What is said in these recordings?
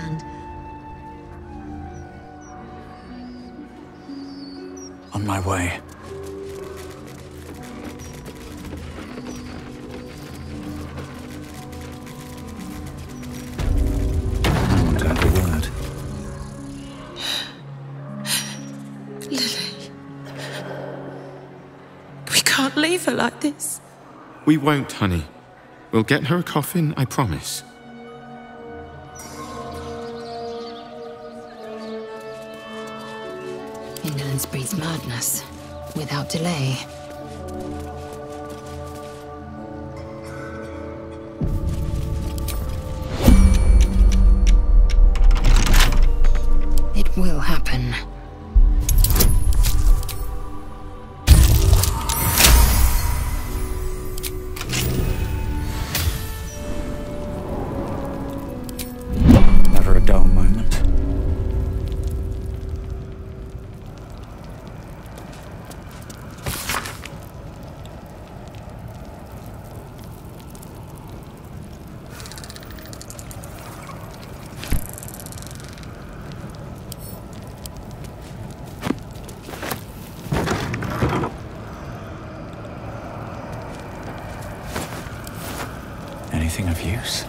understand. On my way. I won't have a word. Lily. We can't leave her like this. We won't, honey. We'll get her a coffin, I promise. Indolence breeds madness, without delay. It will happen. Never a dull moment. Anything of use?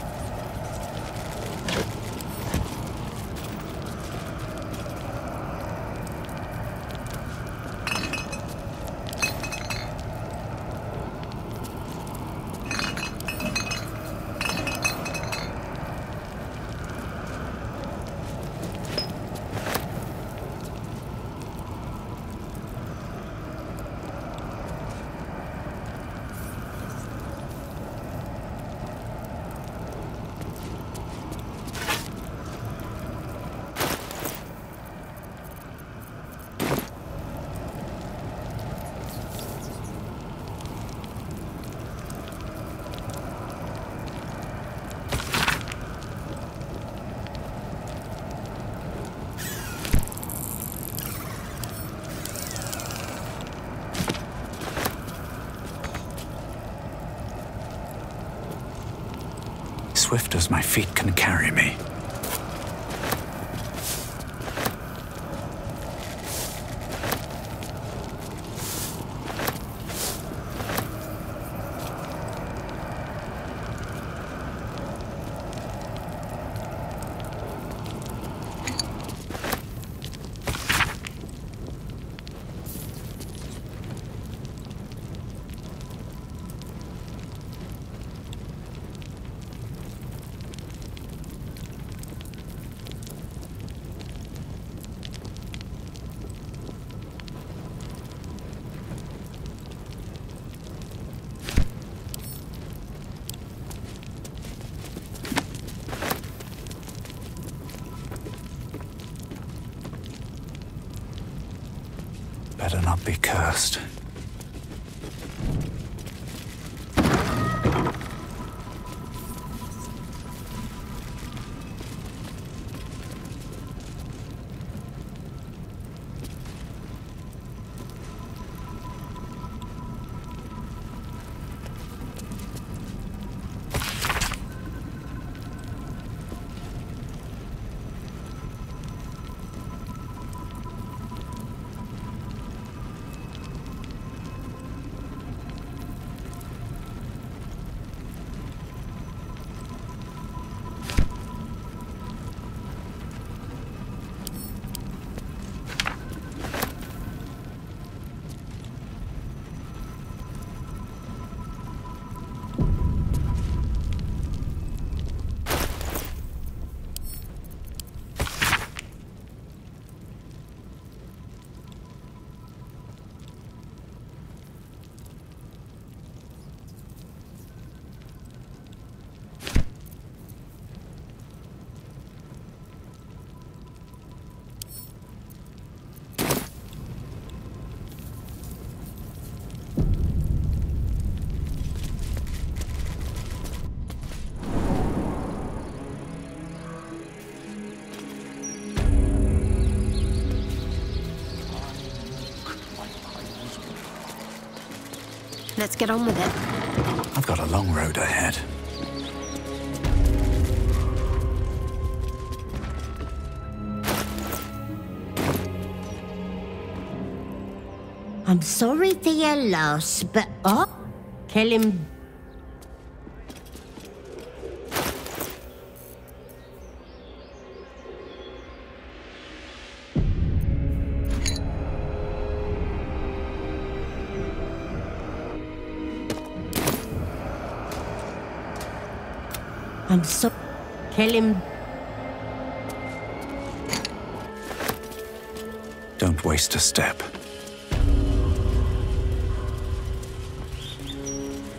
Swift as my feet can carry me. Better not be cursed. Let's get on with it. I've got a long road ahead. I'm sorry for your loss, but... Oh, kill him. I'm so... Kill him. Don't waste a step.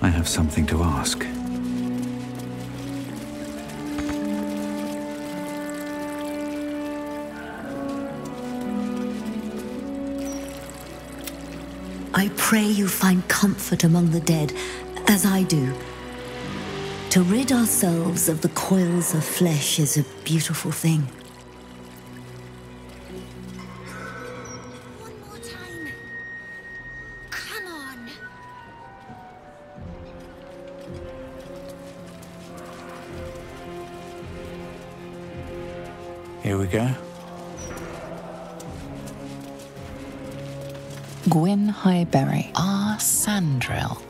I have something to ask. I pray you find comfort among the dead, as I do. To rid ourselves of the coils of flesh is a beautiful thing. One more time. Come on. Here we go. Gwyn Highberry, R. Sandrill.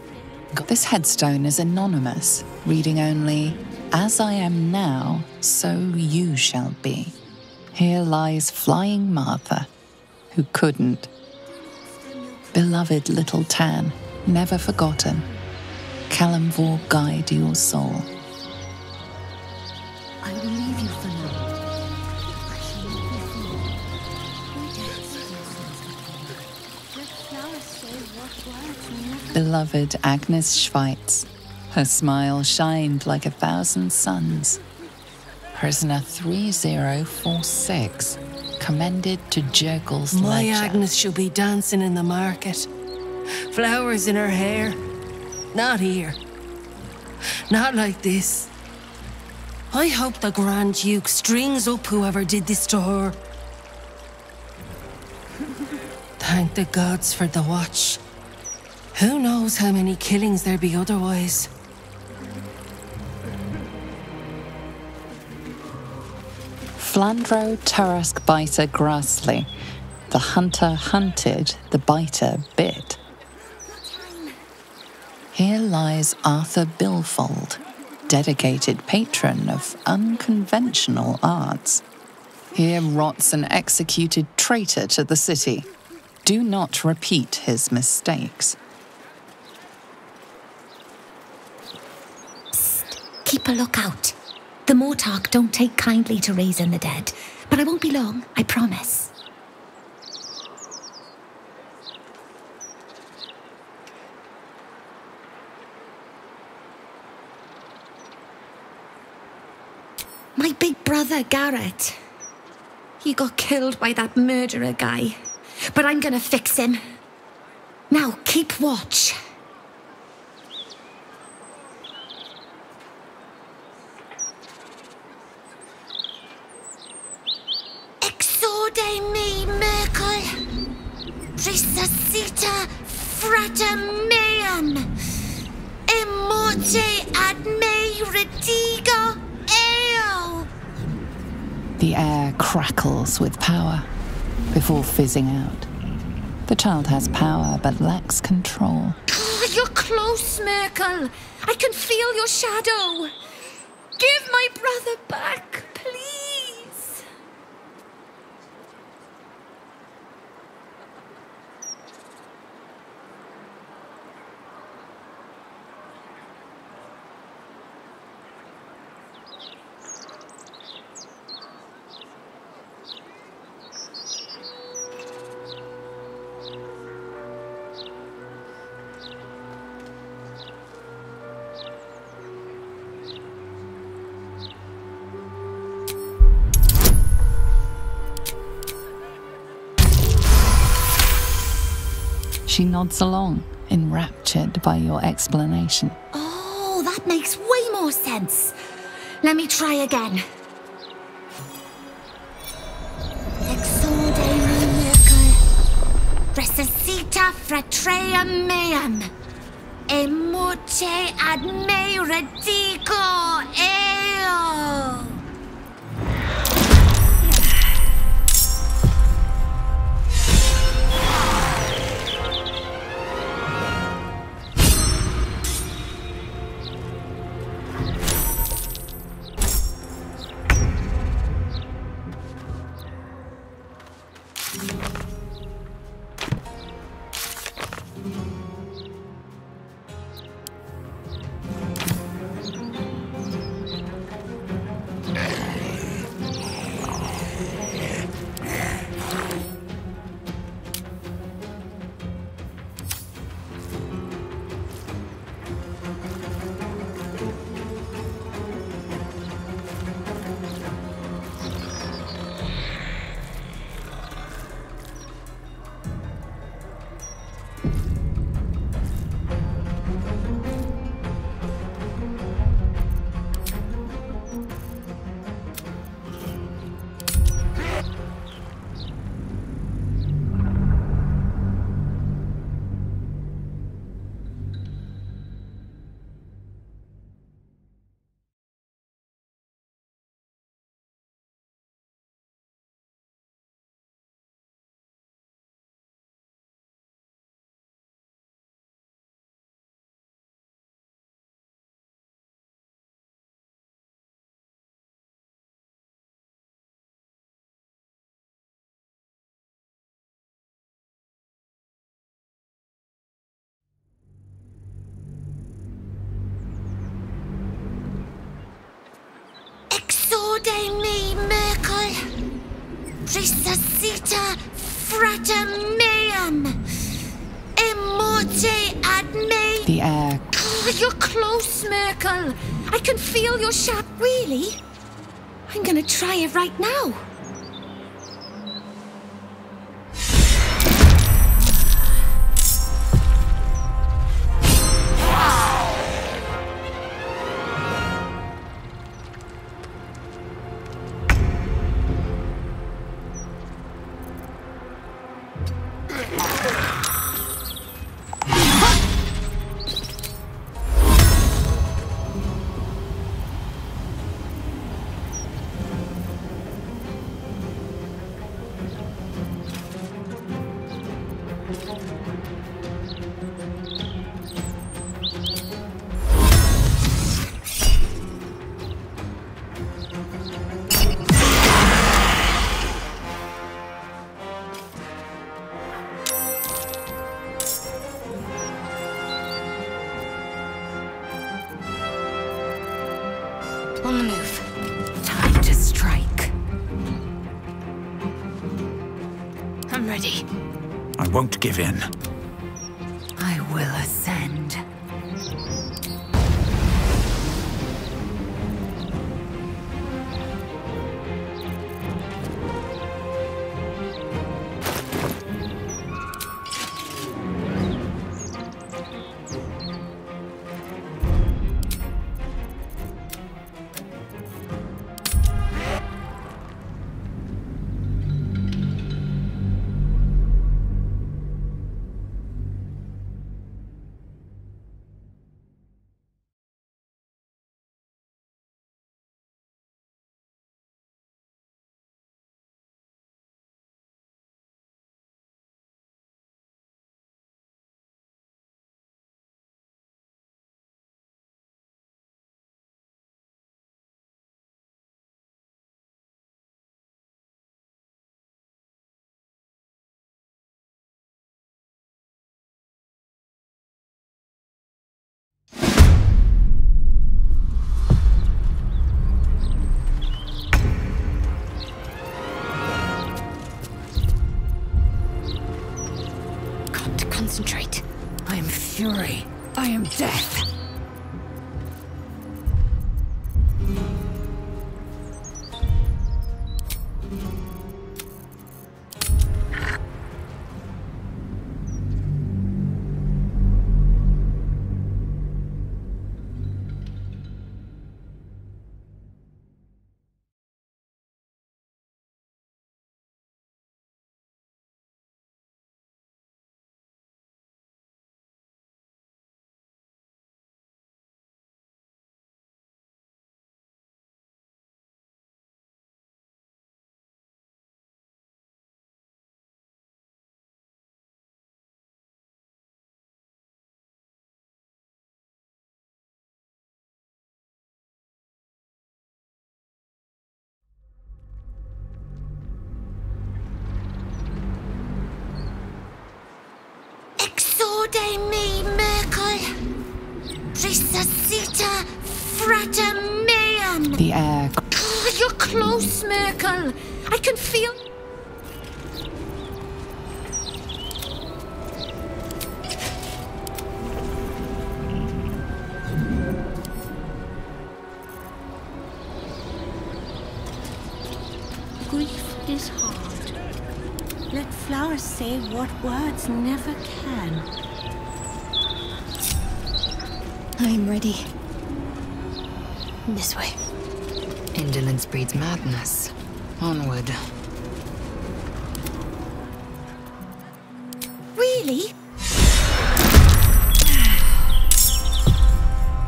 This headstone is anonymous, reading only, "As I am now, so you shall be." Here lies Flying Martha, who couldn't. Beloved little Tan, never forgotten. Callumvor guide your soul. I will leave you for now. I shall not be fooled. Beloved Agnes Schweitz, her smile shined like 1,000 suns. Prisoner 3046, commended to Jergel's My ledger. Agnes shall be dancing in the market. Flowers in her hair. Not here. Not like this. I hope the Grand Duke strings up whoever did this to her. Thank the gods for the watch. Who knows how many killings there be otherwise? Flandro Tarask Biter Grassley. The hunter hunted, the biter bit. Here lies Arthur Bilfold, dedicated patron of unconventional arts. Here rots an executed traitor to the city. Do not repeat his mistakes. Keep a lookout. The Mortarch don't take kindly to raising the dead, but I won't be long, I promise. My big brother, Garrett. He got killed by that murderer guy, but I'm gonna fix him. Now, keep watch. Exorde me, Merkel. Resuscita frater meum. Immorte ad me redigo eo. The air crackles with power before fizzing out. The child has power but lacks control. Oh, you're close, Merkel. I can feel your shadow. Give my brother back, please. She nods along, enraptured by your explanation. Oh, that makes way more sense. Let me try again. Exorde me, Merkel. Resuscita fratrea meum. Immorte ad me redigo eo. Exorde me, Merkel. Resuscita frater meum. Immorte ad me. The air. Oh, you're close, Merkel. I can feel your sharp. Really? I'm gonna try it right now. On the move. Time to strike. I'm ready. I won't give in. I will ascend. Concentrate. I am fury. I am death. Exorde me, Merkel. Resuscita frater meum. The air. Oh, you're close, Merkel. I can feel. Grief is hard. Let flowers say what words never can. I'm ready. This way. Indolence breeds madness. Onward. Really?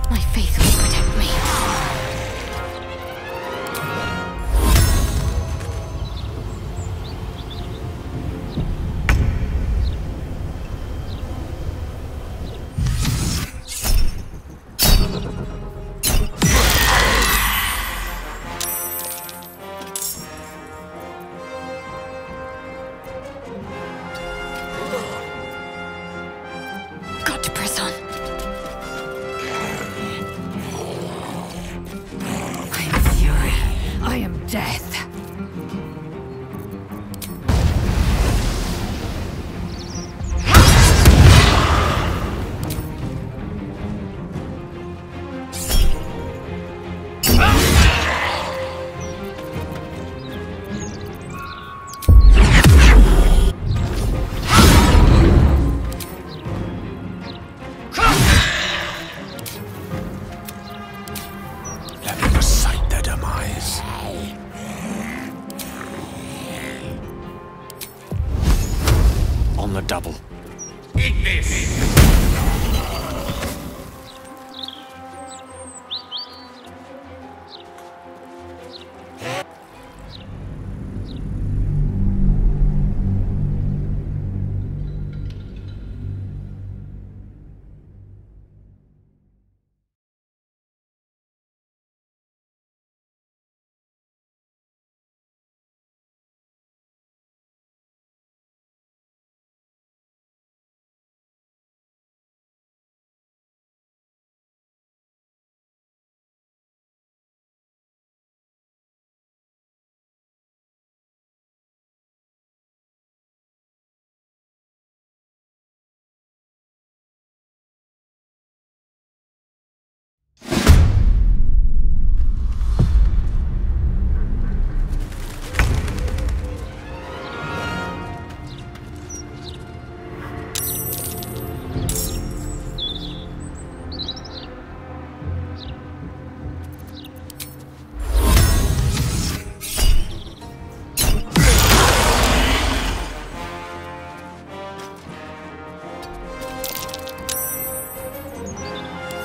My faith will protect me. death. Let me recite their demise. On the double. Eat this!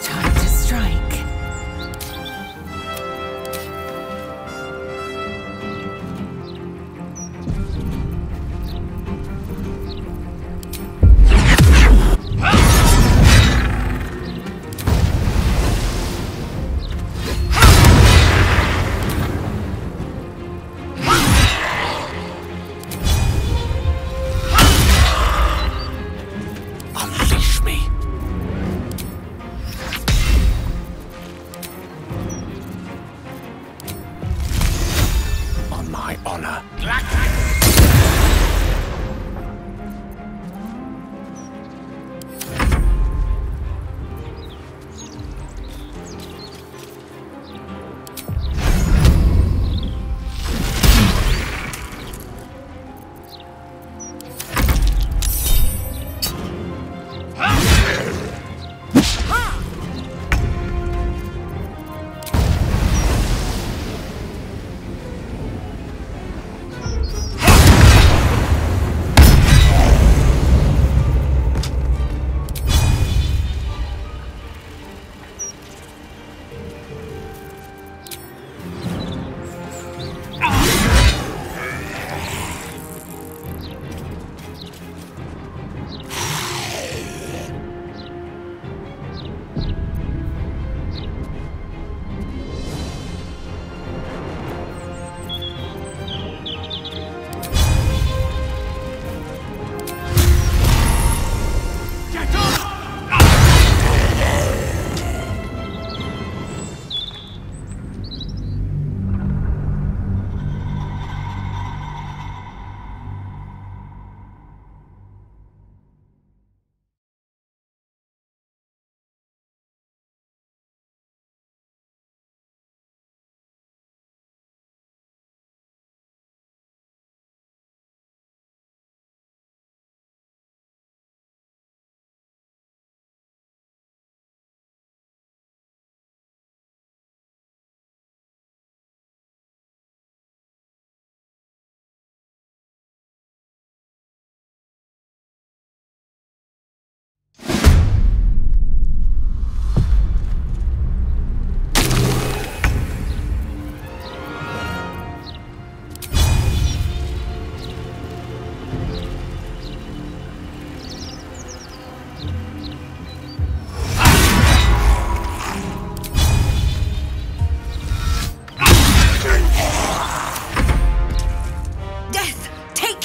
Time to strike. Unleash me. On my honor.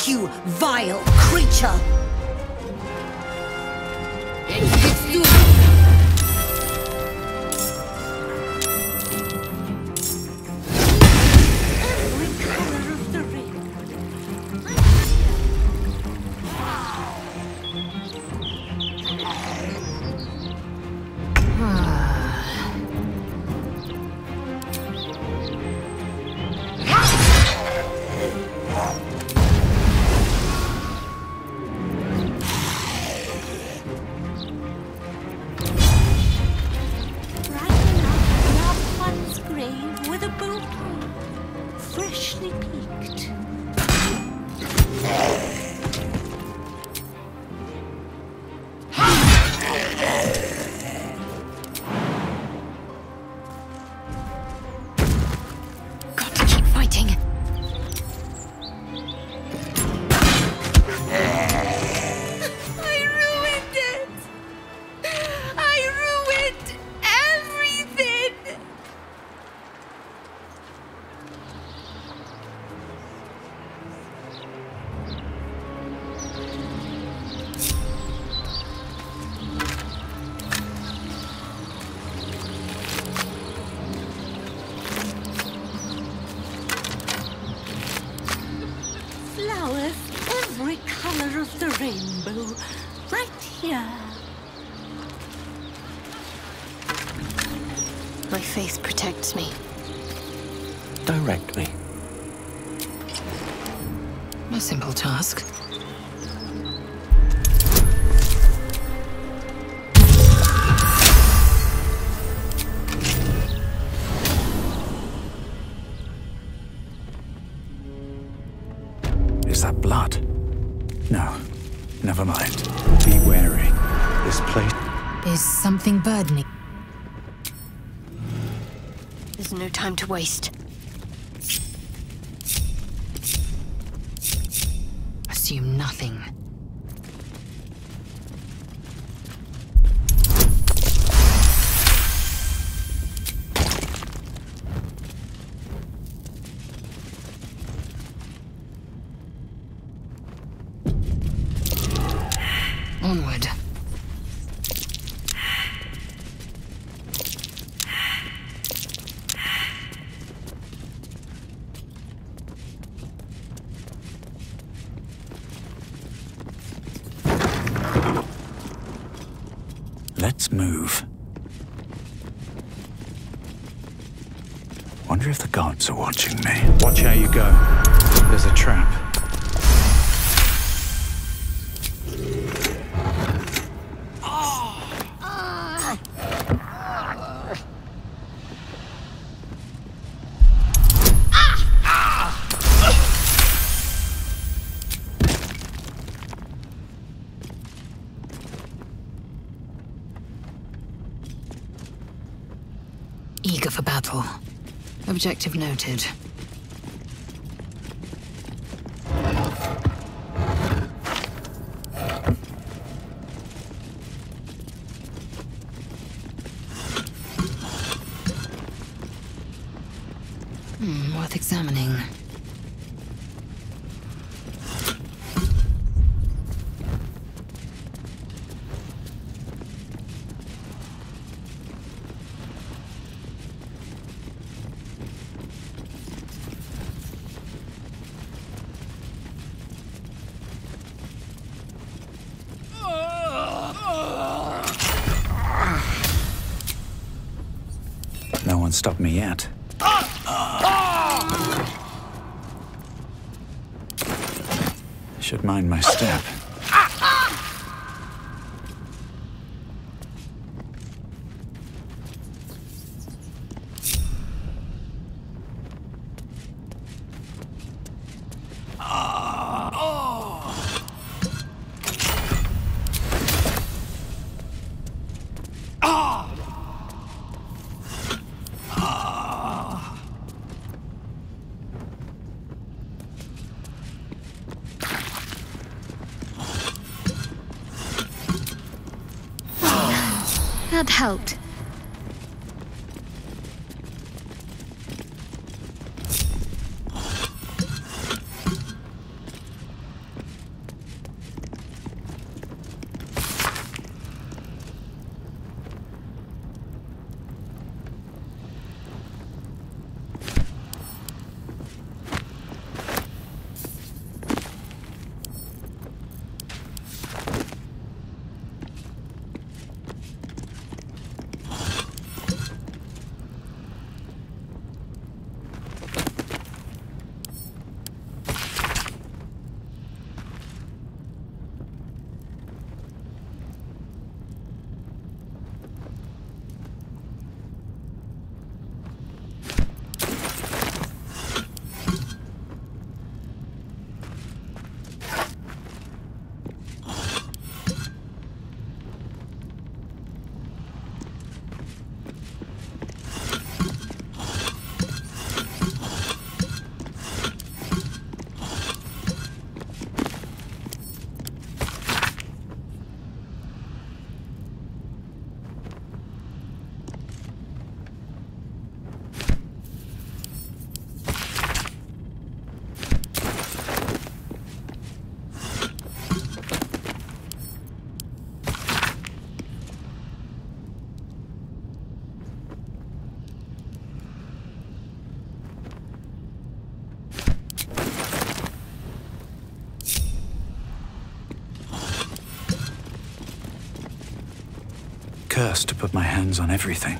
You vile creature! freshly picked. Got to keep fighting. I ruined it! I ruined everything! Flowers, every color of the rainbow, right here. My faith protects me. Direct me. A simple task. Is that blood? No. Never mind. Be wary. This place... Is something burdening? There's no time to waste. Assume nothing. Onward. Let's move. Wonder if the gods are watching me. Watch how you go. There's a trap. Eager for battle. Objective noted. Worth examining. No one stopped me yet. Should mind my step. That helped. curse to put my hands on everything.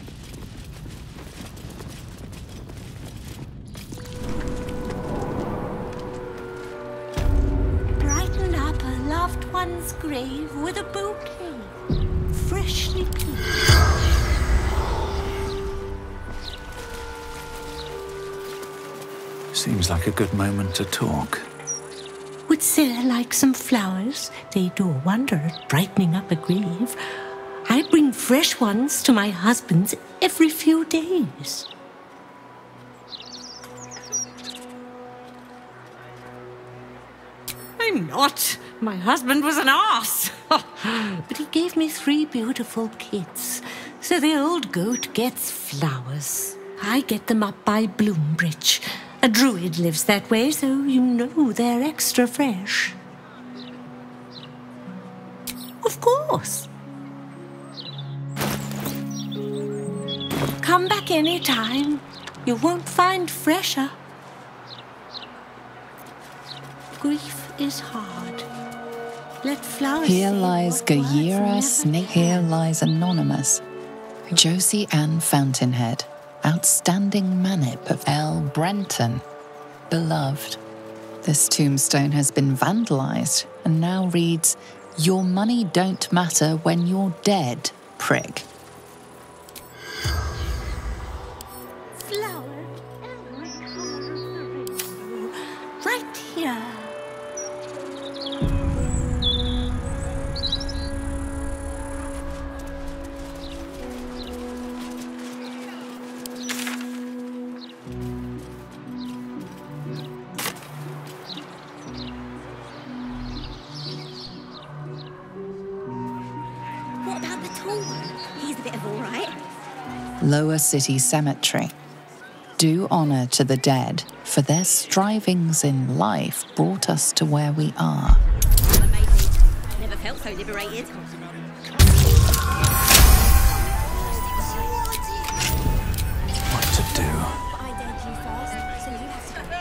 Brighten up a loved one's grave with a bouquet, freshly picked. Seems like a good moment to talk. Would Sarah like some flowers? They do a wonder at brightening up a grave. I bring fresh ones to my husband's every few days. I'm not. My husband was an arse. But he gave me 3 beautiful kids. So the old goat gets flowers. I get them up by Bloombridge. A druid lives that way, so you know they're extra fresh. Of course. Come back any time. You won't find fresher. Grief is hard. Let flowers Here say lies what words Gayera never Snake. can. Here lies Anonymous. Josie Ann Fountainhead. Outstanding Manip of L. Brenton. Beloved. This tombstone has been vandalized and now reads, "Your money don't matter when you're dead, prig." Flower. Right here. What about the tall one? He's a bit of all right. Lower City Cemetery. Do honour to the dead, for their strivings in life brought us to where we are. Amazing. Never felt so liberated. What to do? I dared you first, so you have to go.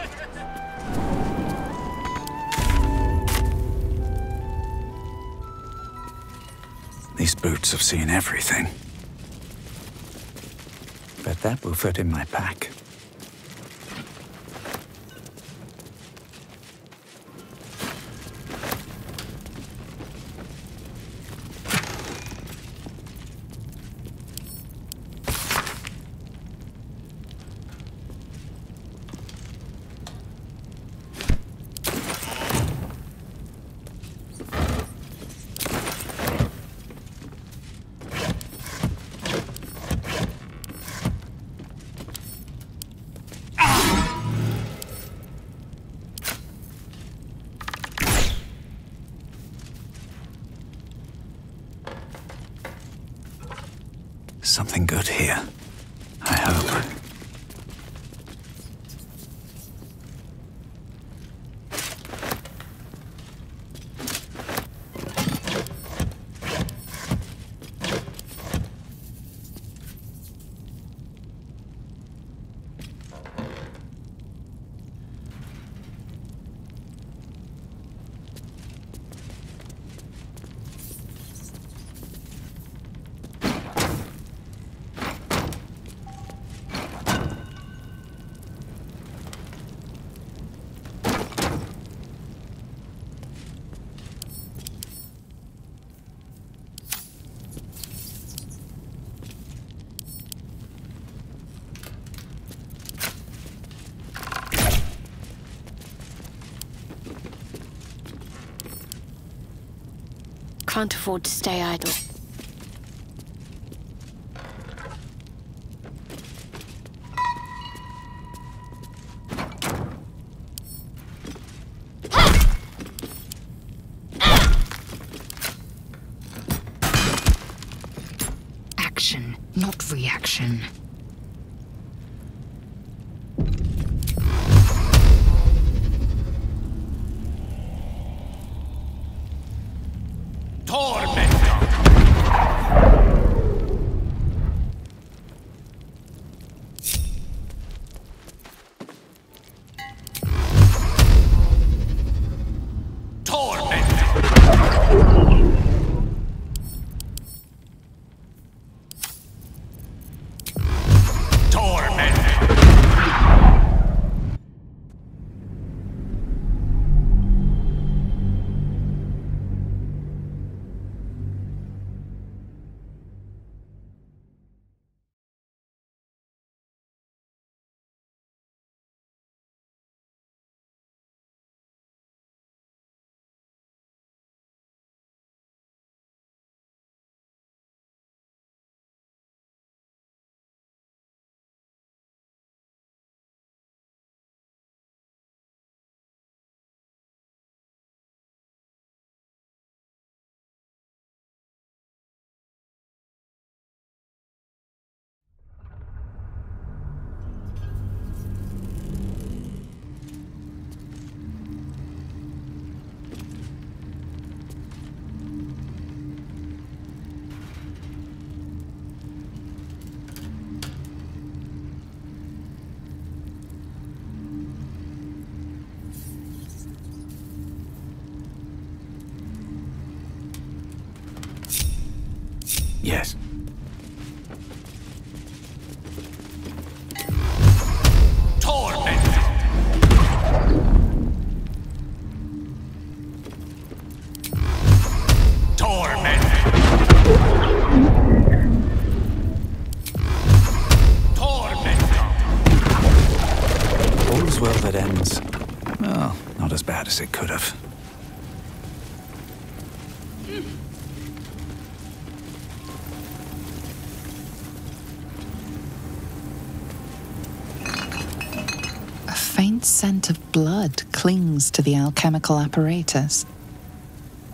These boots have seen everything. But that will fit in my pack. Something good here, I hope. Can't afford to stay idle. Action, not reaction. Yes. All's well that ends. Well, not as bad as it could have. A faint scent of blood clings to the alchemical apparatus.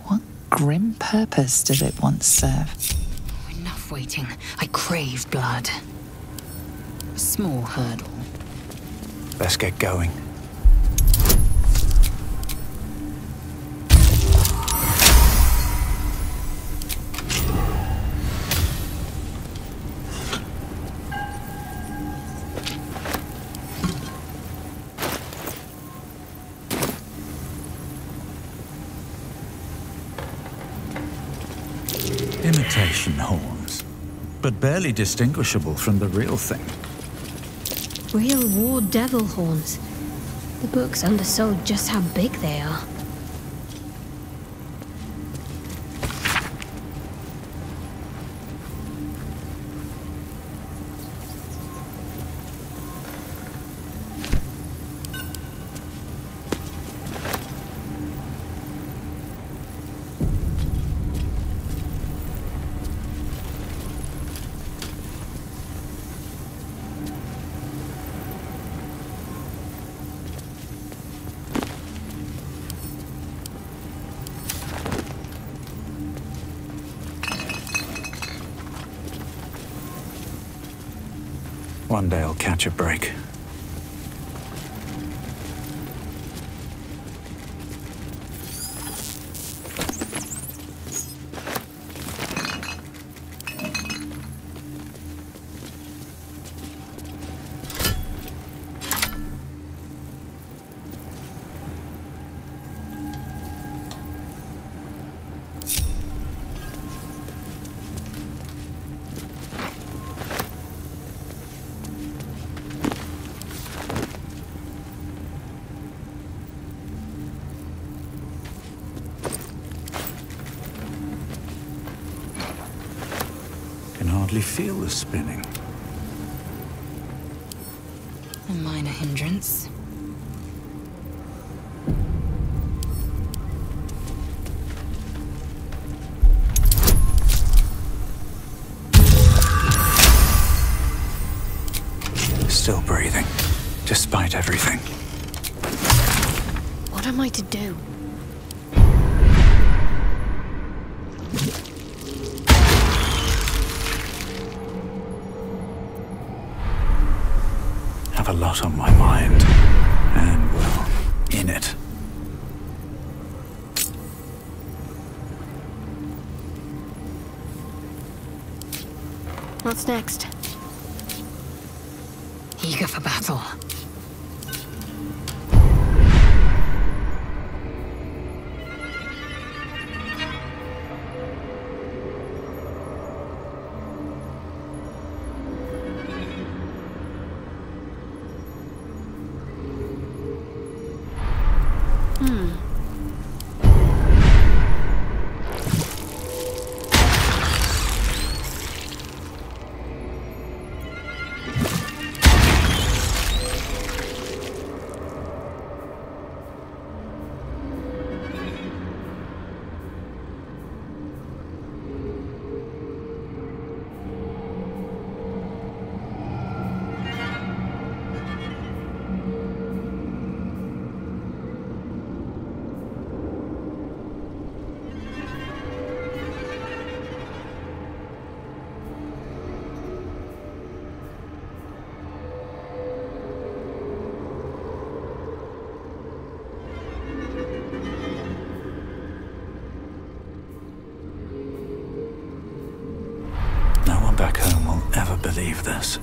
What grim purpose did it once serve? Enough waiting. I crave blood. A small hurdle. Let's get going. Imitation horns, but barely distinguishable from the real thing. Real war devil horns. The books undersold just how big they are. One day I'll catch a break. Can hardly feel the spinning. A minor hindrance. Still breathing, despite everything. What am I to do? Have a lot on my mind, and, well, in it. What's next? Eager for battle. Back home will ever believe this.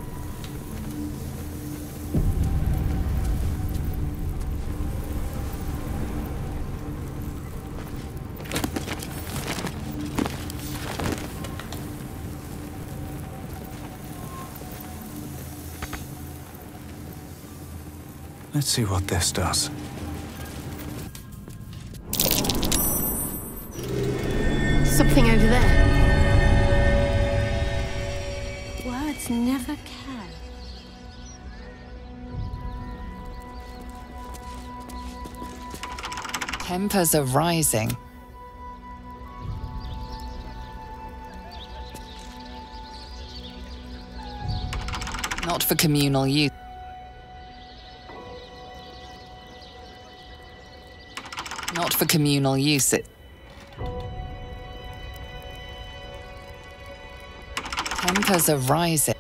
Let's see what this does. Something over there. Words never can. Tempers are rising. Not for communal use. Not for communal use. Tempers are rising.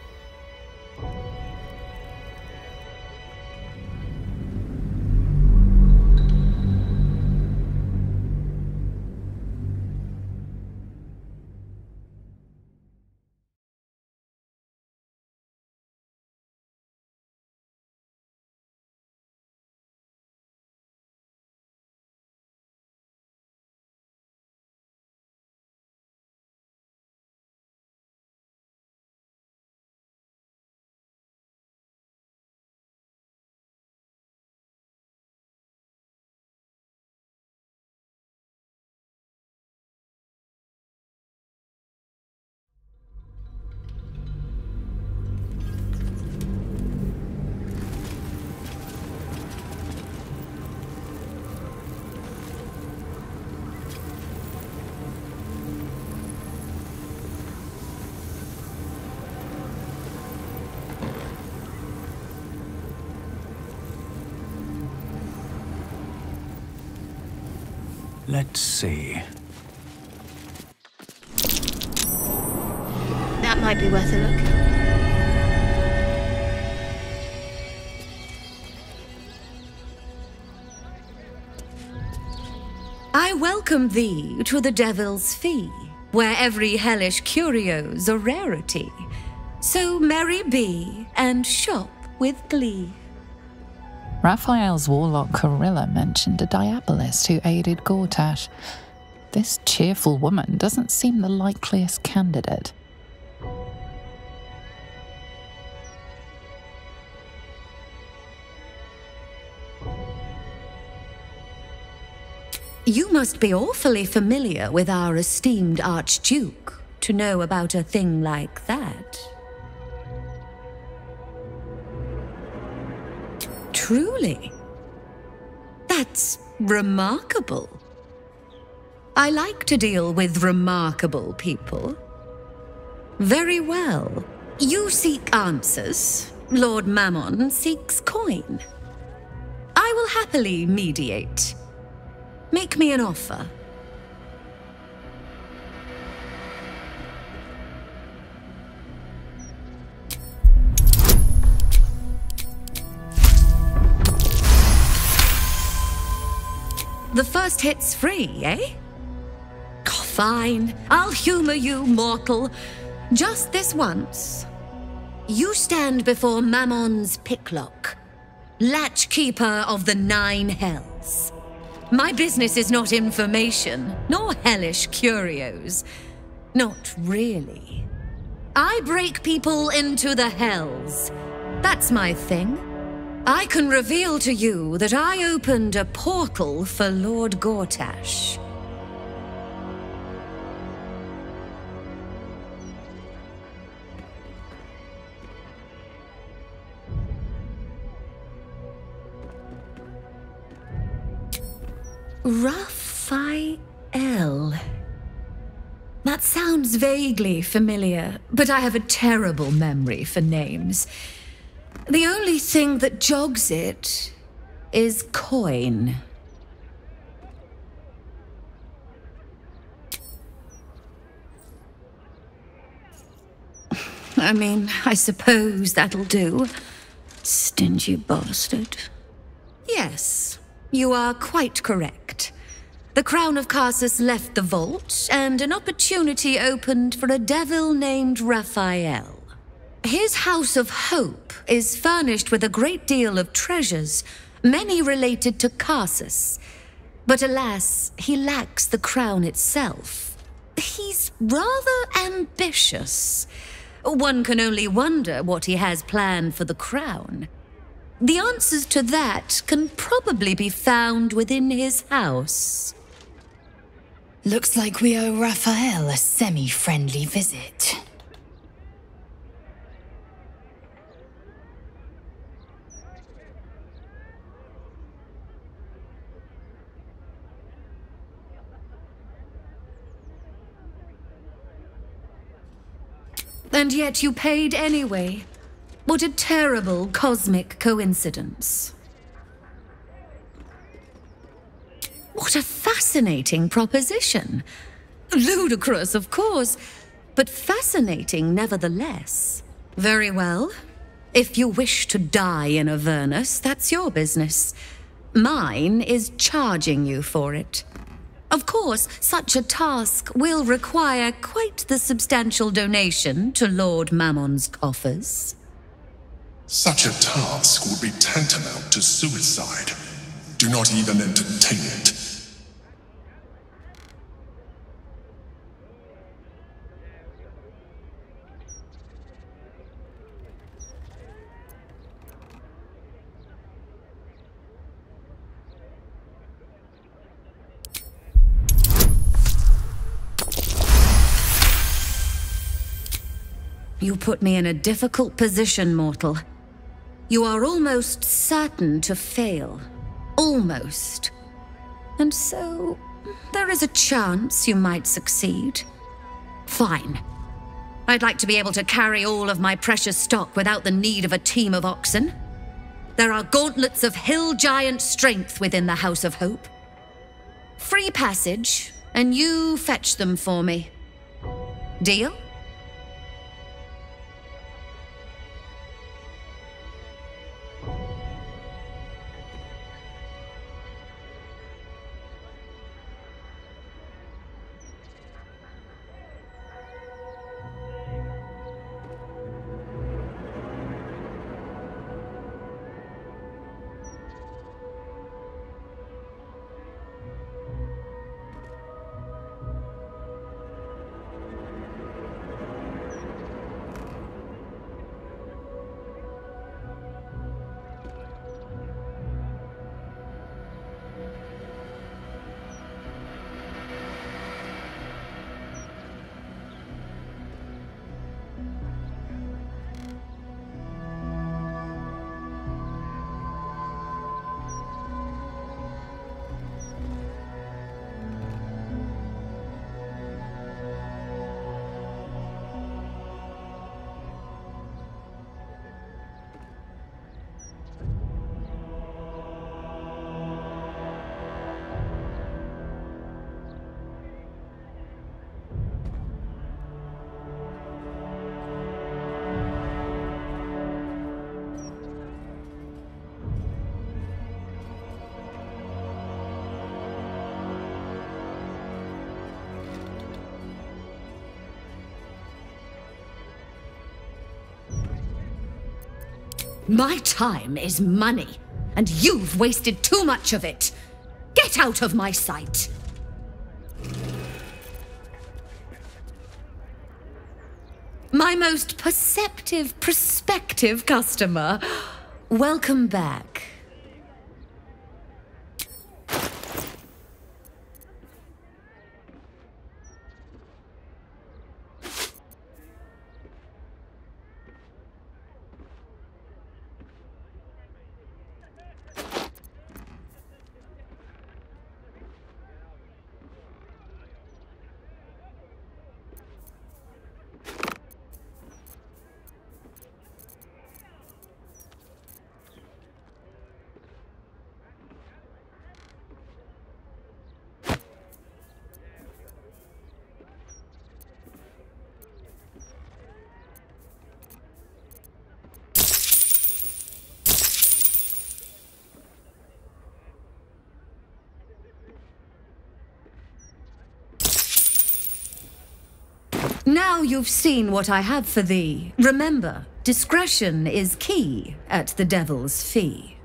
Let's see. That might be worth a look. I welcome thee to the Devil's Fee, where every hellish curio's a rarity. So merry be, and shop with glee. Raphael's warlock Corilla mentioned a diabolist who aided Gortash. This cheerful woman doesn't seem the likeliest candidate. You must be awfully familiar with our esteemed Archduke to know about a thing like that. Truly. That's remarkable. I like to deal with remarkable people. Very well. You seek answers. Lord Mammon seeks coin. I will happily mediate. Make me an offer. The first hit's free, eh? Oh, fine. I'll humor you, mortal. Just this once. You stand before Mammon's picklock, latchkeeper of the 9 hells. My business is not information, nor hellish curios. Not really. I break people into the hells. That's my thing. I can reveal to you that I opened a portal for Lord Gortash. Raphael. That sounds vaguely familiar, but I have a terrible memory for names. The only thing that jogs it is coin. I mean, I suppose that'll do. Stingy bastard. Yes, you are quite correct. The Crown of Carsus left the vault, and an opportunity opened for a devil named Raphael. His House of Hope is furnished with a great deal of treasures, many related to Carsus. But alas, he lacks the crown itself. He's rather ambitious. One can only wonder what he has planned for the crown. The answers to that can probably be found within his house. Looks like we owe Raphael a semi-friendly visit. And yet you paid anyway. What a terrible cosmic coincidence. What a fascinating proposition. Ludicrous, of course, but fascinating nevertheless. Very well. If you wish to die in Avernus, that's your business. Mine is charging you for it. Of course, such a task will require quite the substantial donation to Lord Mammon's coffers. Such a task would be tantamount to suicide. Do not even entertain it. You put me in a difficult position, mortal. You are almost certain to fail. Almost. And so, there is a chance you might succeed. Fine. I'd like to be able to carry all of my precious stock without the need of a team of oxen. There are gauntlets of hill giant strength within the House of Hope. Free passage, and you fetch them for me. Deal? My time is money, and you've wasted too much of it. Get out of my sight! My most prospective customer. Welcome back. Now you've seen what I have for thee. Remember, discretion is key at the Devil's Fee.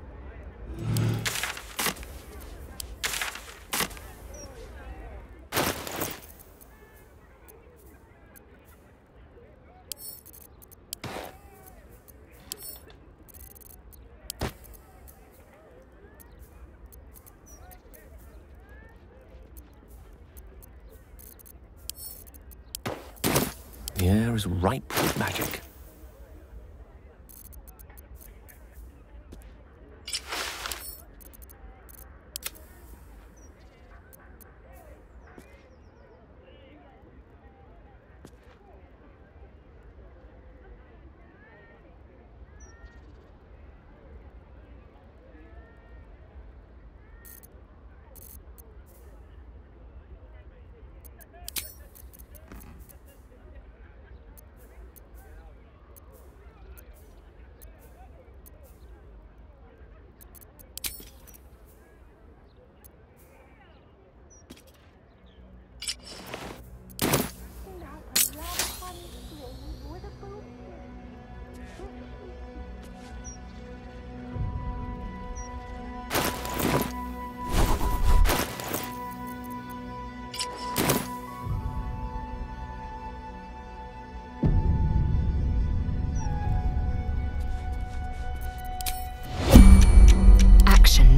The air is ripe with magic.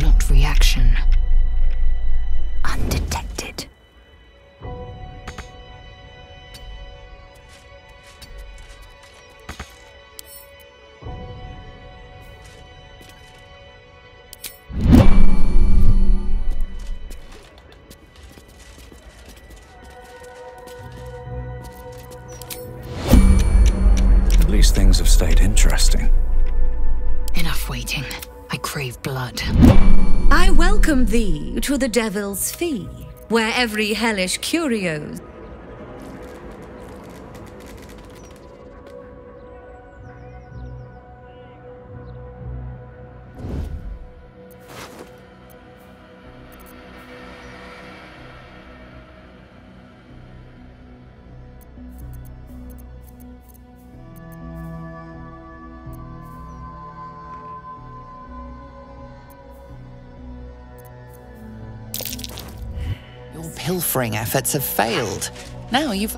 Not reaction. Undetected. At least things have stayed interesting. Enough waiting. I crave blood. I welcome thee to the Devil's Fee, where every hellish curio... Your pilfering efforts have failed. Now you've...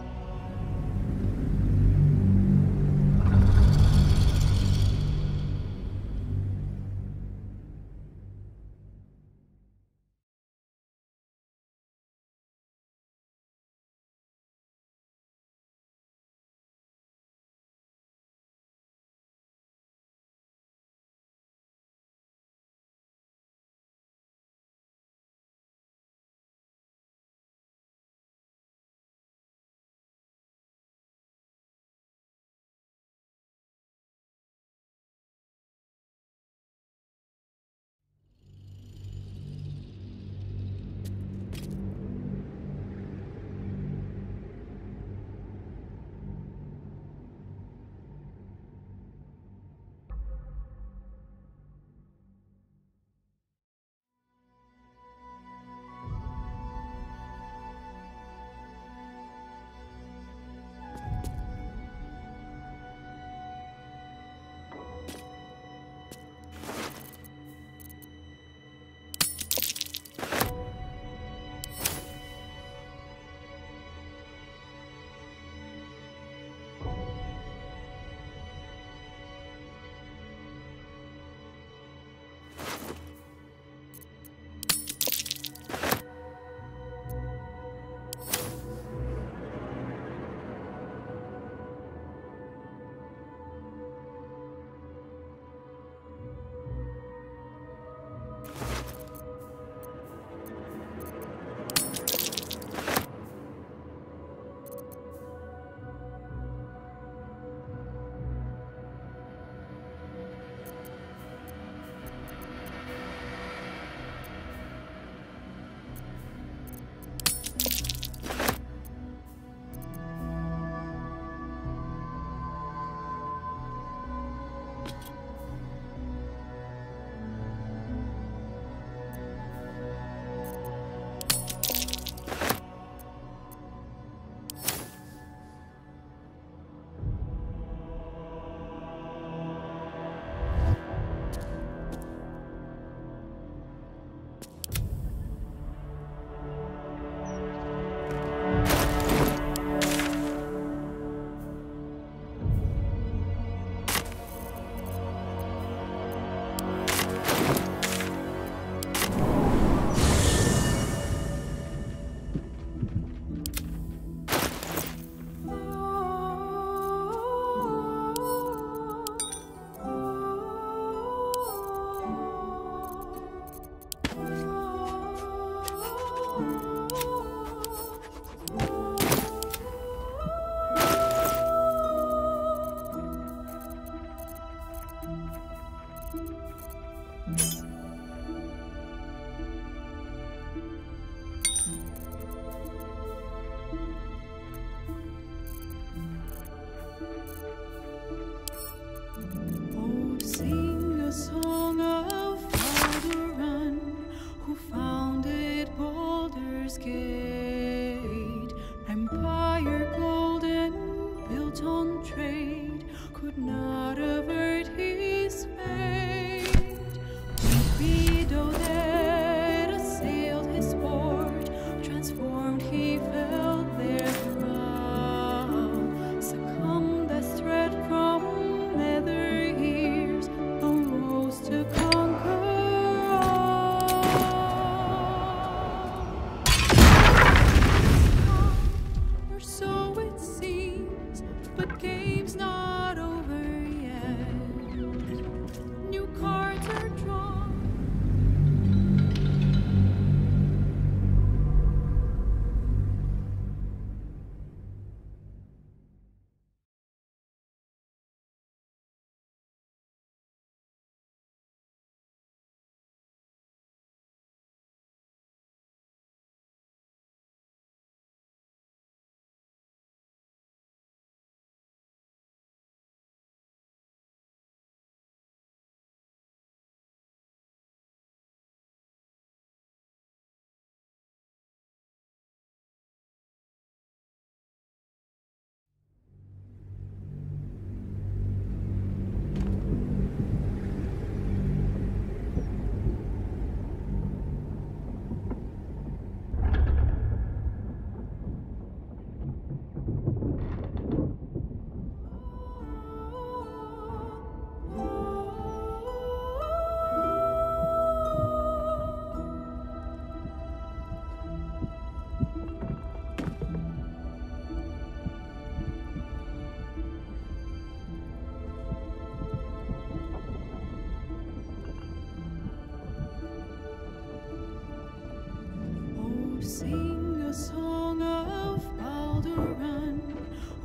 who sing a song of Baldur,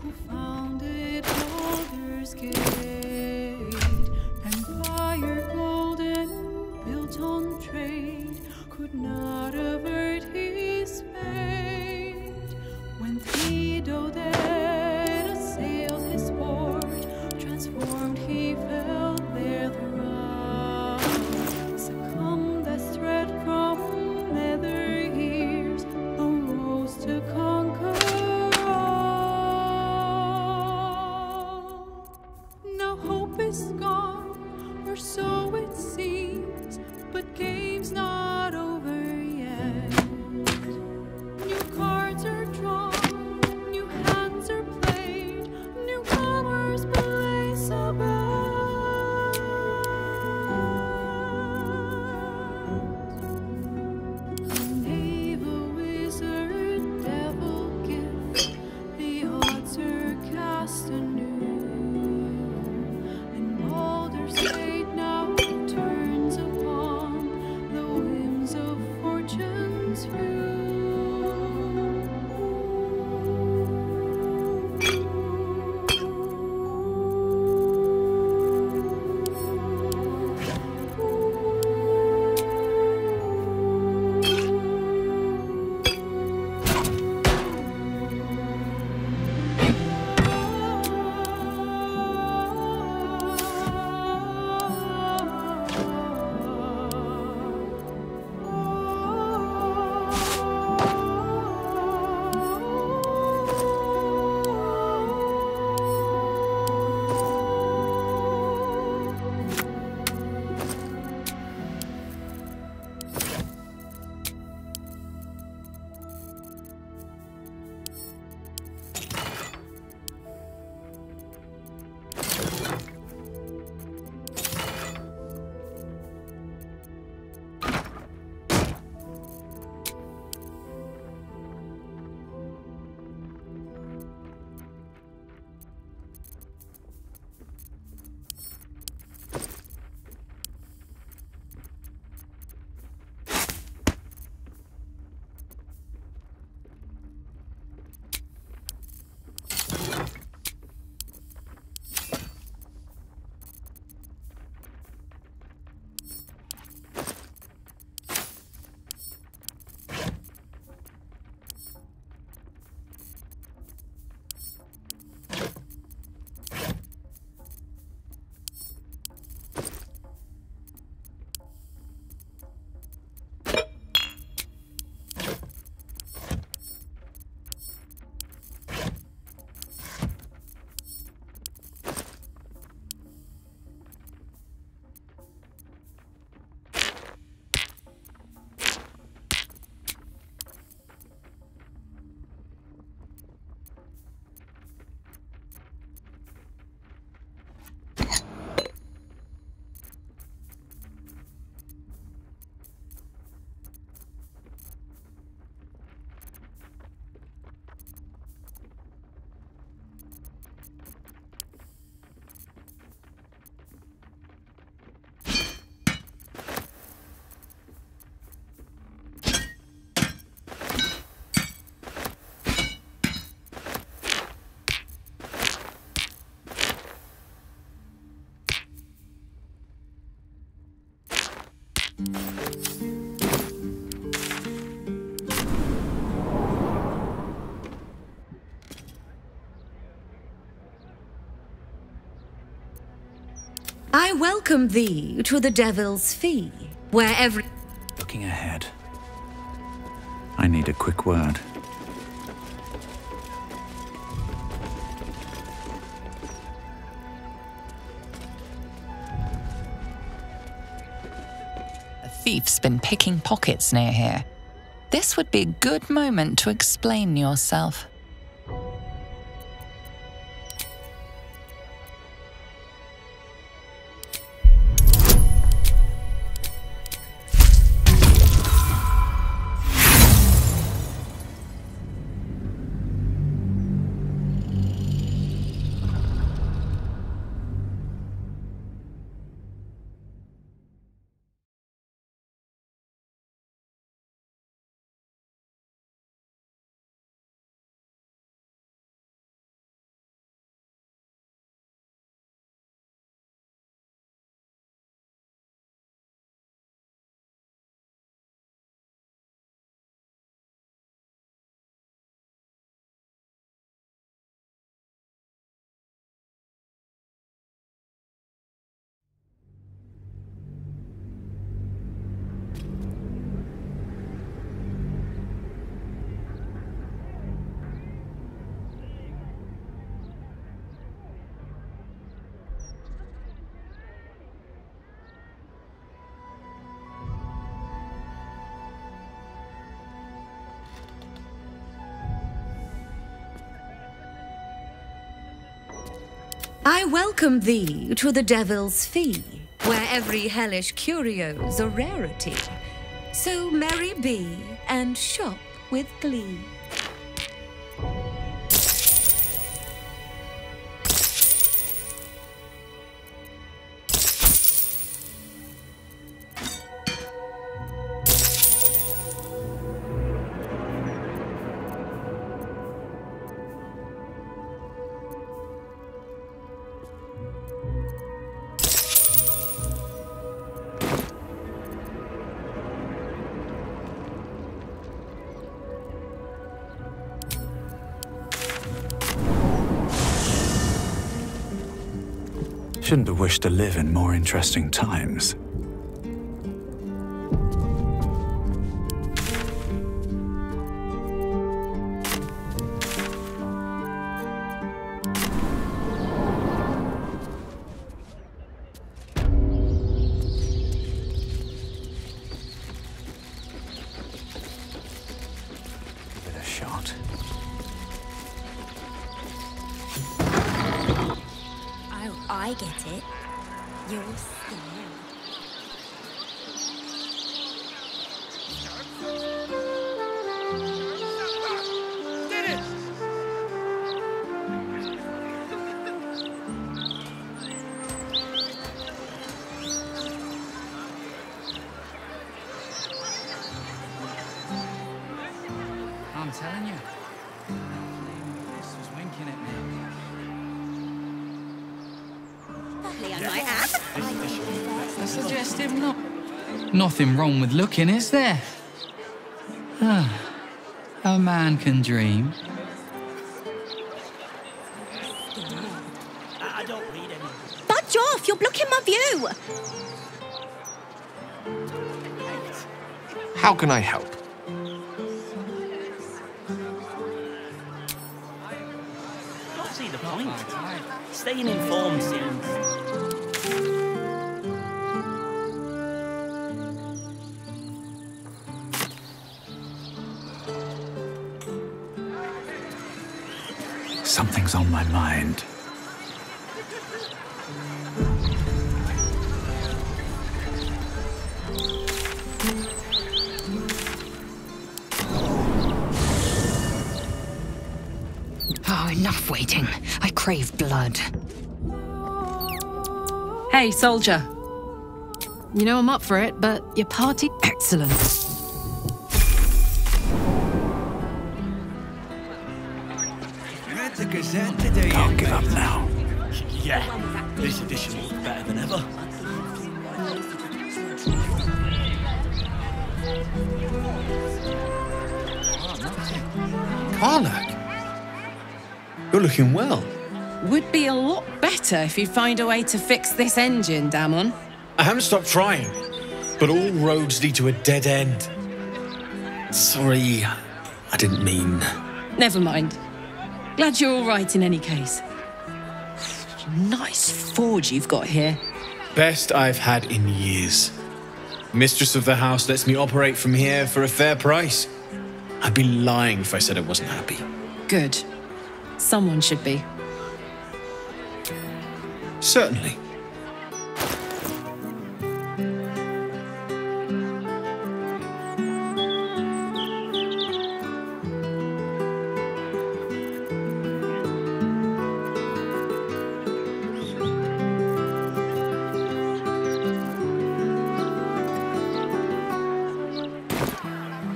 who founded Baldur's Gate. Empire golden, built on trade, could not avert his fate. When Theoden assailed his port, transformed he fell there throughout. Succumbed as threat from nether years, arose to conquer all. Now hope is gone, or so it seems, but game's not over yet. New cards are drawn, new hands are played, newcomers blaze about. A knave, a wizard, devil gift, the odds are cast anew, and Baldur's Gate now turns upon the whims of fortune's view. I welcome thee to the Devil's Fee, where every... Looking ahead. I need a quick word. A thief's been picking pockets near here. This would be a good moment to explain yourself. I welcome thee to the Devil's Fee, where every hellish curio's a rarity. So merry be, and shop with glee. Shouldn't have wished to live in more interesting times. Give it a shot. I get it. You're scared. Did it! I'm telling you. This was winking at me. I suggest him not. Nothing wrong with looking, is there? Ah, a man can dream. I don't read any. Budge off! You're blocking my view! How can I help? Don't see the point. Staying informed seems... Something's on my mind. Oh, enough waiting. I crave blood. Hey, soldier. You know I'm up for it, but your party... Excellent. Read the Gazette today. Can't give up now. Yeah, this edition looks better than ever. Karlach, you're looking well. Would be a lot better if you'd find a way to fix this engine, Damon. I haven't stopped trying, but all roads lead to a dead end. Sorry, I didn't mean... Never mind. Glad you're all right in any case. Nice forge you've got here. Best I've had in years. Mistress of the house lets me operate from here for a fair price. I'd be lying if I said I wasn't happy. Good. Someone should be. Certainly.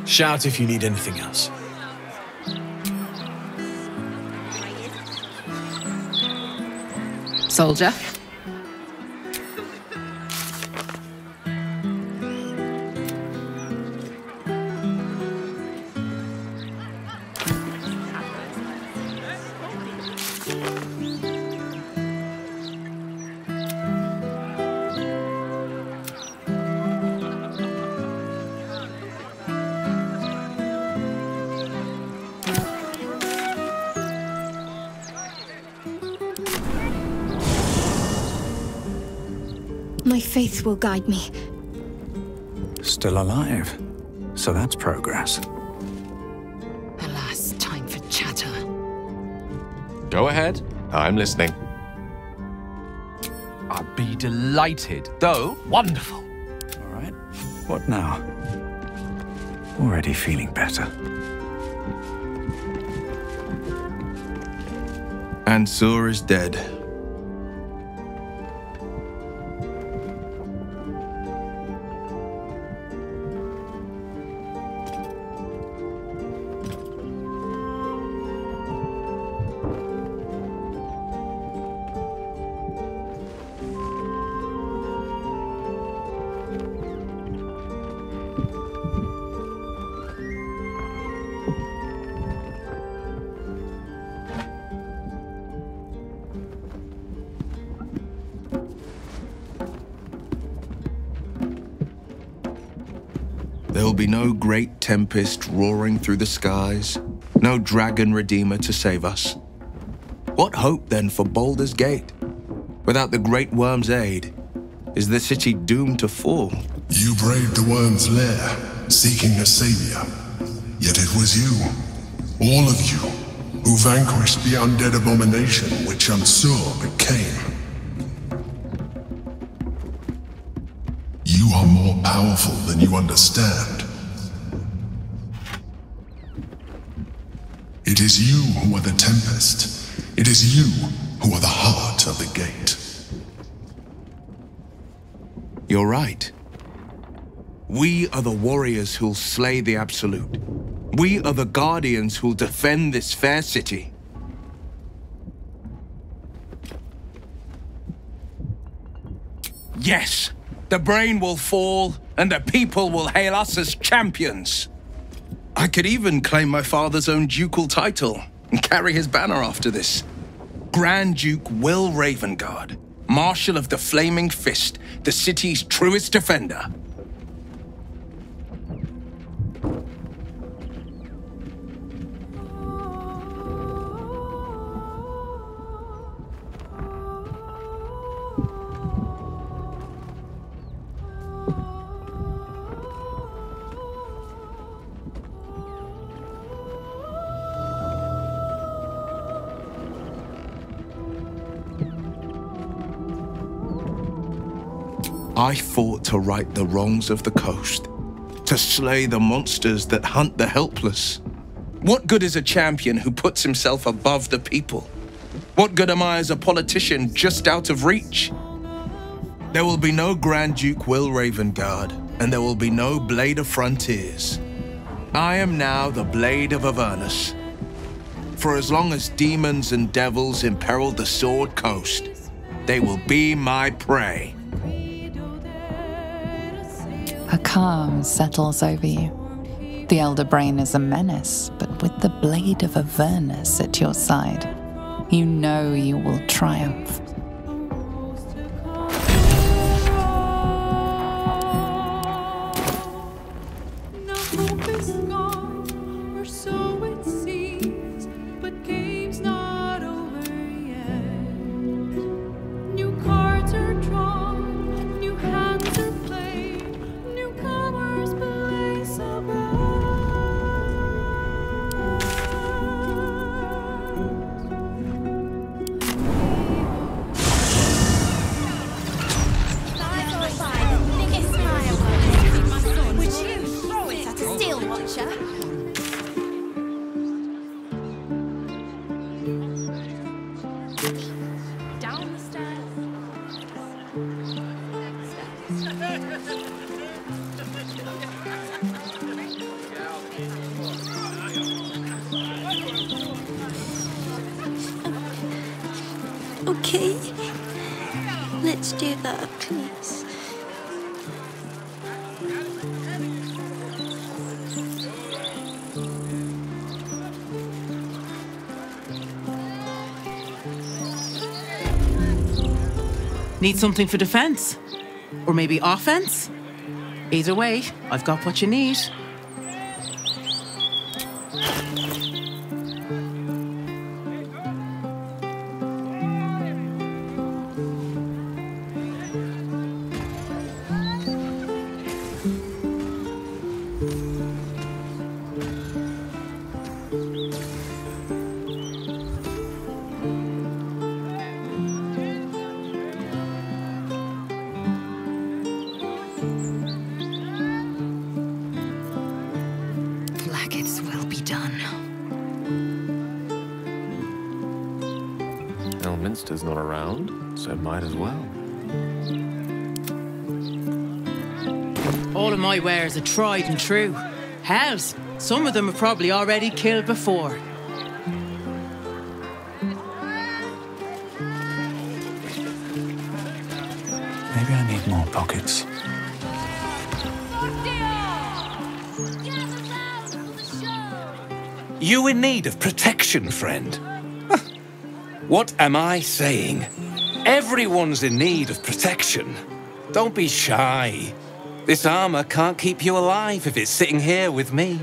Shout if you need anything else. Soldier. My faith will guide me. Still alive. So that's progress. Alas, time for chatter. Go ahead. I'm listening. be delighted, though wonderful. All right. What now? Already feeling better. Ansur is dead. There will be no great tempest roaring through the skies, no dragon redeemer to save us. What hope then for Baldur's Gate? Without the great worm's aid, is the city doomed to fall? You braved the worm's lair, seeking a savior. Yet it was you, all of you, who vanquished the undead abomination which Ansur became. You are more powerful than you understand. It is you who are the Tempest. It is you who are the heart of the gate. You're right. We are the warriors who'll slay the Absolute. We are the guardians who'll defend this fair city. Yes! The brain will fall, and the people will hail us as champions. I could even claim my father's own ducal title and carry his banner after this. Grand Duke Will Ravengard, Marshal of the Flaming Fist, the city's truest defender. I fought to right the wrongs of the coast, to slay the monsters that hunt the helpless. What good is a champion who puts himself above the people? What good am I as a politician just out of reach? There will be no Grand Duke Will Ravengard, and there will be no Blade of Frontiers. I am now the Blade of Avernus. For as long as demons and devils imperil the Sword Coast, they will be my prey. A calm settles over you. The Elder Brain is a menace, but with the Blade of Avernus at your side, you know you will triumph. Okay, let's do that, please. Need something for defense? Or maybe offense? Either way, I've got what you need. Maggots will be done. Elminster's not around, so might as well. All of my wares are tried and true. Hells, some of them have probably already killed before. Maybe I need more pockets. You in need of protection, friend? What am I saying? Everyone's in need of protection. Don't be shy. This armor can't keep you alive if it's sitting here with me.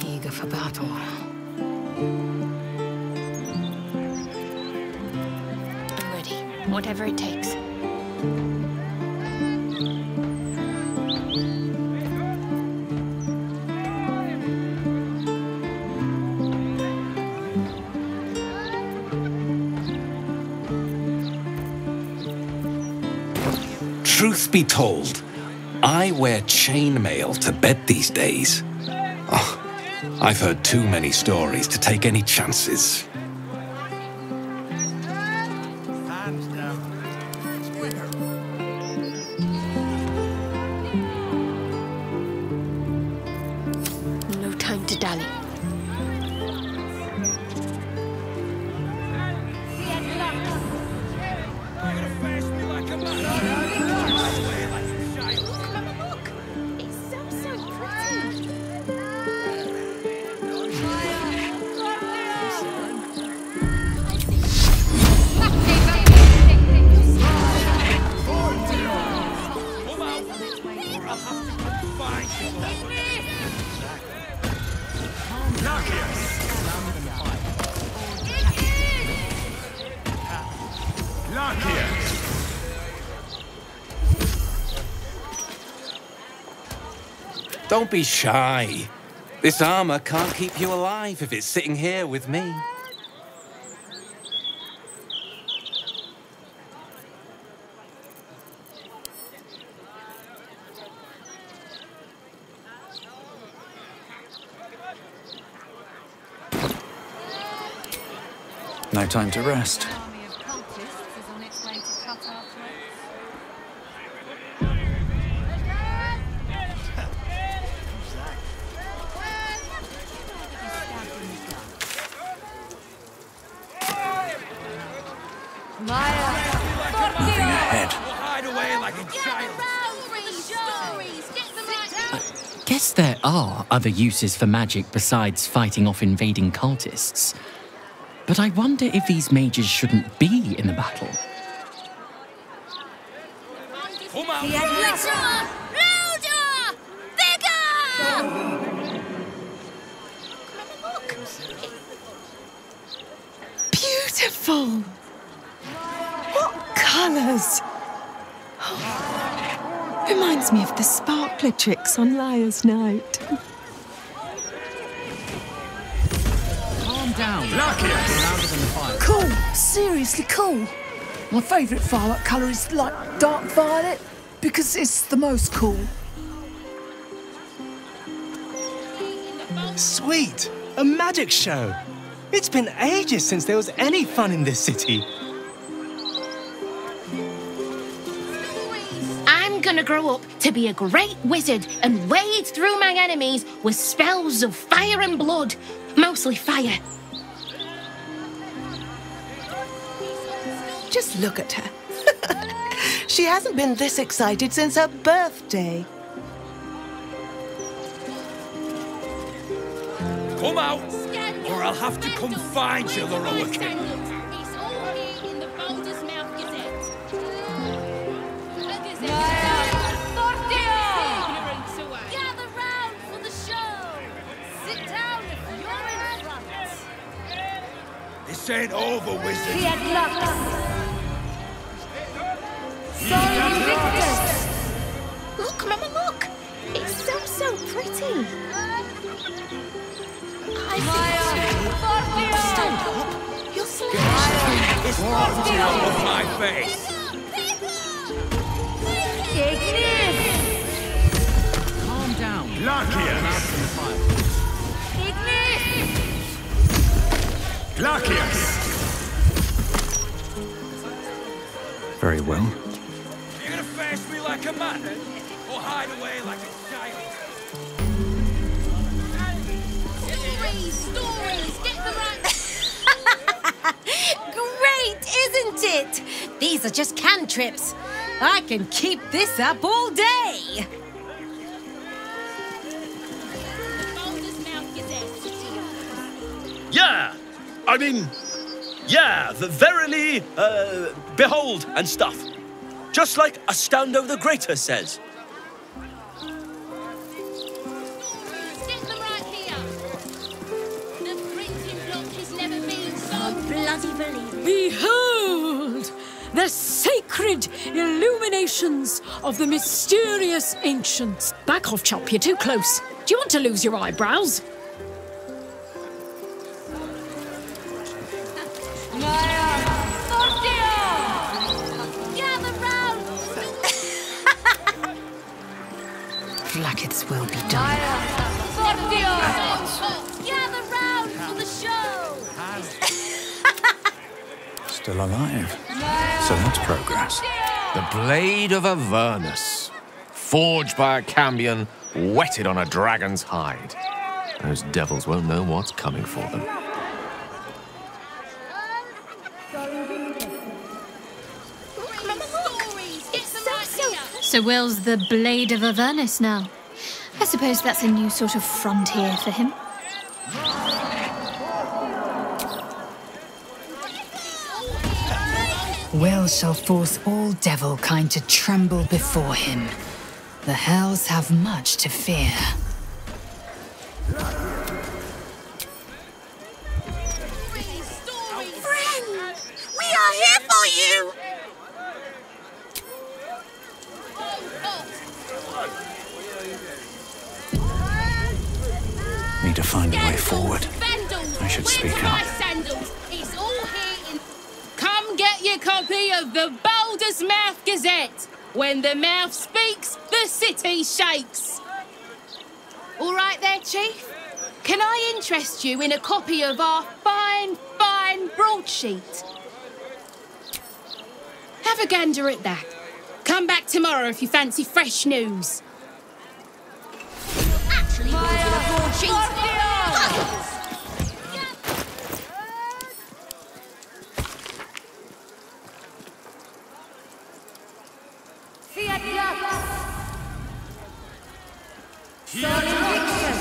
Eager for battle. I'm ready. Whatever it takes. Truth be told, I wear chainmail to bed these days. Oh, I've heard too many stories to take any chances. No time to dally. Don't be shy. This armor can't keep you alive if it's sitting here with me. No time to rest. Guess there are other uses for magic besides fighting off invading cultists. But I wonder if these mages shouldn't be in the battle. Beautiful! What colours! Reminds me of the sparkler tricks on Liar's Night. Calm down. Cool, seriously cool. My favourite firework colour is like dark violet because it's the most cool. Sweet! A magic show! It's been ages since there was any fun in this city. I'm gonna grow up to be a great wizard and wade through my enemies with spells of fire and blood. Mostly fire. Just look at her. She hasn't been this excited since her birthday. Come out, or I'll have to come find you, Laroa King. It's all here in the Baldur's Mouth Gazette. Gather round for the show. Sit down if you're in front. This ain't over, wizard. Fiat Lux. Sol Invictus. Look, Mama, look! It's so pretty. Stand up. You're slashed. This Fortio of my face. Ignis. Calm down. Glacius. Ignis. Glacius. Very well. You gonna face me like a man, or hide away like a child? Stories, get the right. Great, isn't it? These are just cantrips. I can keep this up all day. Yeah! I mean, yeah, verily, behold and stuff. Just like Astondo the Greater says. Get them right here. The printing block has never been so bloody believable. Behold! The sacred illuminations of the mysterious ancients. Back off, Chop, you're too close. Do you want to lose your eyebrows? Blackets will be done. Gather round for the show. Still alive. So much progress. The blade of Avernus, forged by a cambion, whetted on a dragon's hide. Those devils won't know what's coming for them. So Will's the Blade of Avernus now. I suppose that's a new sort of frontier for him. Will shall force all devil kind to tremble before him. The hells have much to fear. Friends, we are here for you. Need to find a way forward. I should speak up. It's all here in... Come get your copy of the Balder's Mouth Gazette. When the mouth speaks, the city shakes. All right there, Chief? Can I interest you in a copy of our fine broadsheet? Have a gander at that. Come back tomorrow if you fancy fresh news. Actually, a broadsheet. Fiat Lux. Sol Invictus.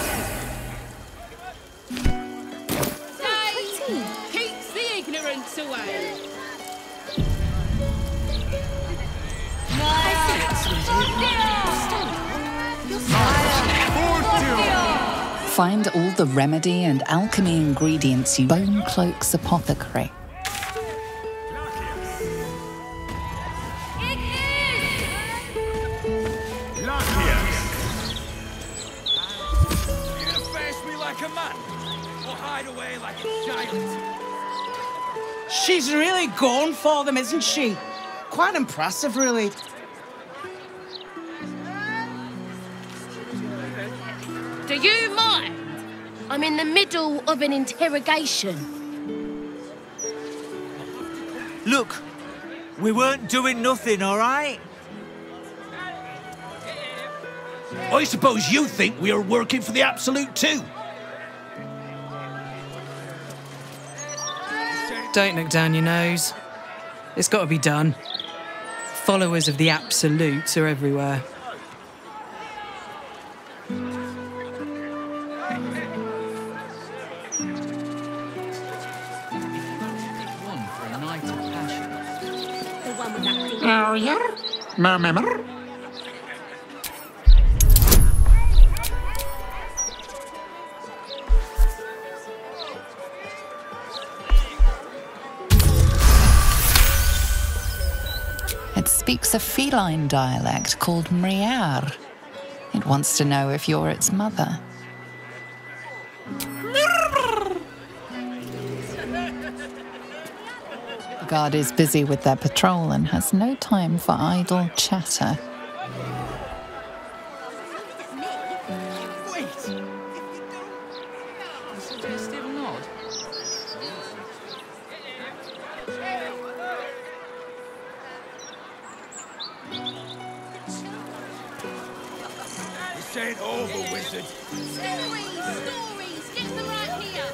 Keeps the ignorance away. Find all the remedy and alchemy ingredients you Bone Cloak's apothecary. She's really going for them, isn't she? Quite impressive, really. Do you mind? I'm in the middle of an interrogation. Look, we weren't doing nothing, all right? I suppose you think we are working for the Absolute too. Don't look down your nose. It's got to be done. Followers of the Absolutes are everywhere. Oh, yeah? Remember? It speaks a feline dialect called Mriar. It wants to know if you're its mother. The guard is busy with their patrol and has no time for idle chatter. This ain't over, wizard. Stories! Get them right here!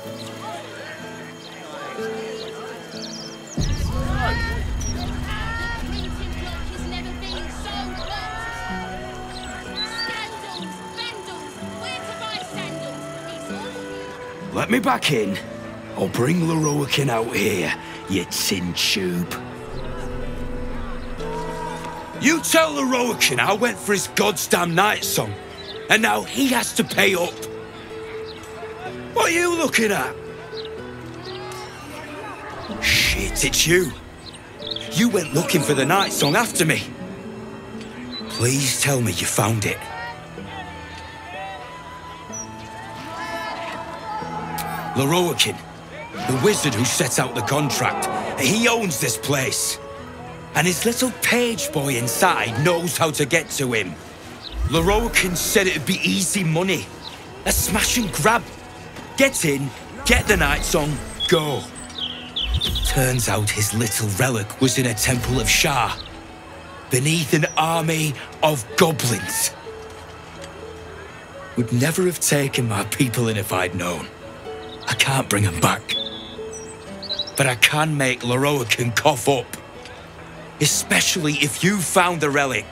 Let me back in. I'll bring Leroican out here, you tin tube. You tell Leroican I went for his goddamn night song, and now he has to pay up. What are you looking at? Shit, it's you. You went looking for the night song after me. Please tell me you found it. Leroican, the wizard who set out the contract, he owns this place. And his little page boy inside knows how to get to him. Leroican said it'd be easy money. A smash and grab. Get in, get the night song, go. Turns out his little relic was in a temple of Shah, beneath an army of goblins. Would never have taken my people in if I'd known. I can't bring him back. But I can make Leroican cough up. Especially if you found the relic.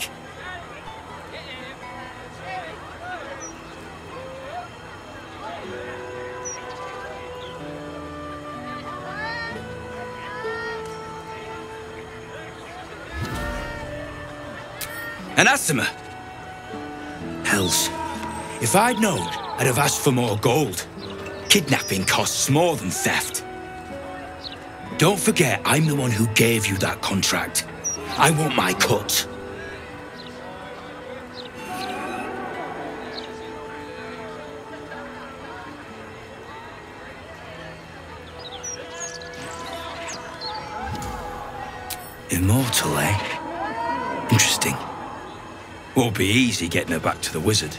Anathema! Hells. If I'd known, I'd have asked for more gold. Kidnapping costs more than theft. Don't forget, I'm the one who gave you that contract. I want my cut. Immortal, eh? Interesting. Won't be easy getting her back to the wizard.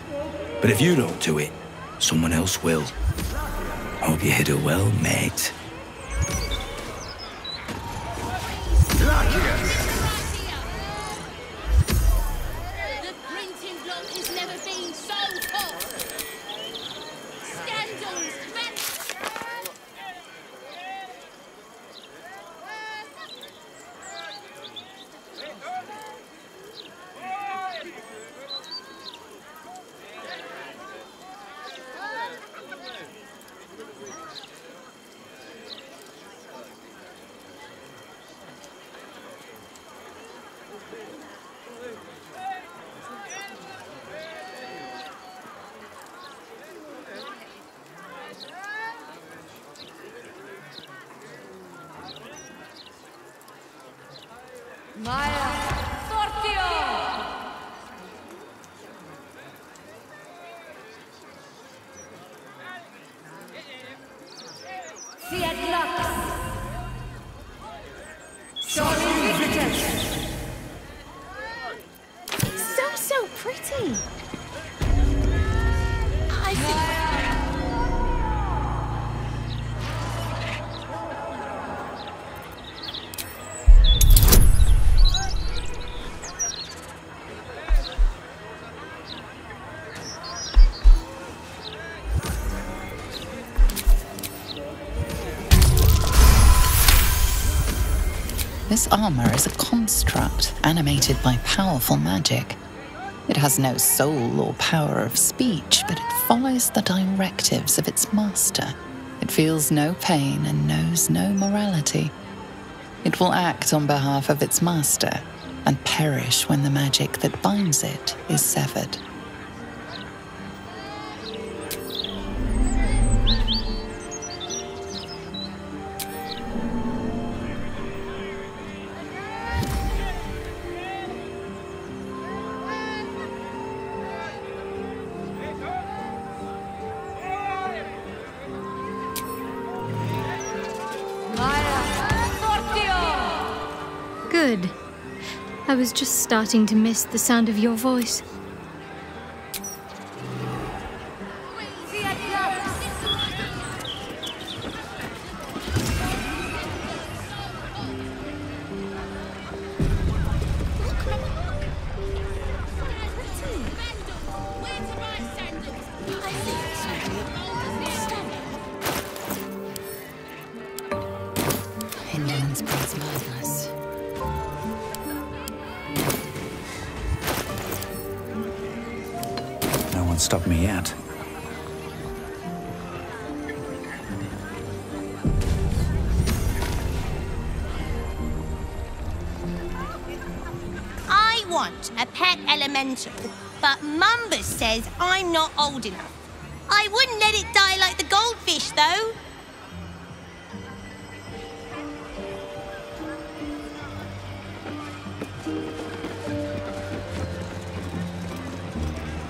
But if you don't do it, someone else will. Hope you hit her well, mate. The printing block has never been so hot. Scandals, Maya Fortio! Fiat Lux! Solemn Victus! So pretty. This armor is a construct animated by powerful magic. It has no soul or power of speech, but it follows the directives of its master. It feels no pain and knows no morality. It will act on behalf of its master and perish when the magic that binds it is severed. Good. I was just starting to miss the sound of your voice. Indolence breeds madness. No one stopped me yet. I want a pet elemental, but Mumbus says I'm not old enough. I wouldn't let it die like the goldfish, though.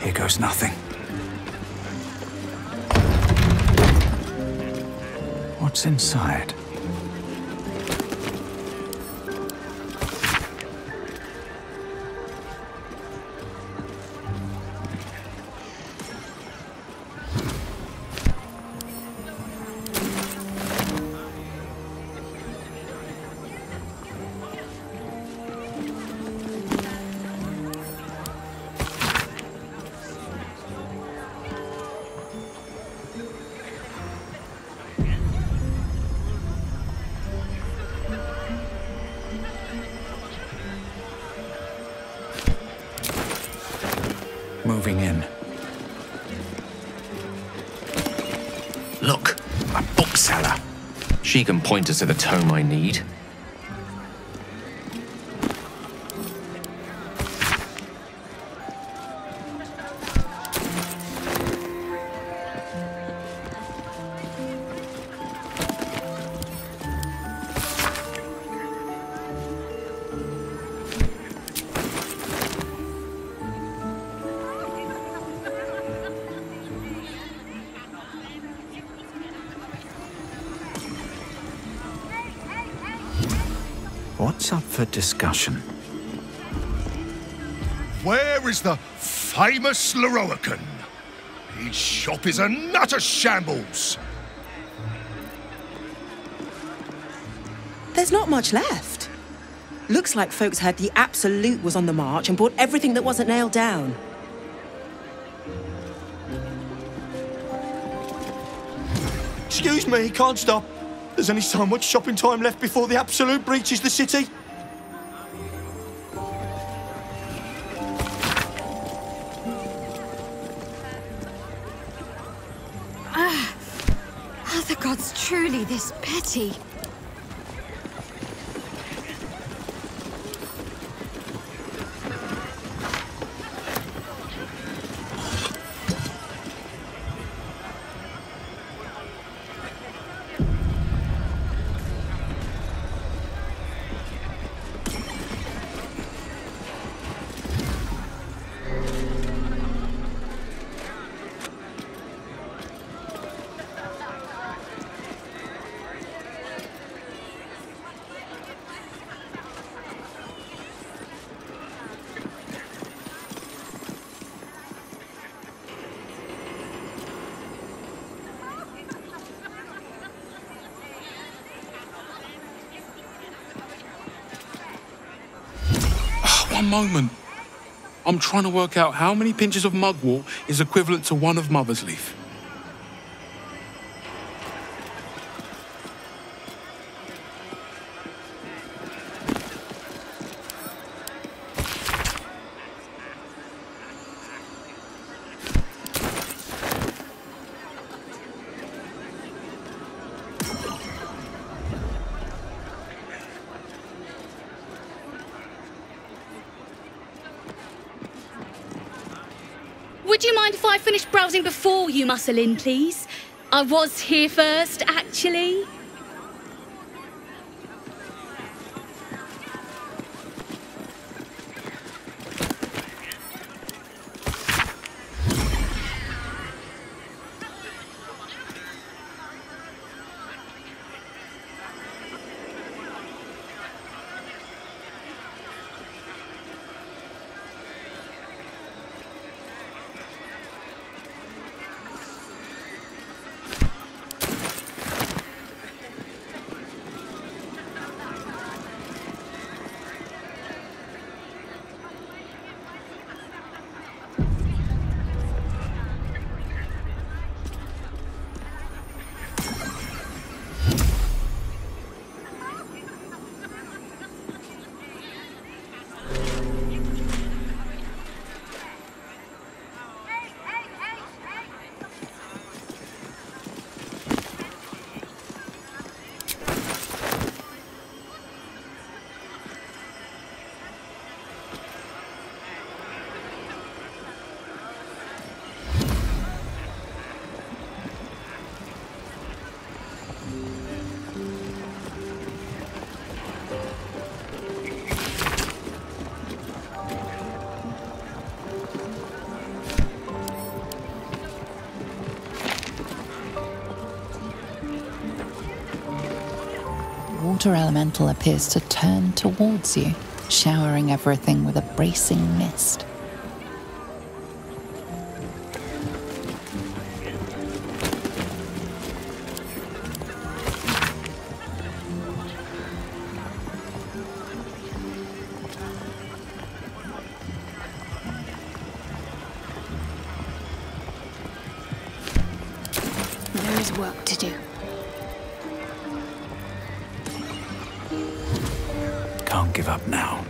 Here goes nothing. What's inside? Moving in. Look, a bookseller. She can point us to the tome I need. What's up for discussion? Where is the famous Leroican? His shop is a nutter shambles. There's not much left. Looks like folks heard the Absolute was on the march and bought everything that wasn't nailed down. Excuse me, can't stop. There's only so much shopping time left before the Absolute breaches the city. Are the gods truly this petty? One moment. I'm trying to work out how many pinches of mugwort is equivalent to one of Mother's Leaf. Would you mind if I finished browsing before you muscle in, please? I was here first, actually. water elemental appears to turn towards you, showering everything with a bracing mist. There is work to do. Can't give up now.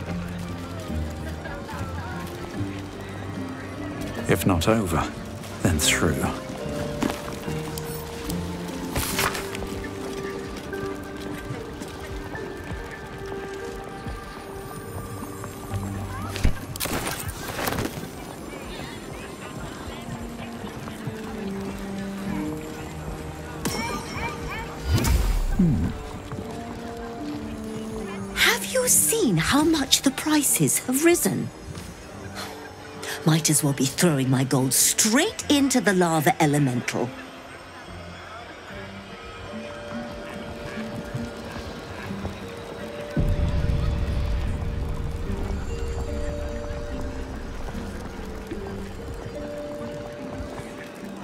If not over, then through. Have you seen how much the prices have risen? Might as well be throwing my gold straight into the lava elemental.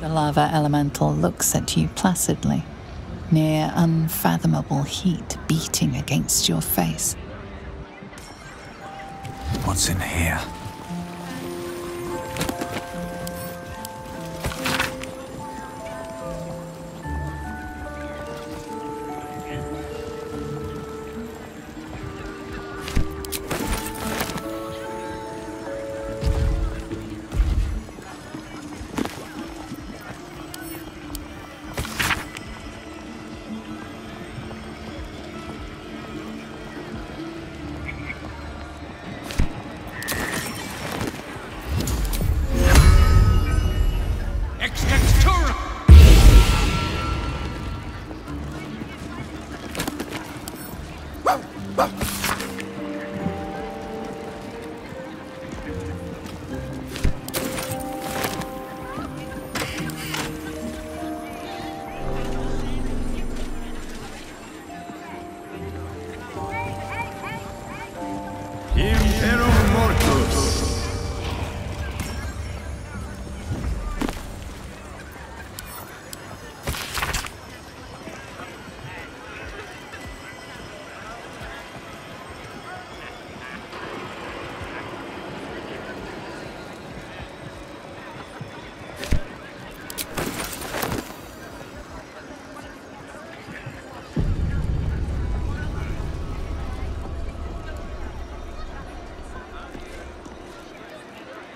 The lava elemental looks at you placidly, near unfathomable heat beating against your face. What's in here?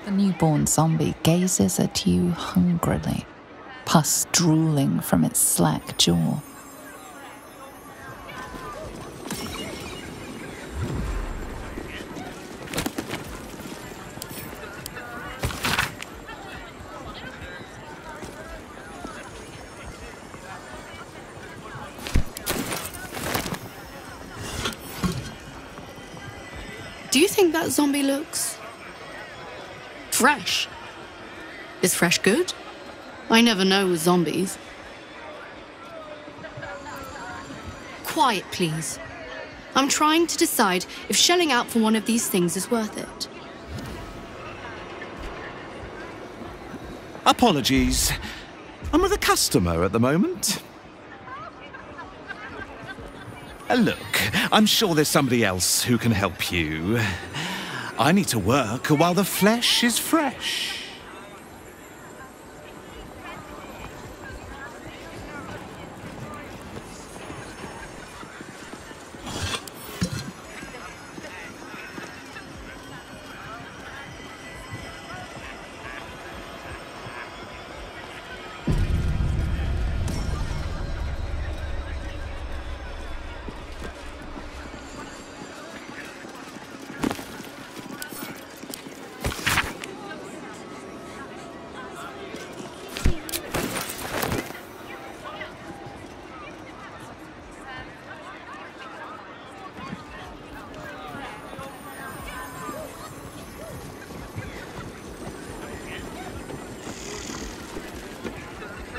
The newborn zombie gazes at you hungrily, pus drooling from its slack jaw. Do you think that zombie looks fresh? Is fresh good? I never know with zombies. Quiet, please. I'm trying to decide if shelling out for one of these things is worth it. Apologies. I'm with a customer at the moment. Look, I'm sure there's somebody else who can help you. I need to work while the flesh is fresh.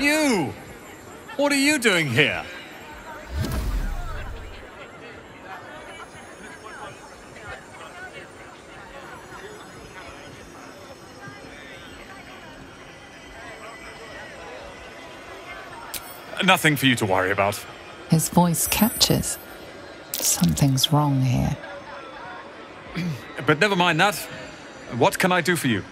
You! What are you doing here? Nothing for you to worry about. His voice catches. Something's wrong here. But never mind that. What can I do for you?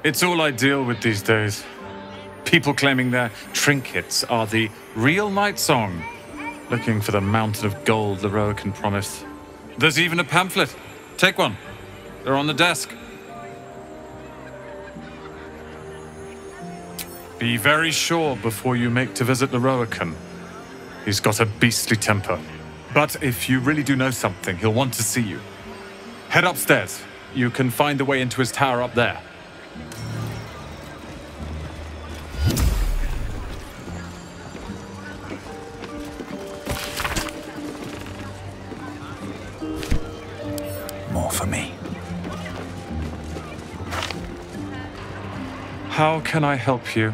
It's all I deal with these days. People claiming their trinkets are the real night song, looking for the mountain of gold Leroican promised. There's even a pamphlet. Take one. They're on the desk. Be very sure before you make to visit Leroican. He's got a beastly temper. But if you really do know something, he'll want to see you. Head upstairs. You can find the way into his tower up there. More for me. How can I help you?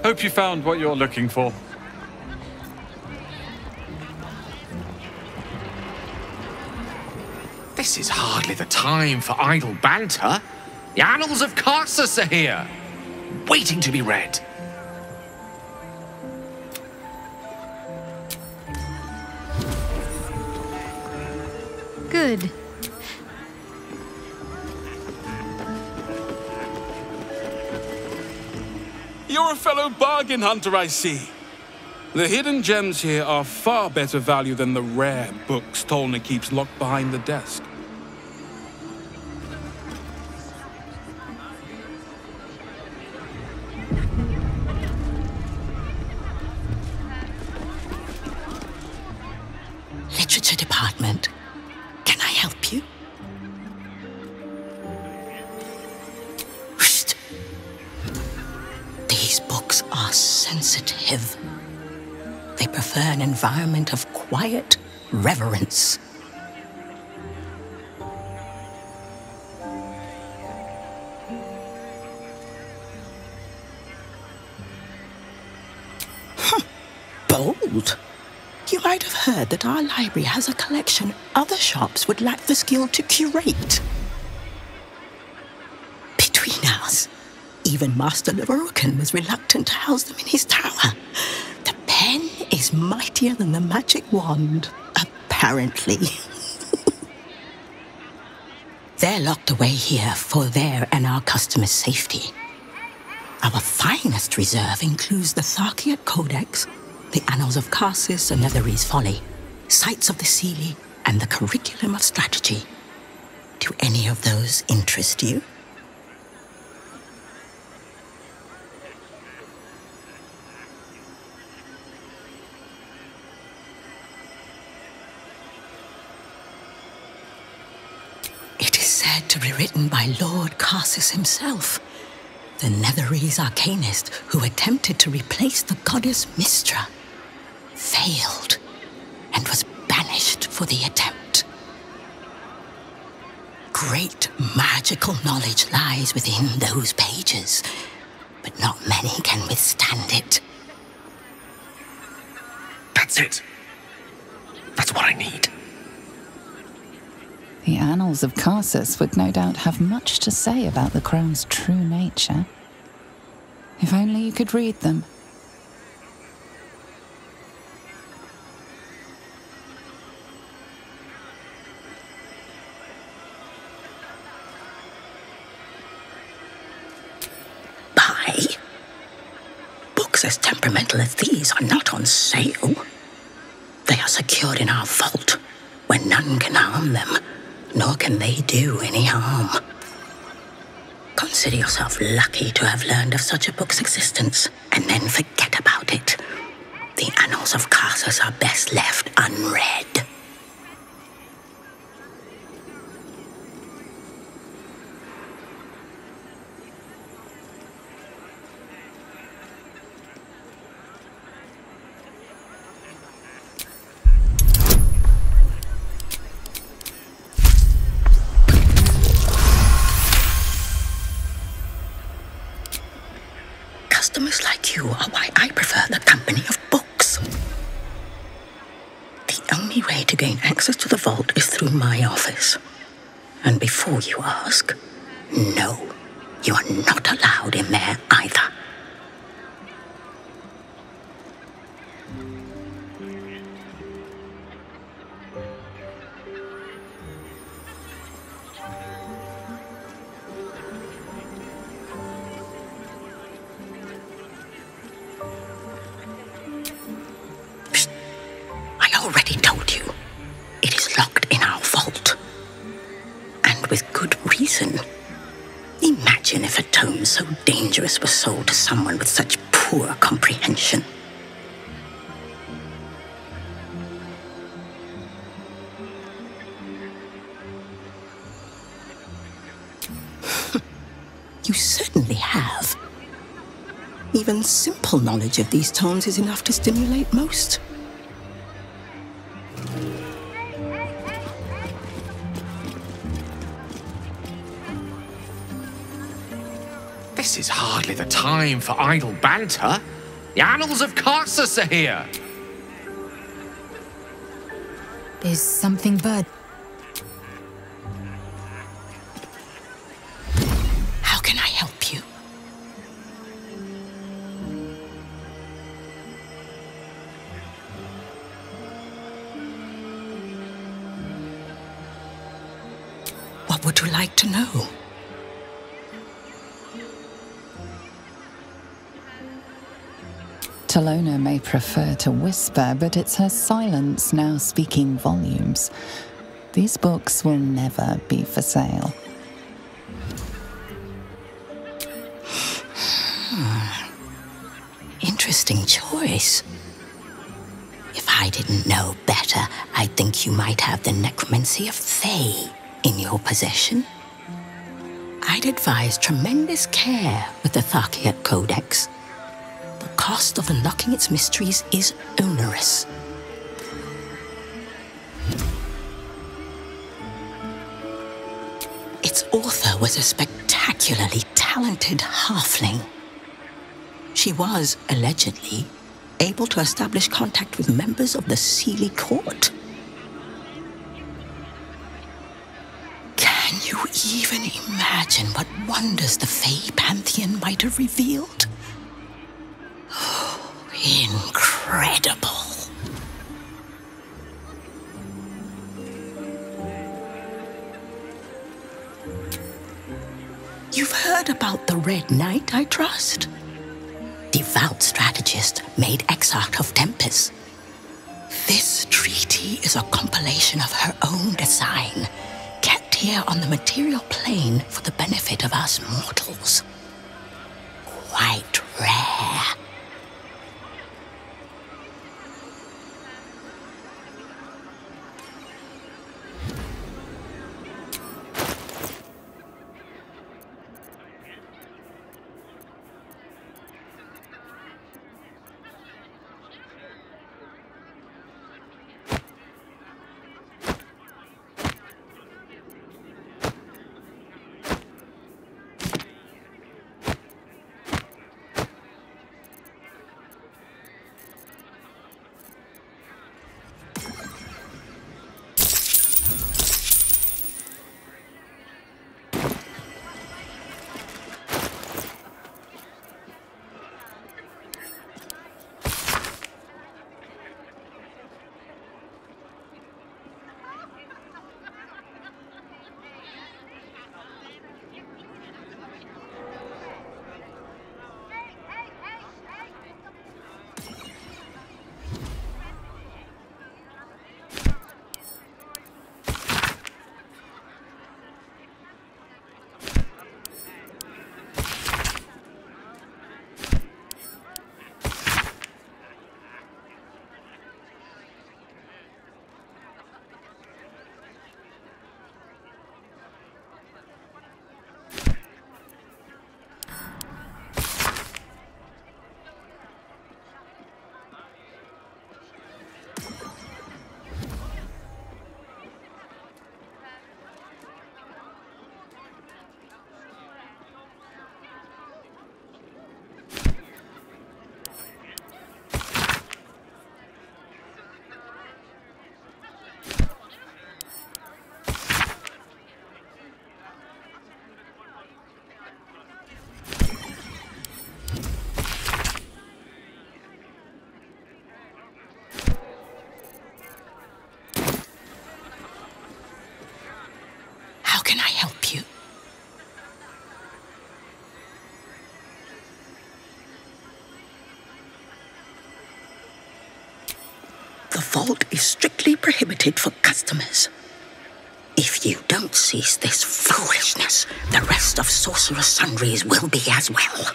Hope you found what you're looking for. This is hardly the time for idle banter. The annals of Carsus are here, waiting to be read. Good. You're a fellow bargain hunter, I see. The hidden gems here are far better value than the rare books Tolna keeps locked behind the desk. Literature department. Can I help you? Shh. These books are sensitive. They prefer an environment of quiet reverence. Bold. You might have heard that our library has a collection other shops would lack the skill to curate. Between us, even Master Leroican was reluctant to house them in his tower. The pen is mightier than the magic wand, apparently. They're locked away here for their and our customers' safety. Our finest reserve includes the Tharkiot Codex, the Annals of Carsus and Netherese Folly, Sights of the Seelie, and the Curriculum of Strategy. Do any of those interest you? It is said to be written by Lord Carsus himself, the Netherese arcanist who attempted to replace the goddess Mystra. Failed, and was banished for the attempt. Great magical knowledge lies within those pages, but not many can withstand it. That's it. That's what I need. The Annals of Carsus would no doubt have much to say about the crone's true nature. If only you could read them. Buy? Books as temperamental as these are not on sale. They are secured in our vault, when none can harm them, nor can they do any harm. Consider yourself lucky to have learned of such a book's existence, and then forget about it. The annals of Carthus are best left unread. Customers like you are why I prefer the company of books. The only way to gain access to the vault is through my office. And before you ask, no, you are not allowed in there either. I already told you. It is locked in our vault. And with good reason. Imagine if a tome so dangerous was sold to someone with such poor comprehension. You certainly have. Even simple knowledge of these tomes is enough to stimulate most. This is hardly the time for idle banter. The annals of Carthus are here. Is something bad? How can I help you? What would you like to know? Talona may prefer to whisper, but it's her silence now speaking volumes. These books will never be for sale. Interesting choice. If I didn't know better, I'd think you might have the necromancy of Fae in your possession. I'd advise tremendous care with the Tharkiat Codex. The cost of unlocking its mysteries is onerous. Its author was a spectacularly talented halfling. She was, allegedly, able to establish contact with members of the Sealy Court. Can you even imagine what wonders the Fae Pantheon might have revealed? Incredible. You've heard about the Red Knight, I trust? Devout strategist made exarch of Tempest. This treaty is a compilation of her own design, kept here on the material plane for the benefit of us mortals. Quite rare. vault is strictly prohibited for customers. If you don't cease this foolishness, the rest of Sorcerer's Sundries will be as well.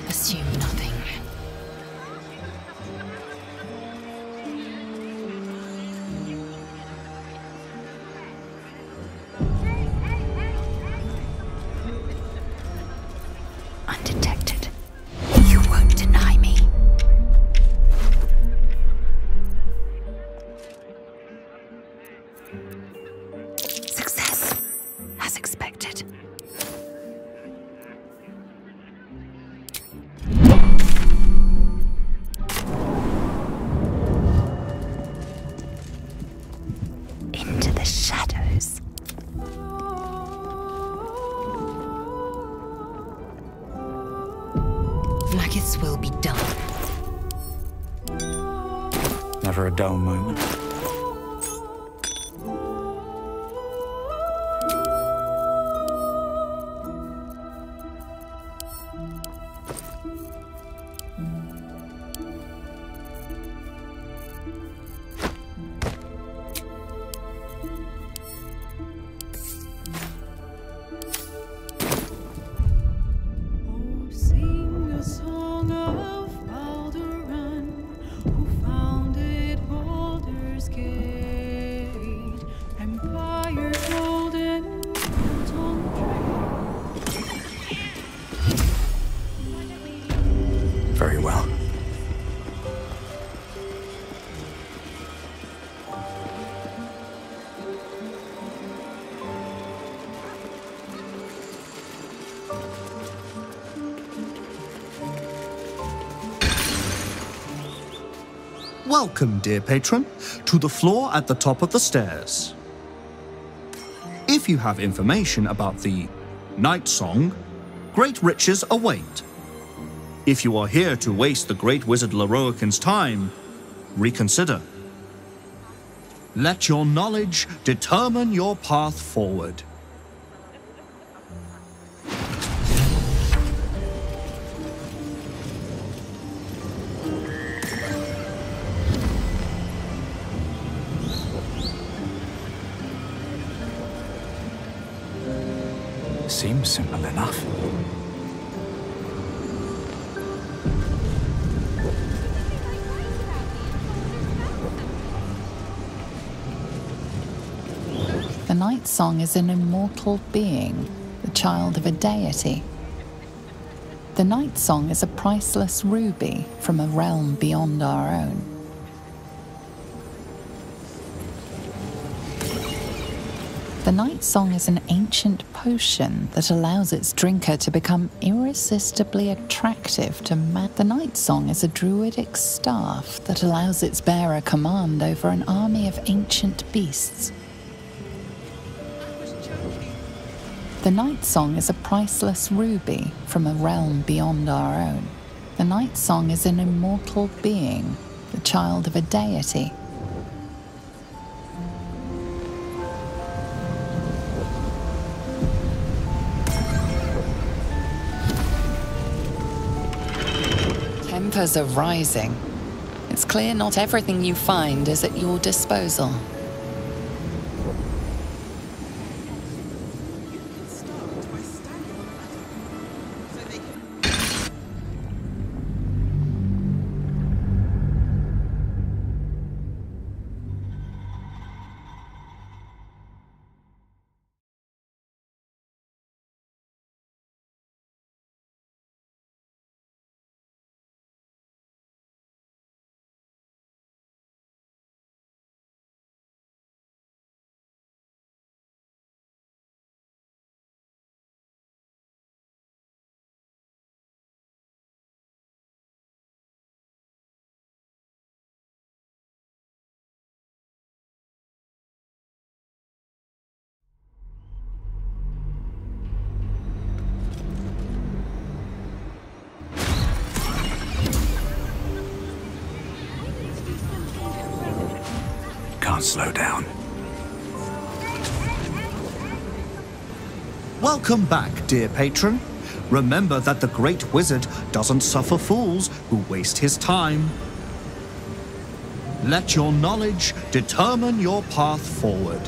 Assume nothing. Undetected. You won't deny me. Success, as expected. Into the shadows. Maggots will be done. Never a dull moment. Sing a song of Baldur, who founded Baldur's Gate, empire golden built on Very well. Welcome, dear patron, to the floor at the top of the stairs. If you have information about the Night Song, great riches await. If you are here to waste the great wizard Lorroakan's time, reconsider. Let your knowledge determine your path forward. Seems simple enough. The Night Song is an immortal being, the child of a deity. The Night Song is a priceless ruby from a realm beyond our own. The Night Song is an ancient potion that allows its drinker to become irresistibly attractive to man. The Night Song is a druidic staff that allows its bearer command over an army of ancient beasts. The Night Song is a priceless ruby from a realm beyond our own. The Night Song is an immortal being, the child of a deity. Tempers are rising. It's clear not everything you find is at your disposal. Can't slow down. Welcome back, dear patron. Remember that the Great Wizard doesn't suffer fools who waste his time. Let your knowledge determine your path forward.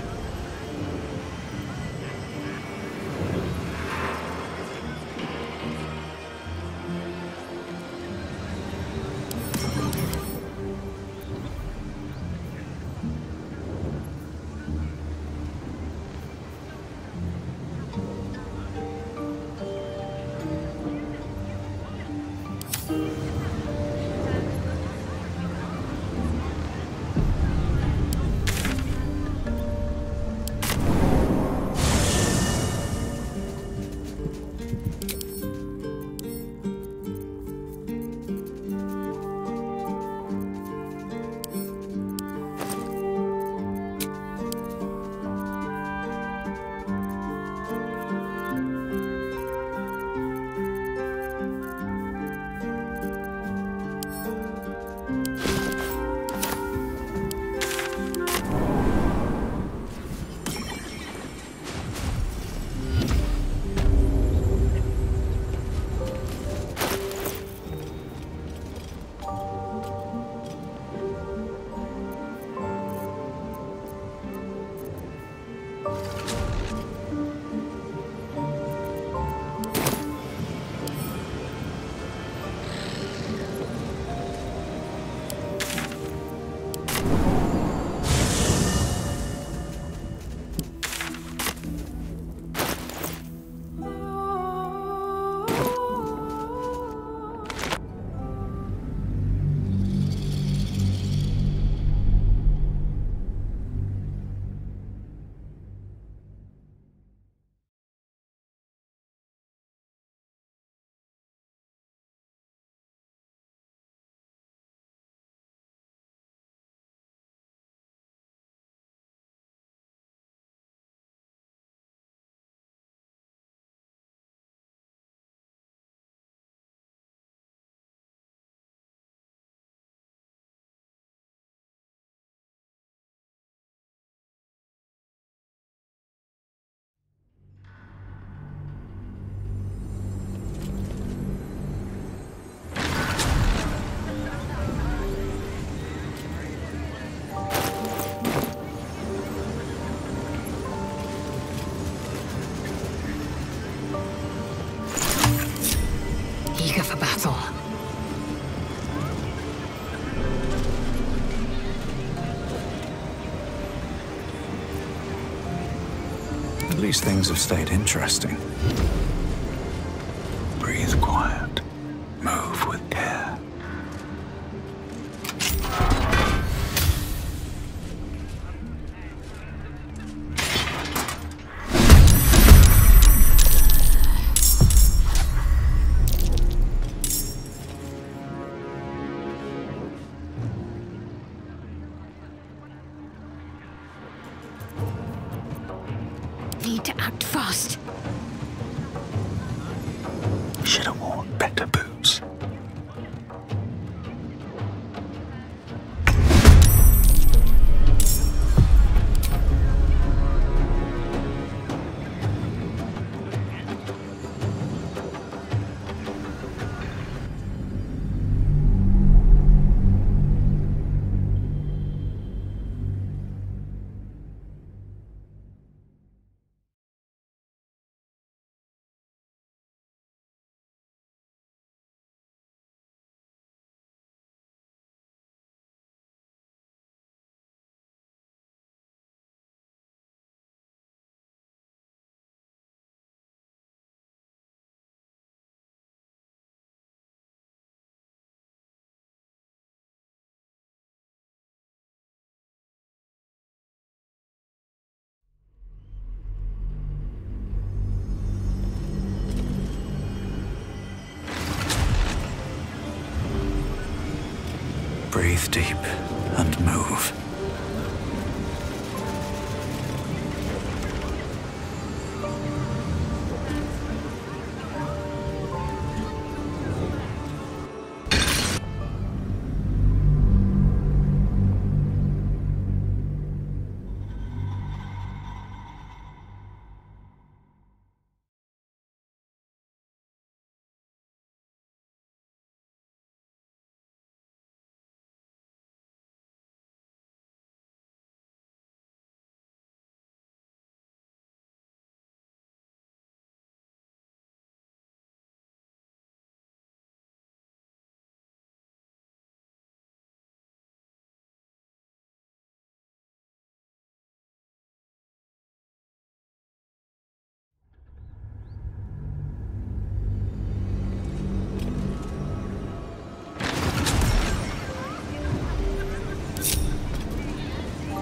Eager for battle. At least things have stayed interesting. Breathe quiet. Move with care. Need to act fast. Should have worn better boots. Breathe deep and move.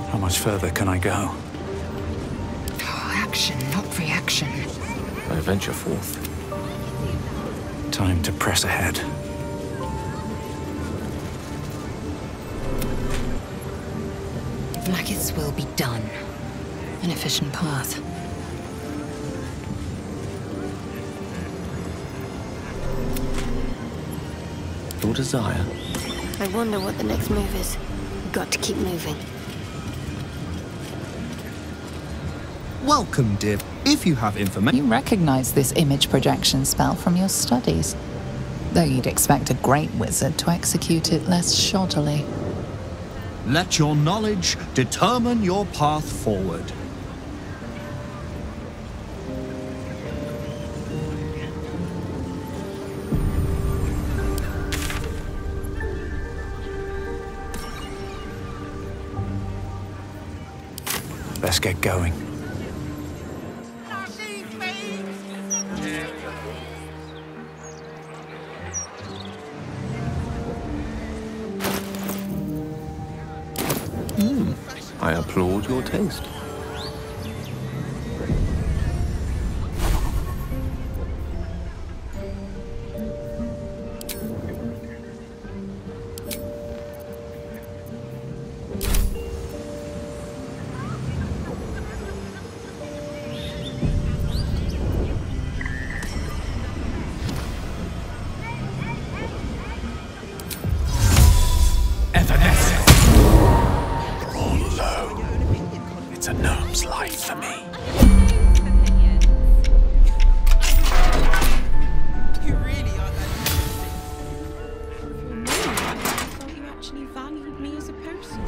How much further can I go? Oh, action, not reaction. I venture forth. Time to press ahead. Blacketh's will be done. An efficient path. Your desire. I wonder what the next move is. Got to keep moving. Welcome, dear. If you have information... You recognize this image projection spell from your studies, though you'd expect a great wizard to execute it less shoddily. Let your knowledge determine your path forward. Let's get going. I applaud your taste. It's a gnome's life for me. You really are that I thought you actually valued me as a person.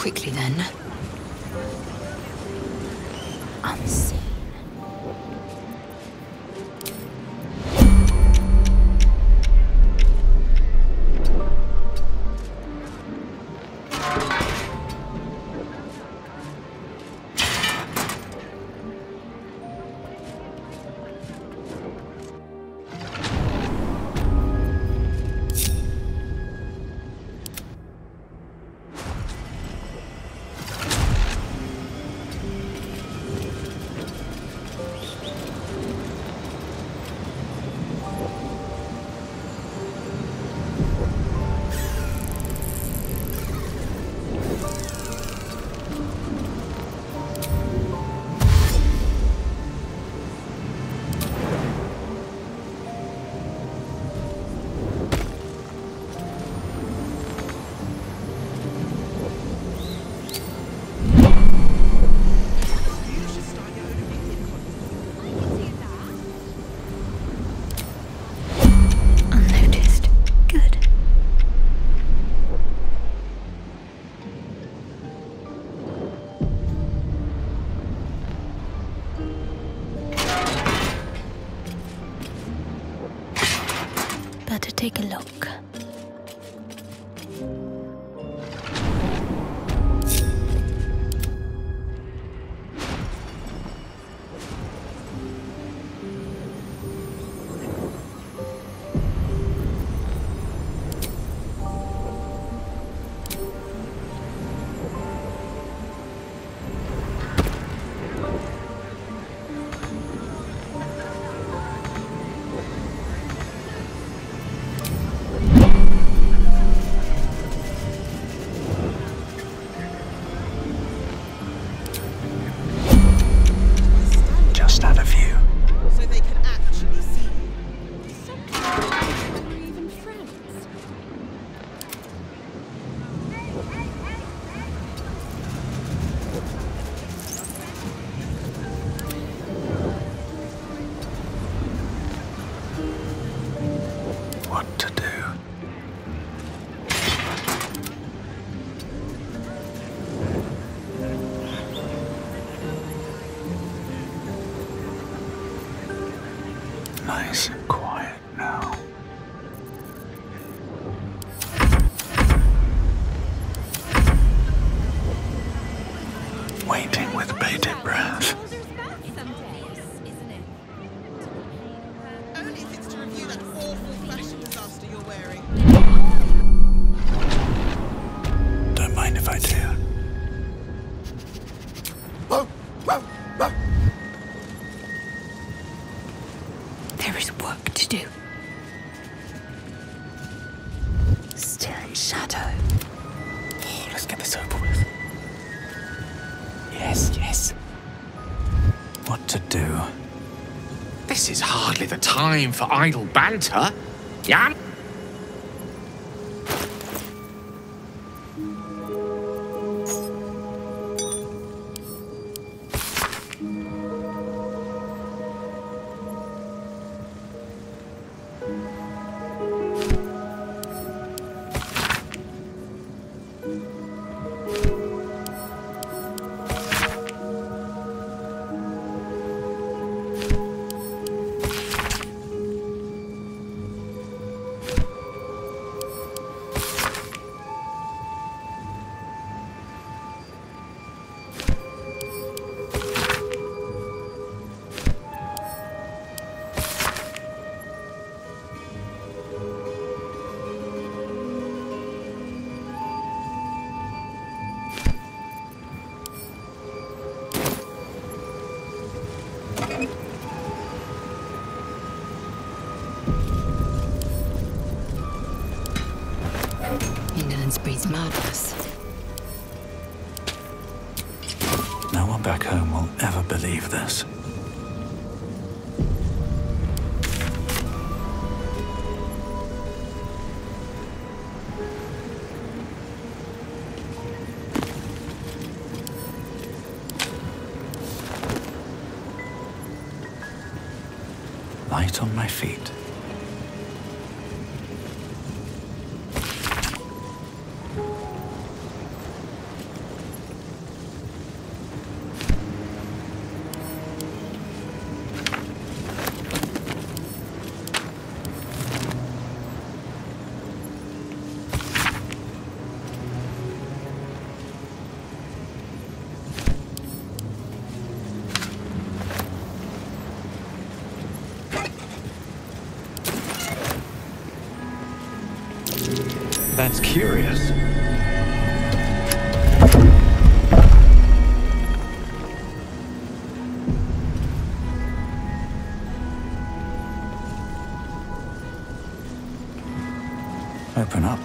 quickly then. Unseen. Better take a look. Just out of view. So they can actually see you. Sometimes we're even friends. What to do? Nice and quiet now. Waiting with bated breath. Only if it's to review that awful fashion disaster you're wearing. Don't mind if I do. There is work to do. Still in shadow. Oh, let's get this over with. Yes, yes. What to do? This is hardly the time for idle banter. Yeah? Indolence breeds madness. No one back home will ever believe this. Light on my feet. That's curious. Open up.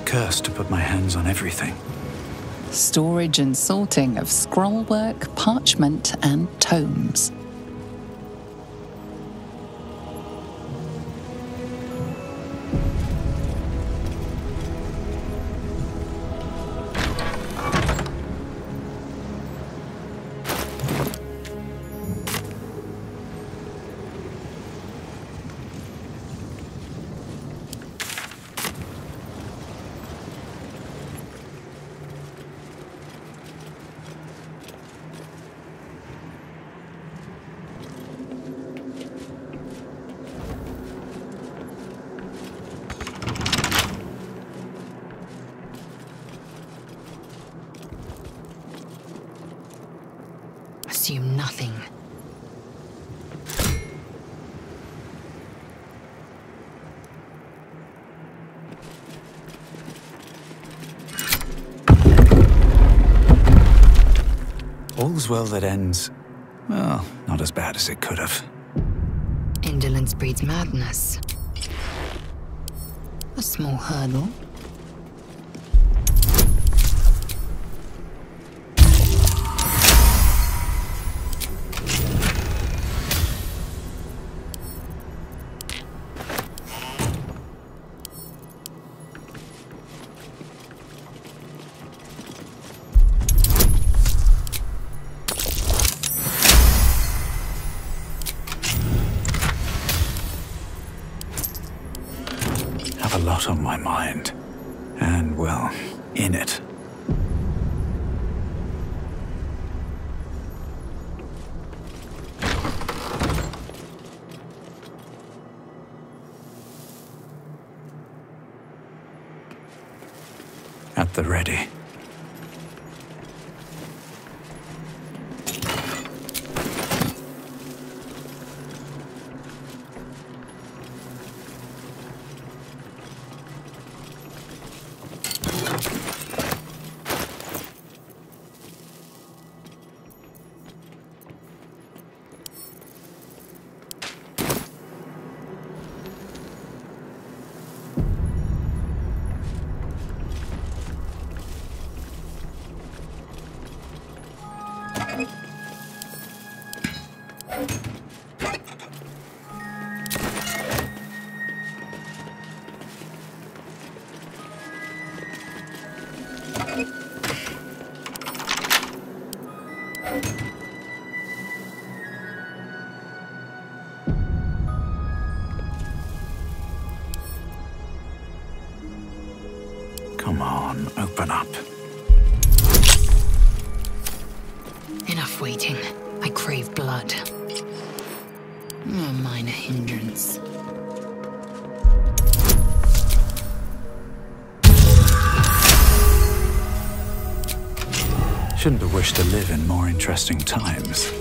Cursed to put my hands on everything. Storage and sorting of scrollwork, parchment, and tomes. Assume nothing. All's well that ends, well, not as bad as it could have. Indolence breeds madness. A small hurdle. A lot on my mind. And, well, in it. At the ready. Come on, open up. Enough waiting. I crave blood. A minor hindrance. Shouldn't have wished to live in more interesting times.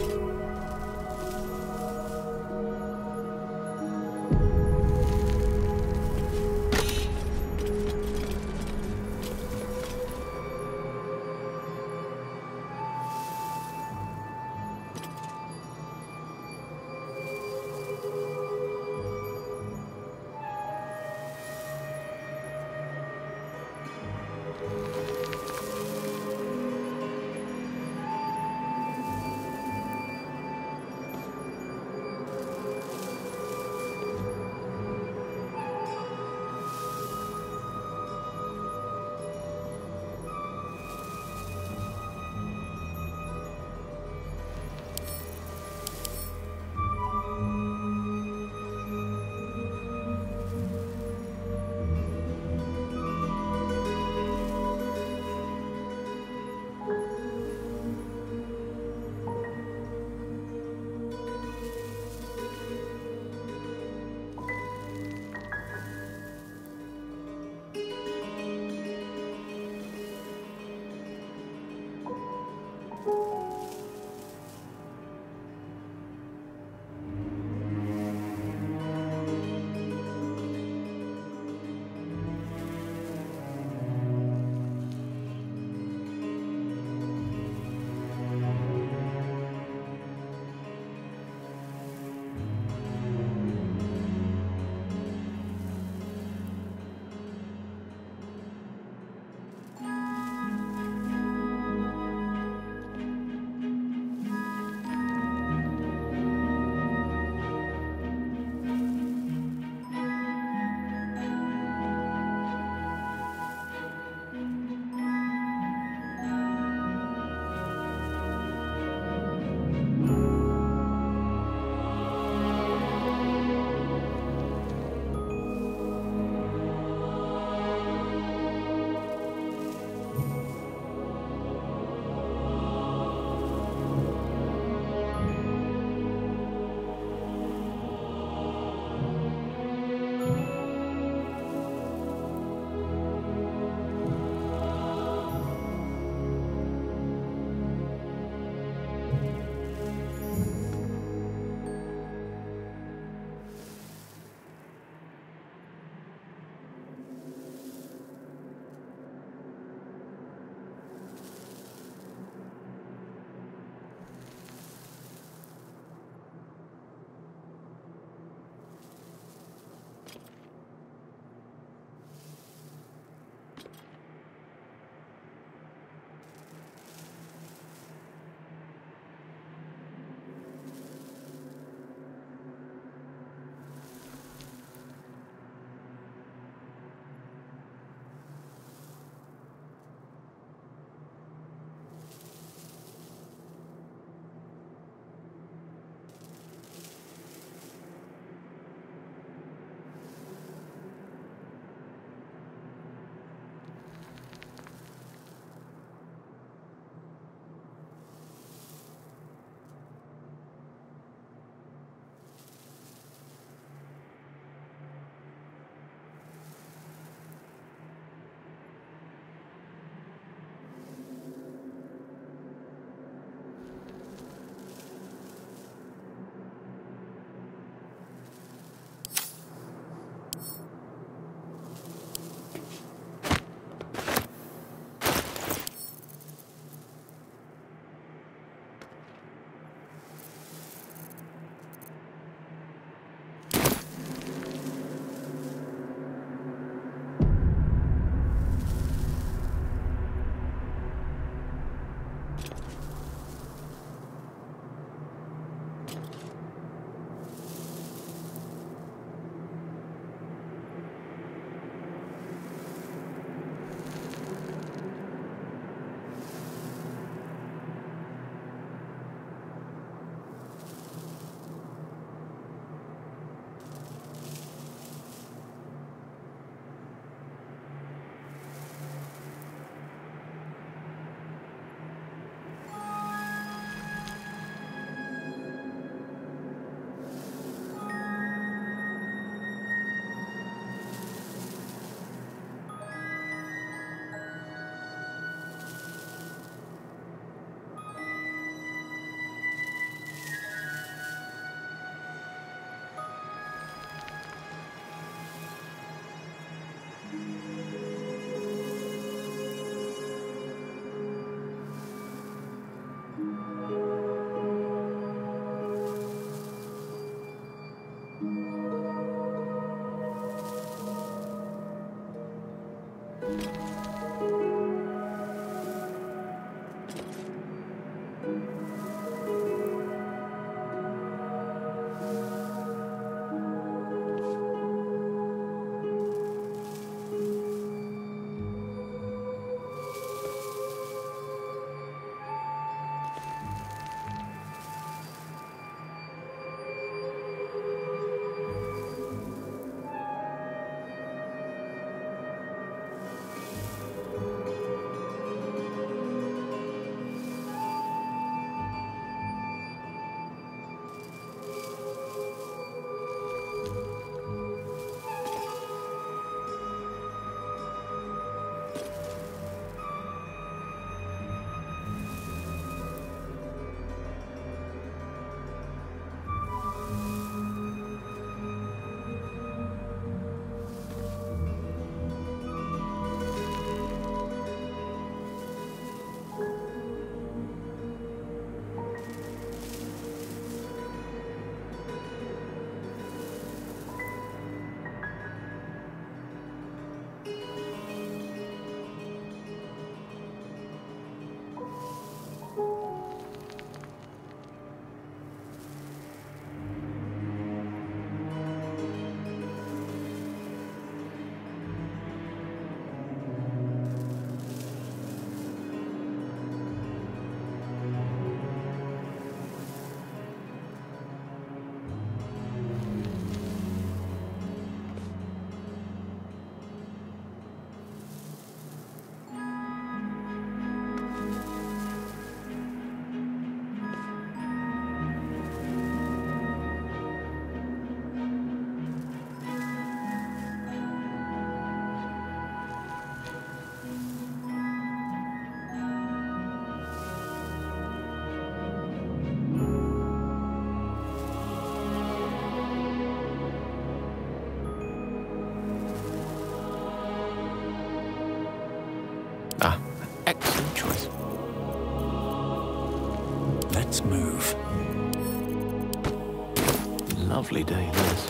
Lovely day, this.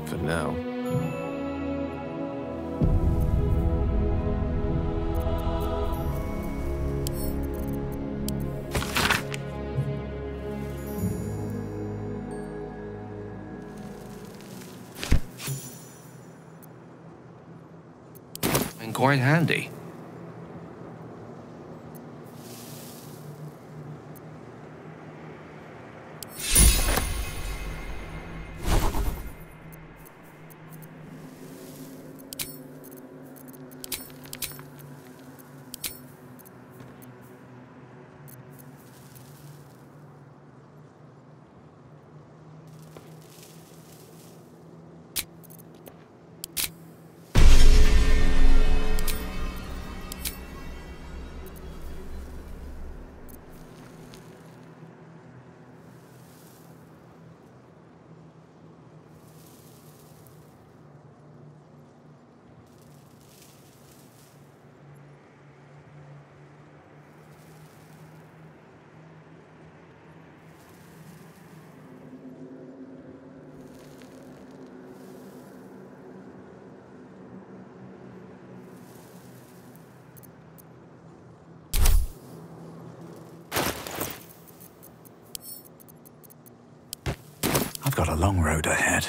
For now. And quite handy. I've got a long road ahead.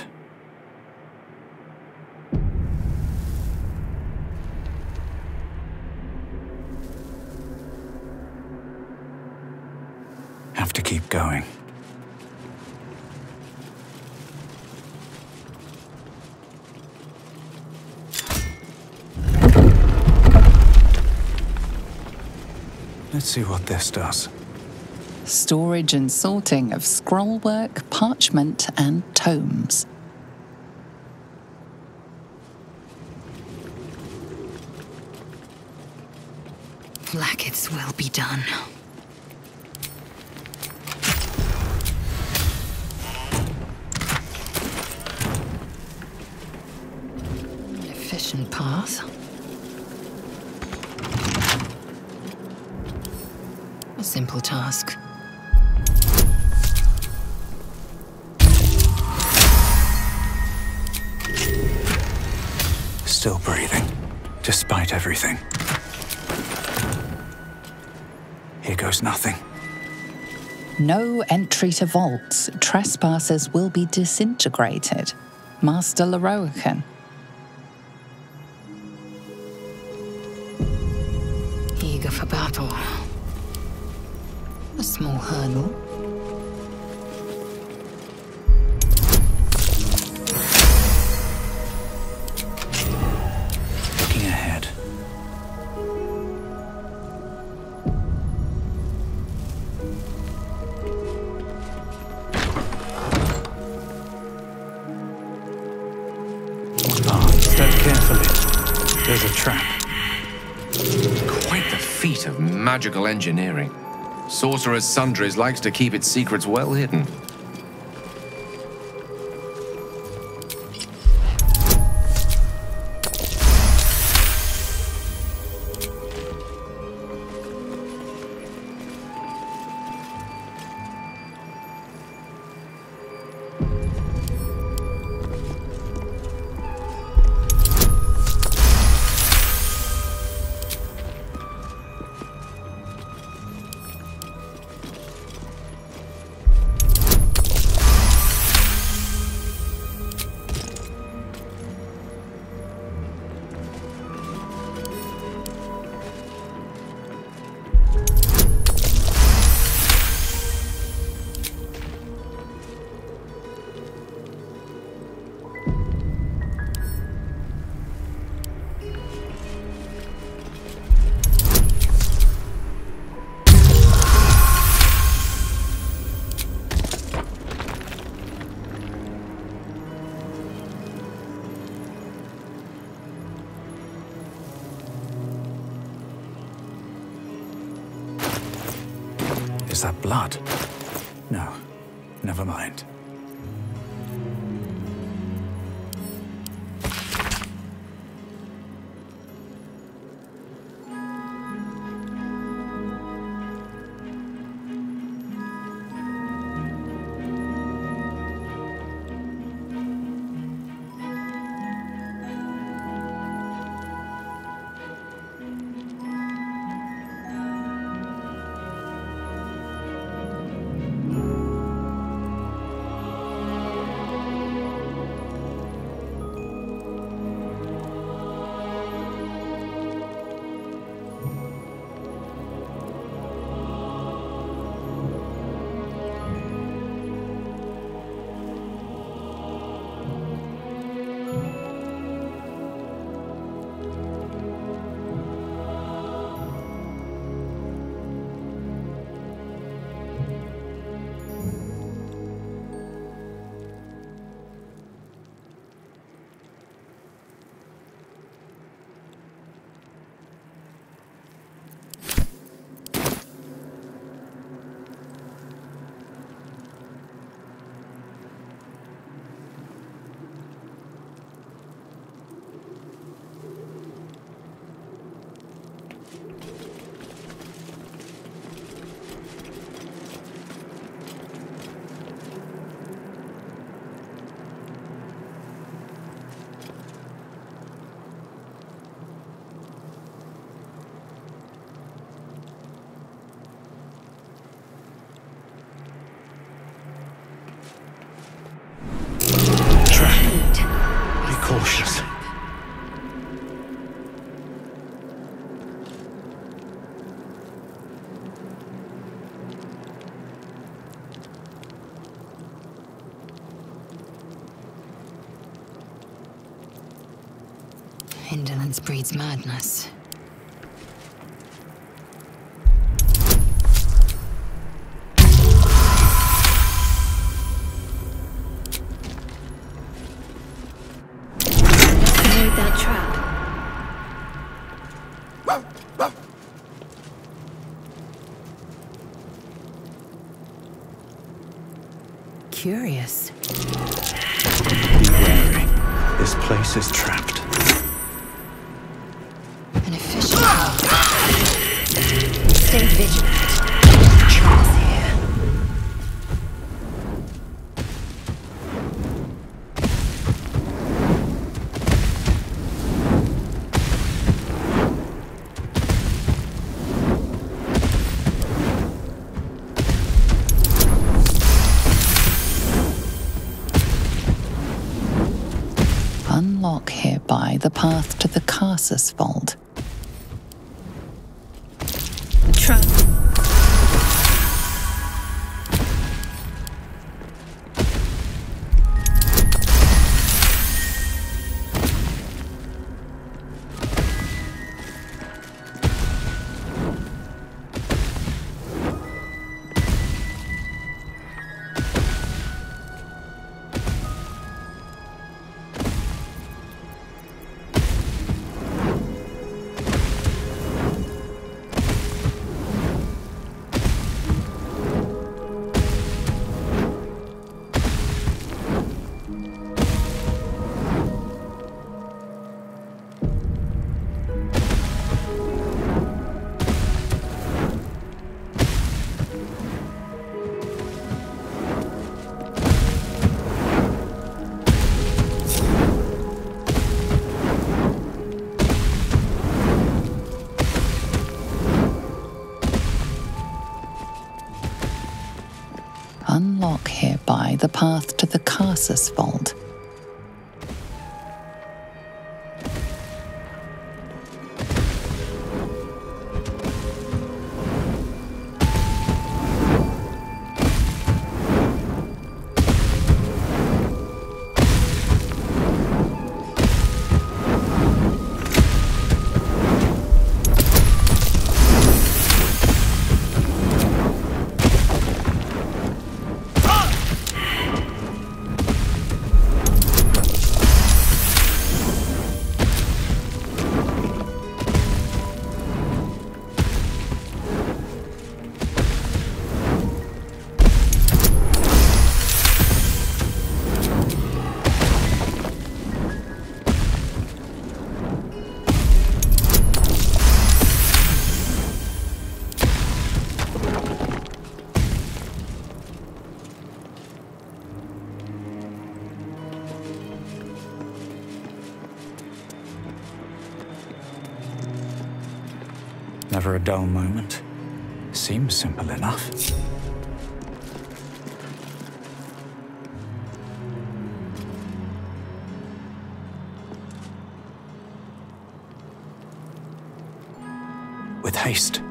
Have to keep going. Let's see what this does. Storage and sorting of scrollwork, parchment, and tomes. Blackets will be done. Efficient path. A simple task. Still breathing, despite everything. Here goes nothing. No entry to vaults. Trespassers will be disintegrated. Master Leroican. Eager for battle. A small hurdle. Looking ahead. Step carefully. There's a trap. Quite the feat of magical engineering. Sorcerer's Sundries likes to keep its secrets well hidden. Is that blood? No, never mind. Trap. Be cautious. Indolence breeds madness. Avoid that trap. Curious. Be wary. This place is trapped. An efficient house. Stay vigilant. Traps here. Unlock hereby the path to the Carsus Vault. Trap. Unlock hereby the path to the Carsus Vault. Never a dull moment. Seems simple enough. With haste.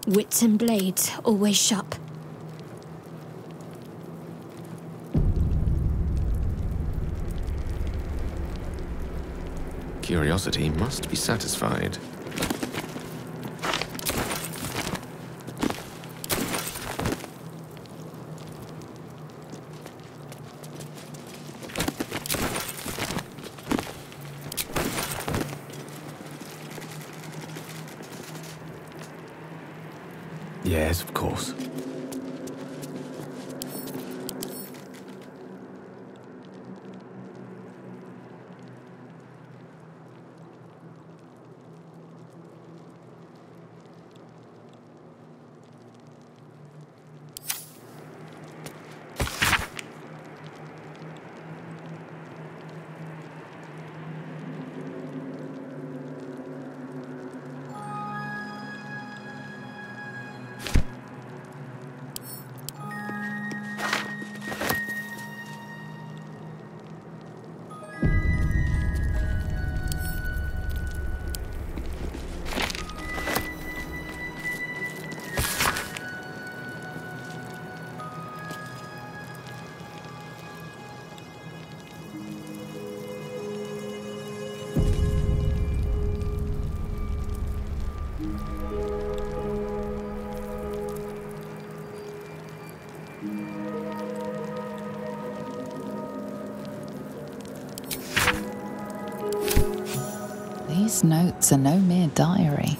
Wits and blades, always sharp. Curiosity must be satisfied. Yes, of course. These notes are no mere diary.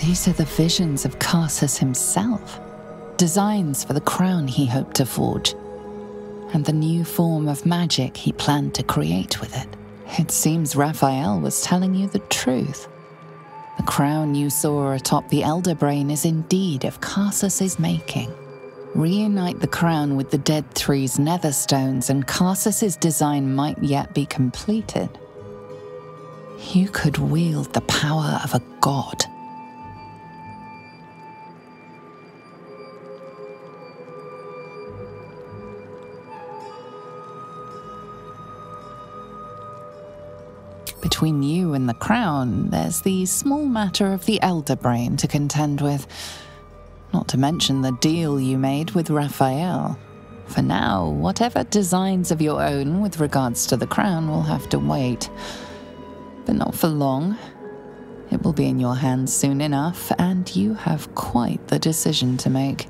These are the visions of Karsus himself, designs for the crown he hoped to forge, and the new form of magic he planned to create with it. It seems Raphael was telling you the truth. The crown you saw atop the Elder Brain is indeed of Karsus's making. Reunite the crown with the Dead Three's netherstones, and Karsus's design might yet be completed. You could wield the power of a god. Between you and the crown, there's the small matter of the Elder Brain to contend with, not to mention the deal you made with Raphael. For now, whatever designs of your own with regards to the crown will have to wait. But not for long. It will be in your hands soon enough, and you have quite the decision to make.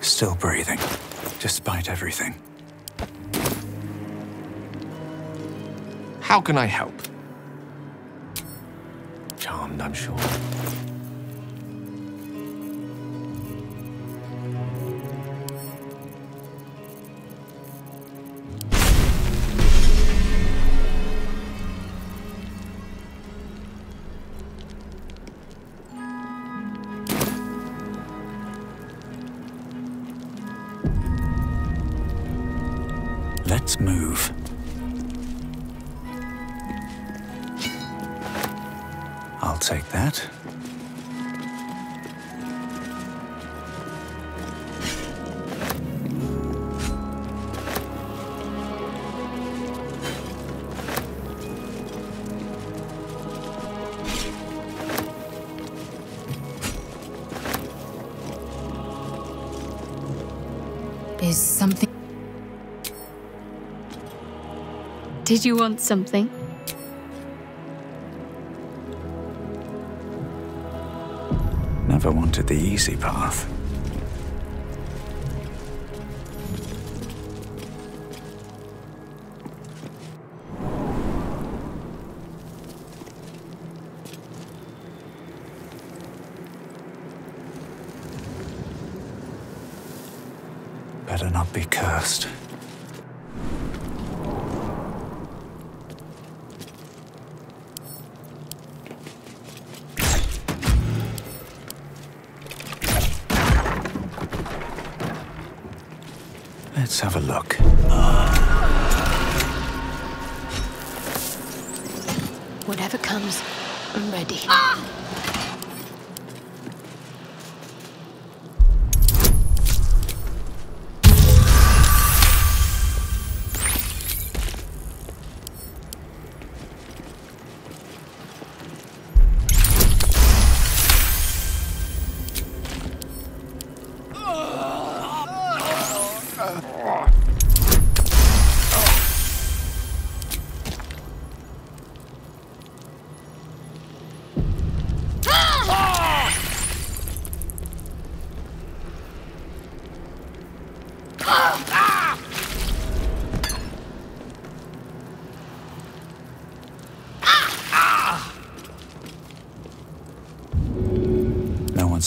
Still breathing, despite everything. How can I help? Charmed, I'm sure. Let's move. I'll take that. Is something... Did you want something? Never wanted the easy path. Better not be cursed. Let's have a look. Whatever comes, I'm ready.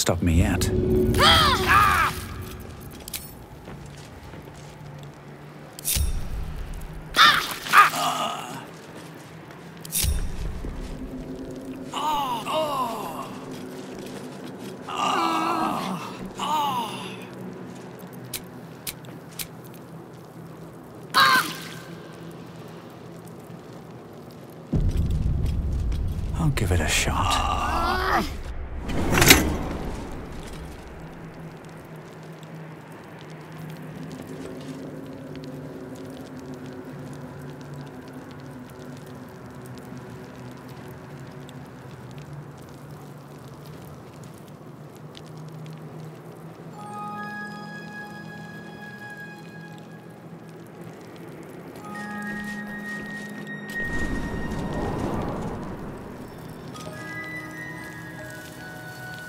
stop me yet. I'll give it a shot.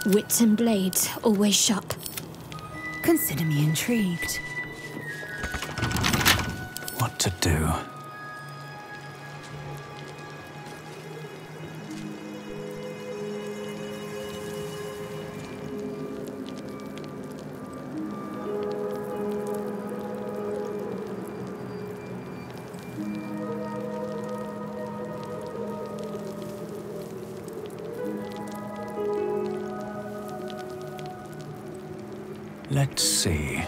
Wits and blades, always sharp. Consider me intrigued. What to do? Let's see.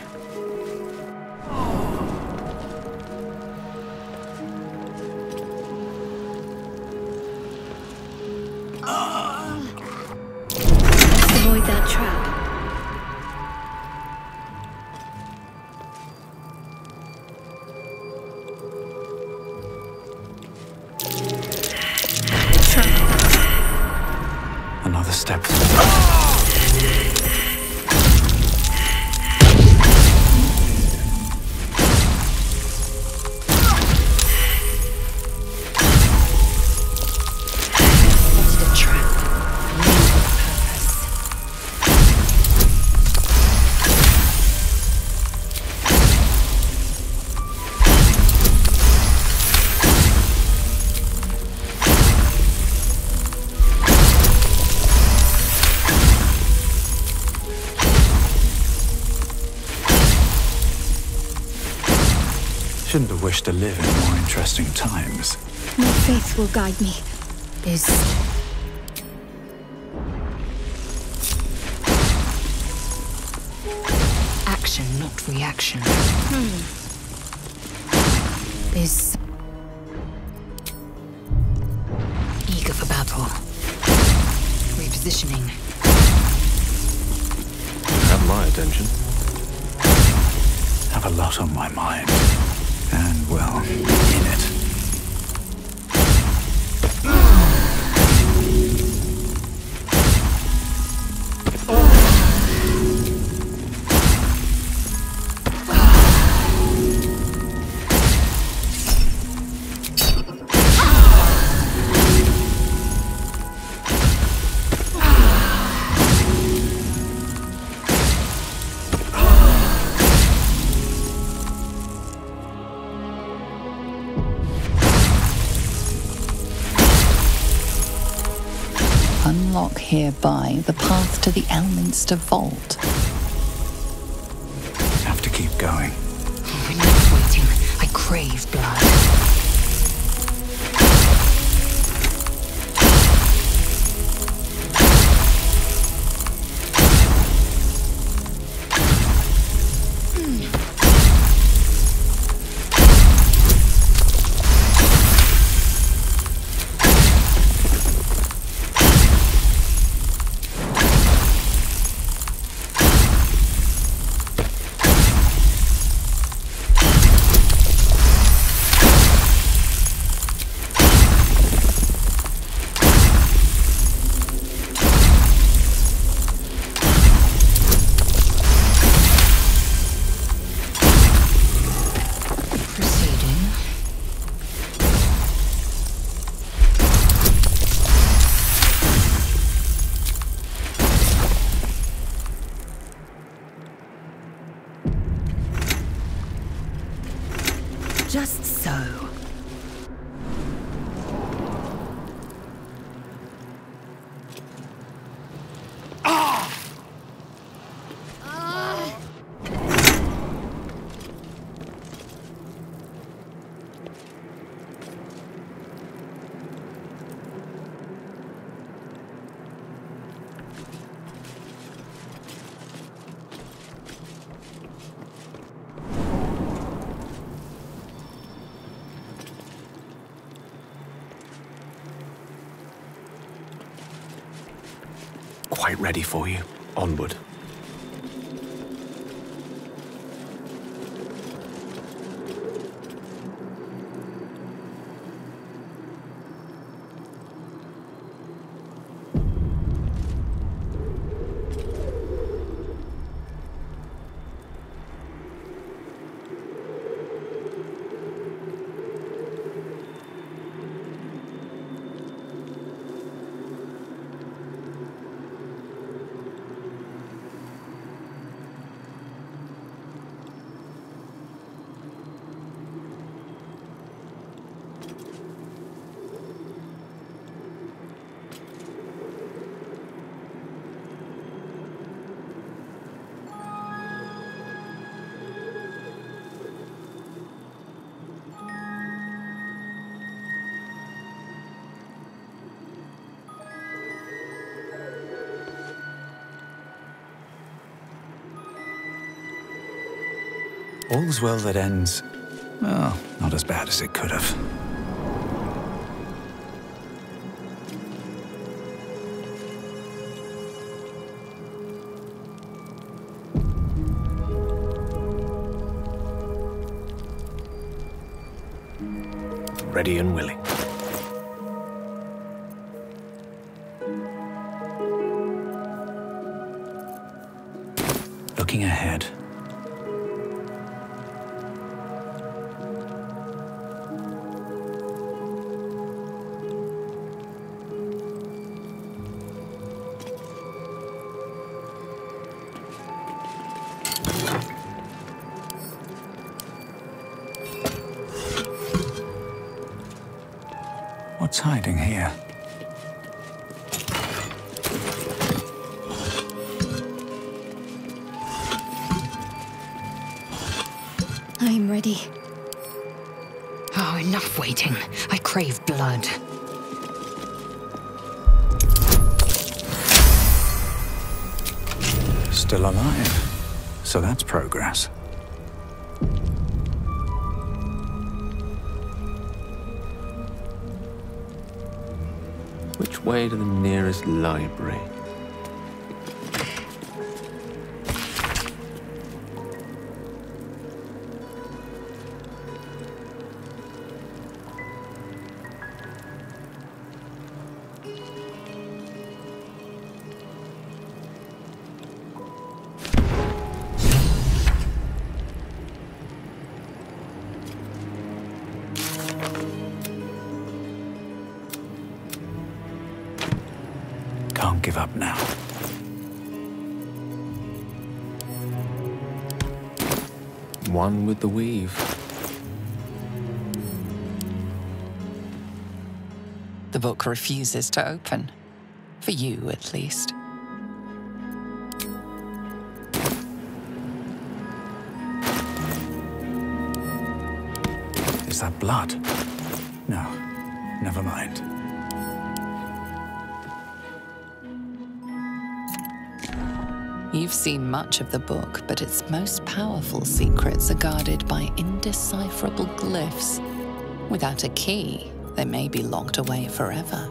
Let's avoid that trap. Another step. Shouldn't have wished to live in more interesting times. My faith will guide me. Is... Action, not reaction. Is... eager for battle. Repositioning. Have my attention. Have a lot on my mind. And, well, in it. Unlock hereby the path to the Elminster Vault. Have to keep going. Enough waiting. I crave blood. quite ready for you. Onward. All's well that ends... well, not as bad as it could have. Ready and willing. Looking ahead. What's hiding here? I'm ready. Oh, enough waiting. I crave blood. Still alive. So that's progress. Which way to the nearest library? Can't give up now. One with the weave. The book refuses to open. For you, at least. Is that blood? No, never mind. You've seen much of the book, but its most powerful secrets are guarded by indecipherable glyphs. Without a key, they may be locked away forever.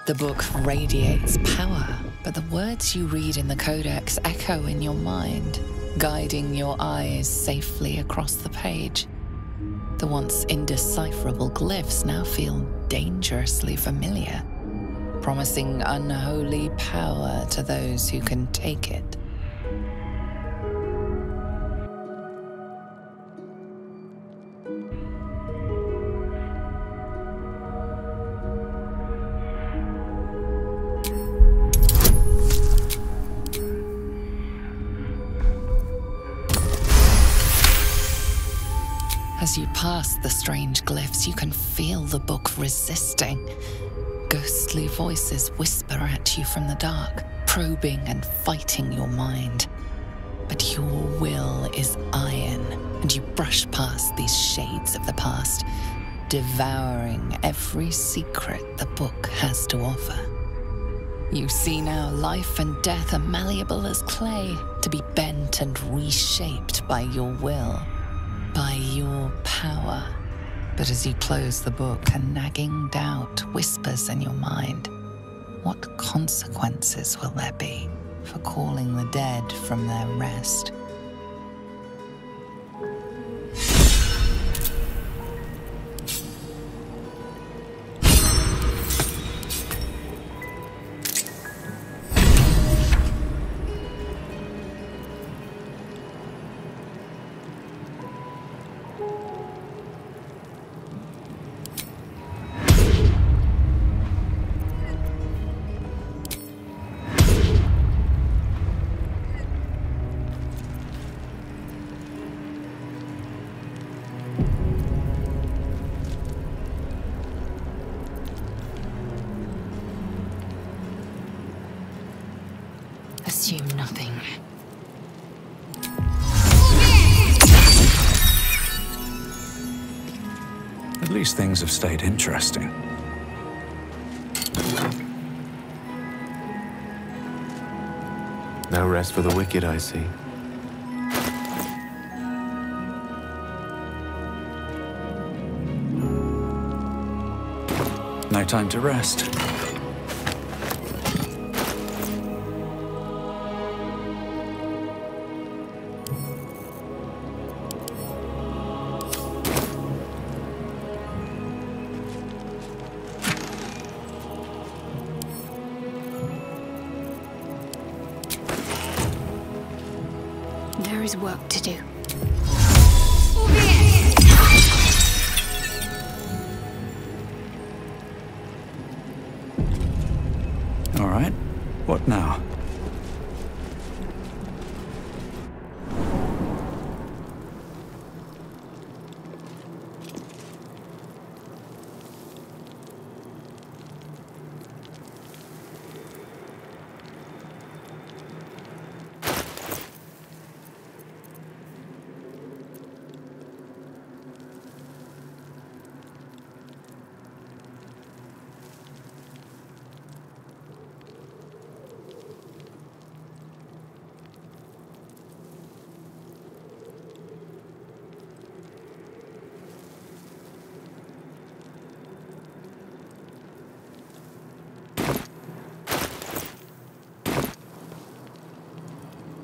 The book radiates power, but the words you read in the Codex echo in your mind, guiding your eyes safely across the page. The once indecipherable glyphs now feel dangerously familiar. promising unholy power to those who can take it. As you pass the strange glyphs, you can feel the book resisting. Ghostly voices whisper at you from the dark, probing and fighting your mind. But your will is iron, and you brush past these shades of the past, devouring every secret the book has to offer. You see now life and death are malleable as clay, to be bent and reshaped by your will. By your power. But as you close the book, a nagging doubt whispers in your mind. What consequences will there be for calling the dead from their rest? Assume nothing. At least things have stayed interesting. No rest for the wicked, I see. No time to rest. There is work to do. All right. What now?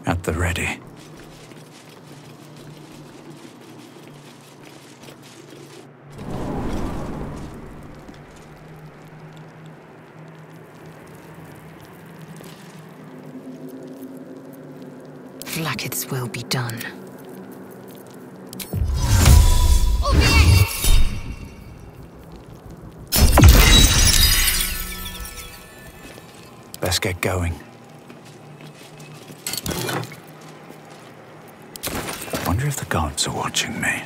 At the ready. Blacketh's will be done. Best get going. Wonder if the gods are watching me.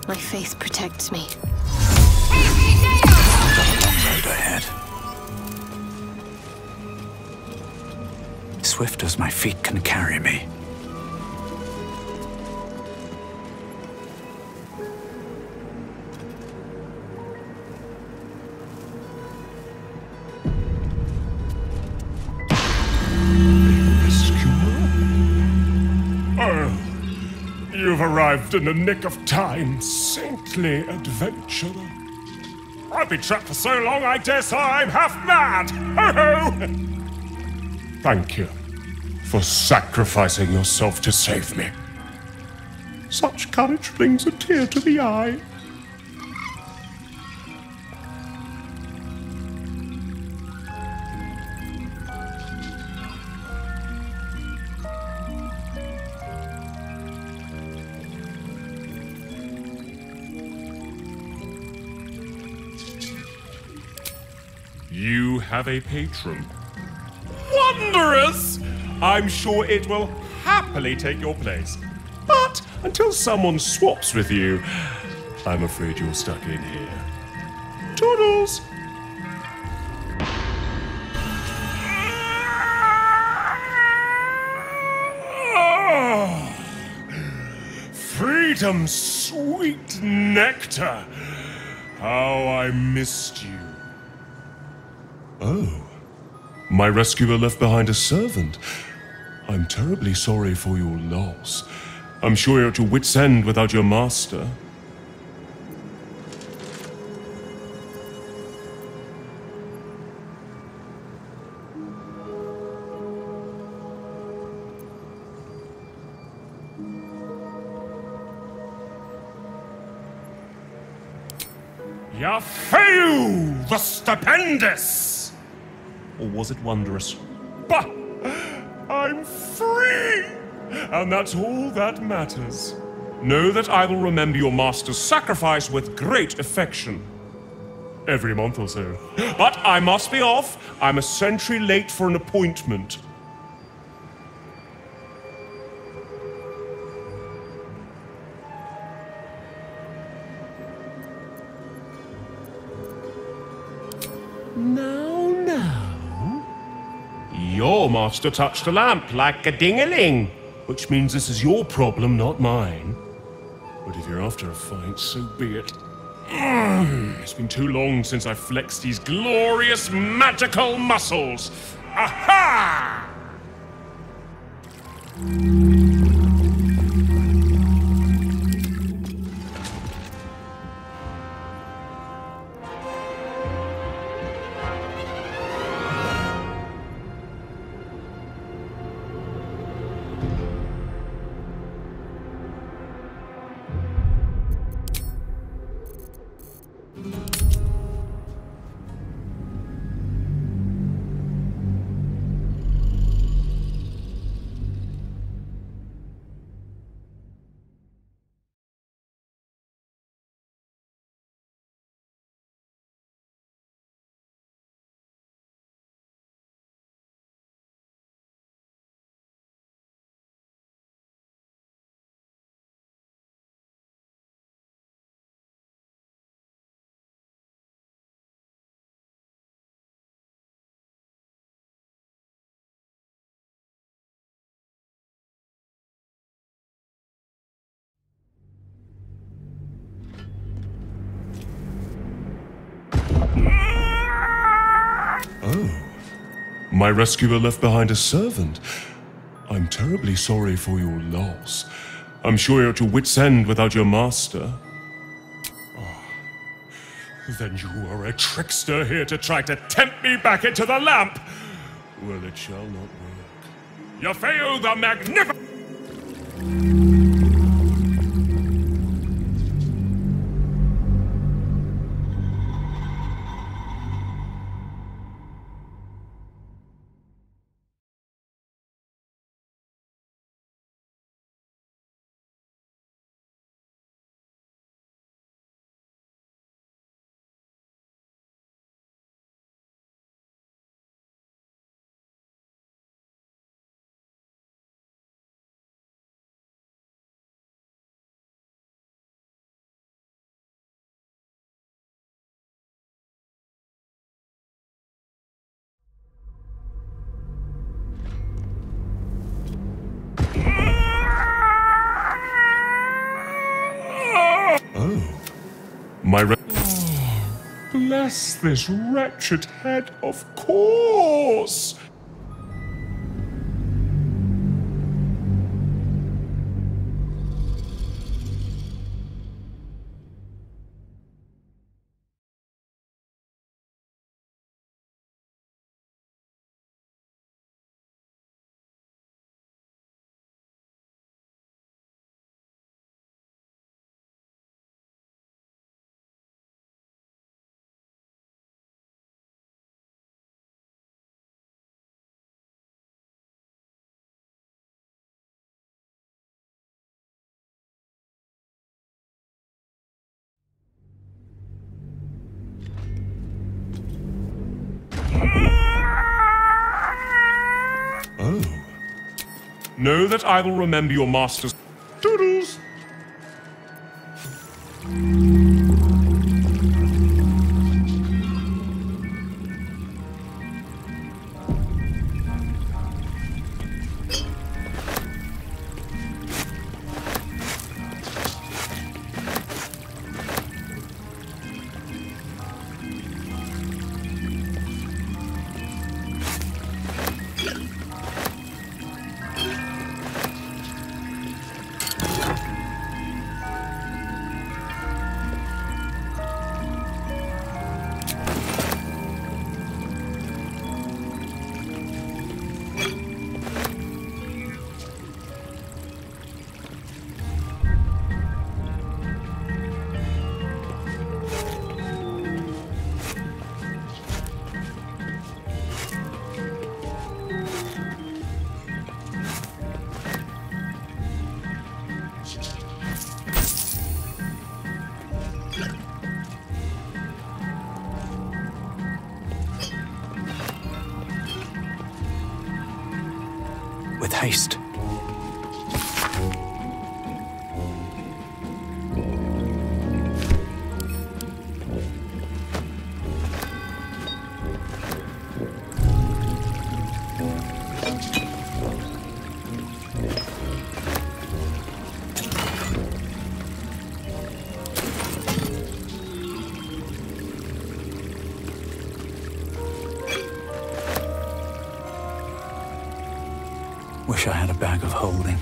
My faith protects me. I've got a long road ahead. Swift as my feet can carry me. You've arrived in the nick of time, saintly adventurer. I've been trapped for so long, I dare say I'm half mad! Ho ho! Thank you for sacrificing yourself to save me. Such courage brings a tear to the eye. You have a patron. Wondrous! I'm sure it will happily take your place. But until someone swaps with you, I'm afraid you're stuck in here. Toodles! Oh, freedom's sweet nectar. How I missed you. Oh, my rescuer left behind a servant. I'm terribly sorry for your loss. I'm sure you're at your wit's end without your master. Yafeu, the stupendous! Or was it wondrous? Bah! I'm free! And that's all that matters. Know that I will remember your master's sacrifice with great affection. Every month or so. But I must be off. I'm a century late for an appointment. Now. Your master touched a lamp like a ding-a-ling, which means this is your problem, not mine. But if you're after a fight, so be it. It's been too long since I flexed these glorious magical muscles. Aha! My rescuer left behind a servant. I'm terribly sorry for your loss. I'm sure you're at your wit's end without your master. Oh, then you are a trickster here to try to tempt me back into the lamp! Well, it shall not work. Yafeo the Magnificent! Bless this wretched head, of course! Oh. Know that I will remember your master's doodles. With haste. Wish I had a bag of holding.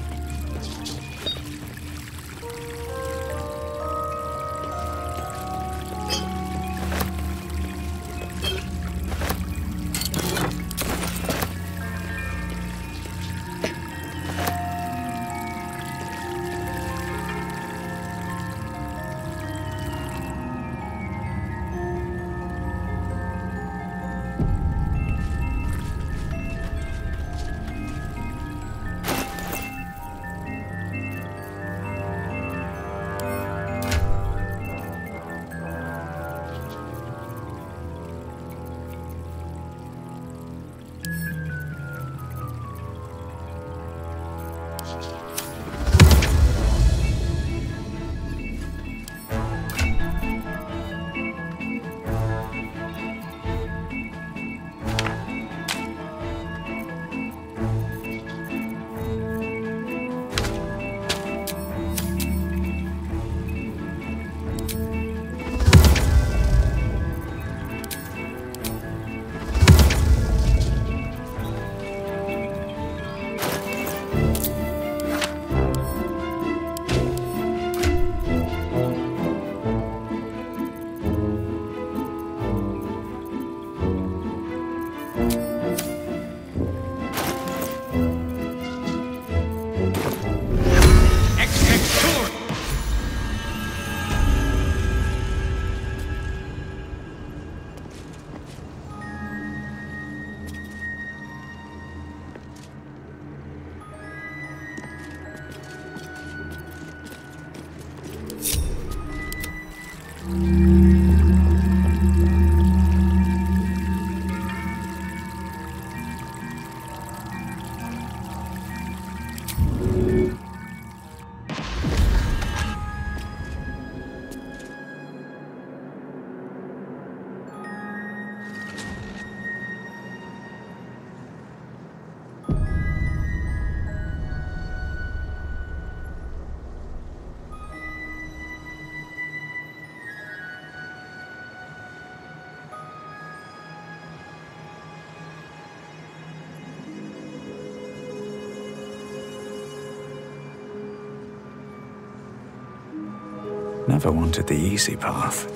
never wanted the easy path.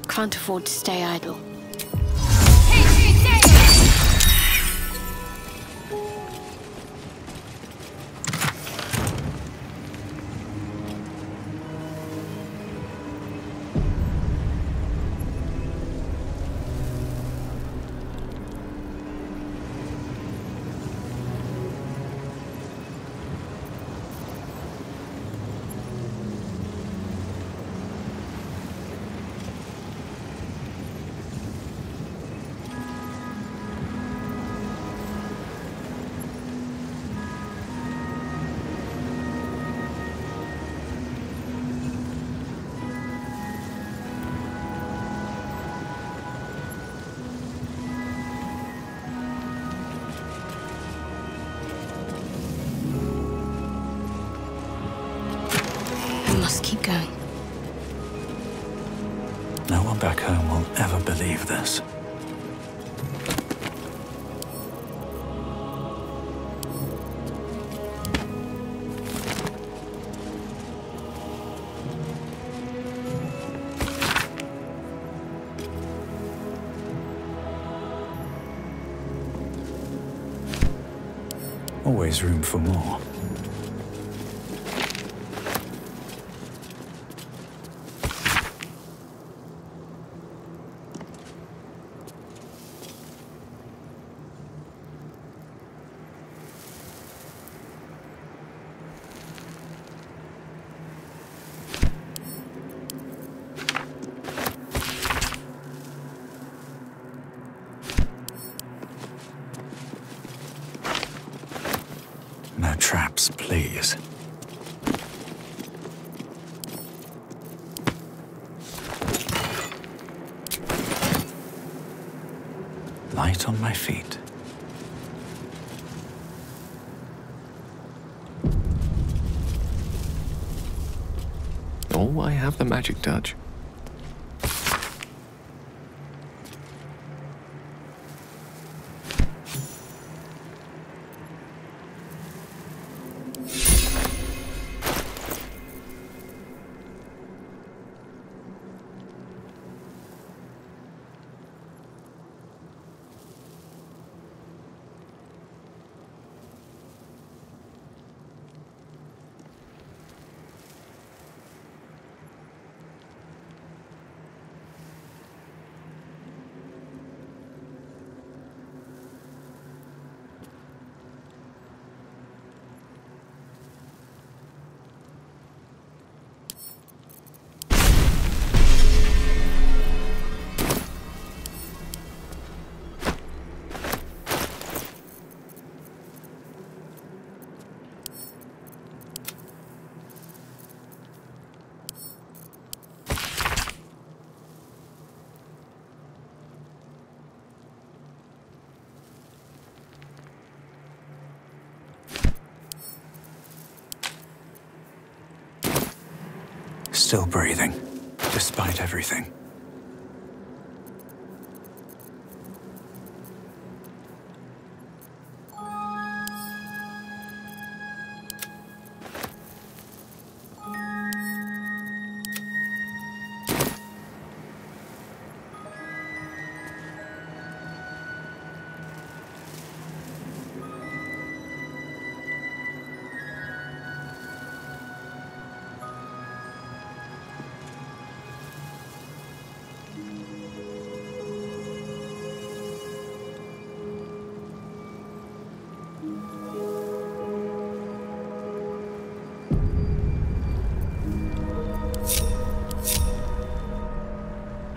Can't afford to stay idle. Must keep going. No one back home will ever believe this. Always room for more. No traps, please. Light on my feet. Oh, I have the magic touch. Still breathing, despite everything.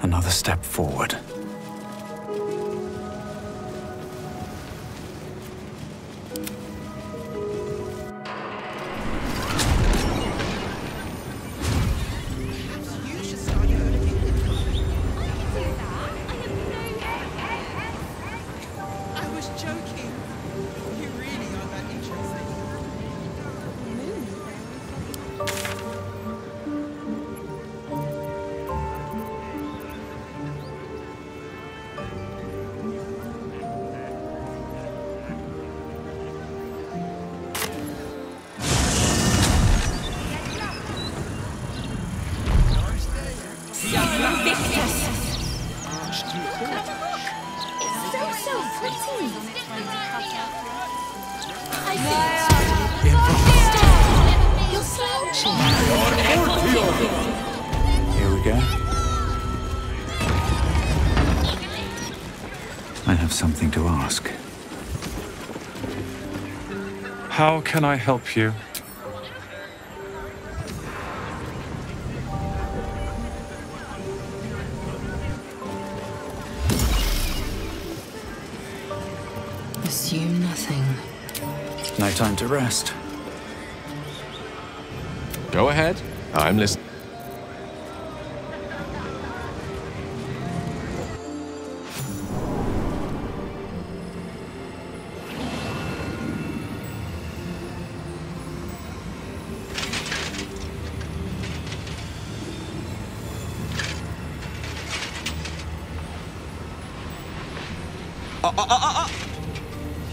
Another step forward. You should start your own opinion. I was joking. You really are that interesting. You're slouching. Here we go. I have something to ask. How can I help you? Assume nothing. No time to rest. Go ahead. I'm listening.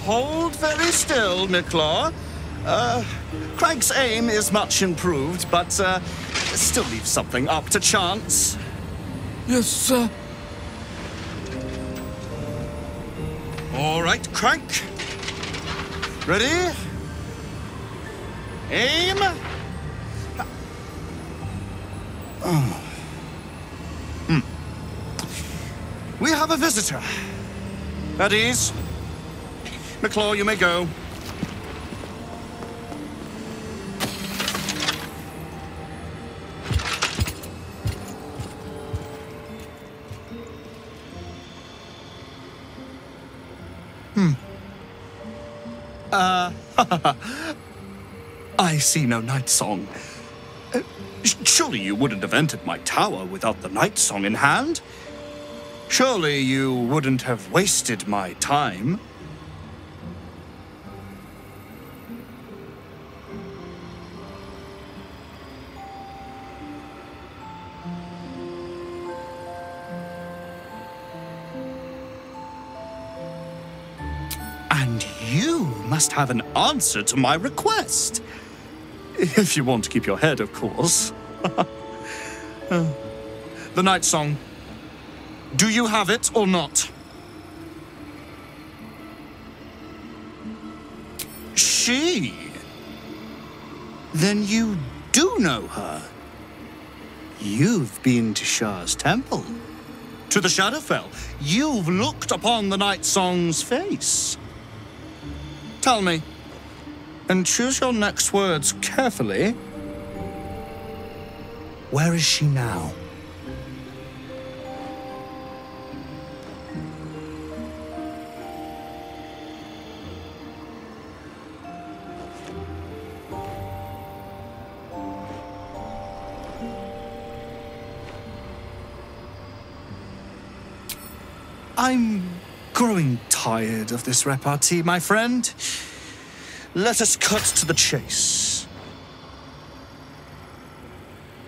Hold very still, Nicklaw. Craig's aim is much improved, but still leaves something up to chance. Yes, sir. All right, Craig. Ready? Aim. Oh. We have a visitor. At ease. Nicklaw, you may go. I see no night song. Surely you wouldn't have entered my tower without the night song in hand? Surely you wouldn't have wasted my time? And you must have an answer to my request. If you want to keep your head, of course. The night song. Do you have it or not? She? Then you do know her. You've been to Shah's temple. To the Shadowfell. You've looked upon the night song's face. Tell me, and choose your next words carefully. Where is she now? I'm growing tired of this repartee, my friend. Let us cut to the chase.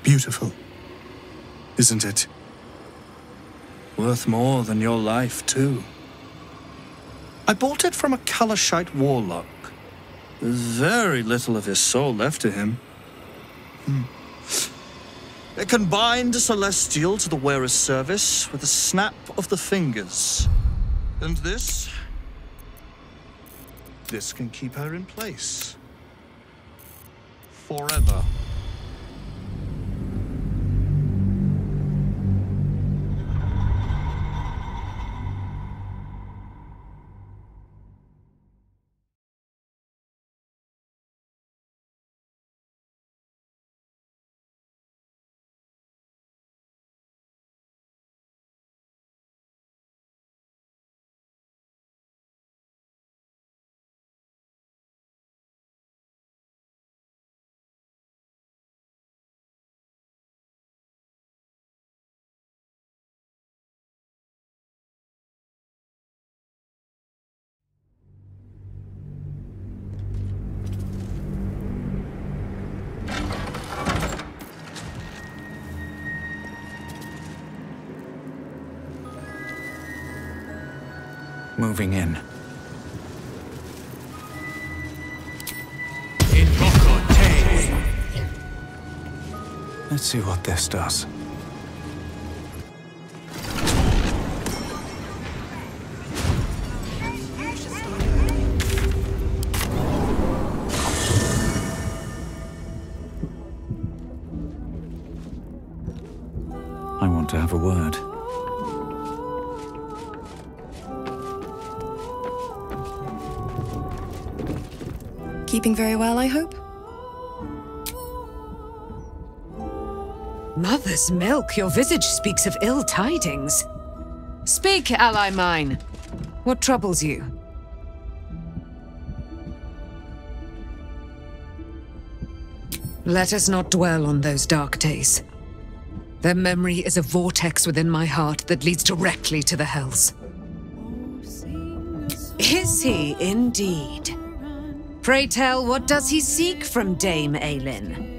Beautiful, isn't it? Worth more than your life, too. I bought it from a Kalashite warlock. There's very little of his soul left to him. It can bind a celestial to the wearer's service with a snap of the fingers. And this can keep her in place. Forever. moving in. Let's see what this does. I want to have a word. Keeping very well, I hope? Mother's milk, your visage speaks of ill tidings. Speak, ally mine. What troubles you? Let us not dwell on those dark days. Their memory is a vortex within my heart that leads directly to the hells. Is he indeed? Pray tell, what does he seek from Dame Aelin?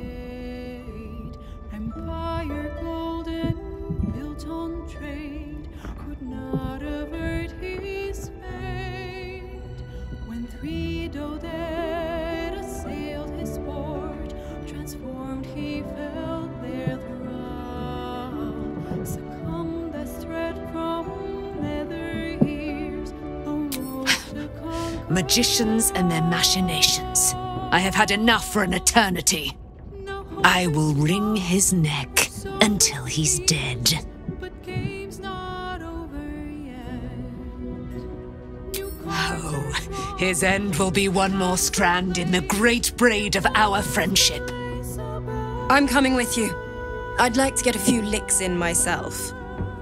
Magicians and their machinations. I have had enough for an eternity. I will wring his neck until he's dead. Oh, his end will be one more strand in the great braid of our friendship. I'm coming with you. I'd like to get a few licks in myself.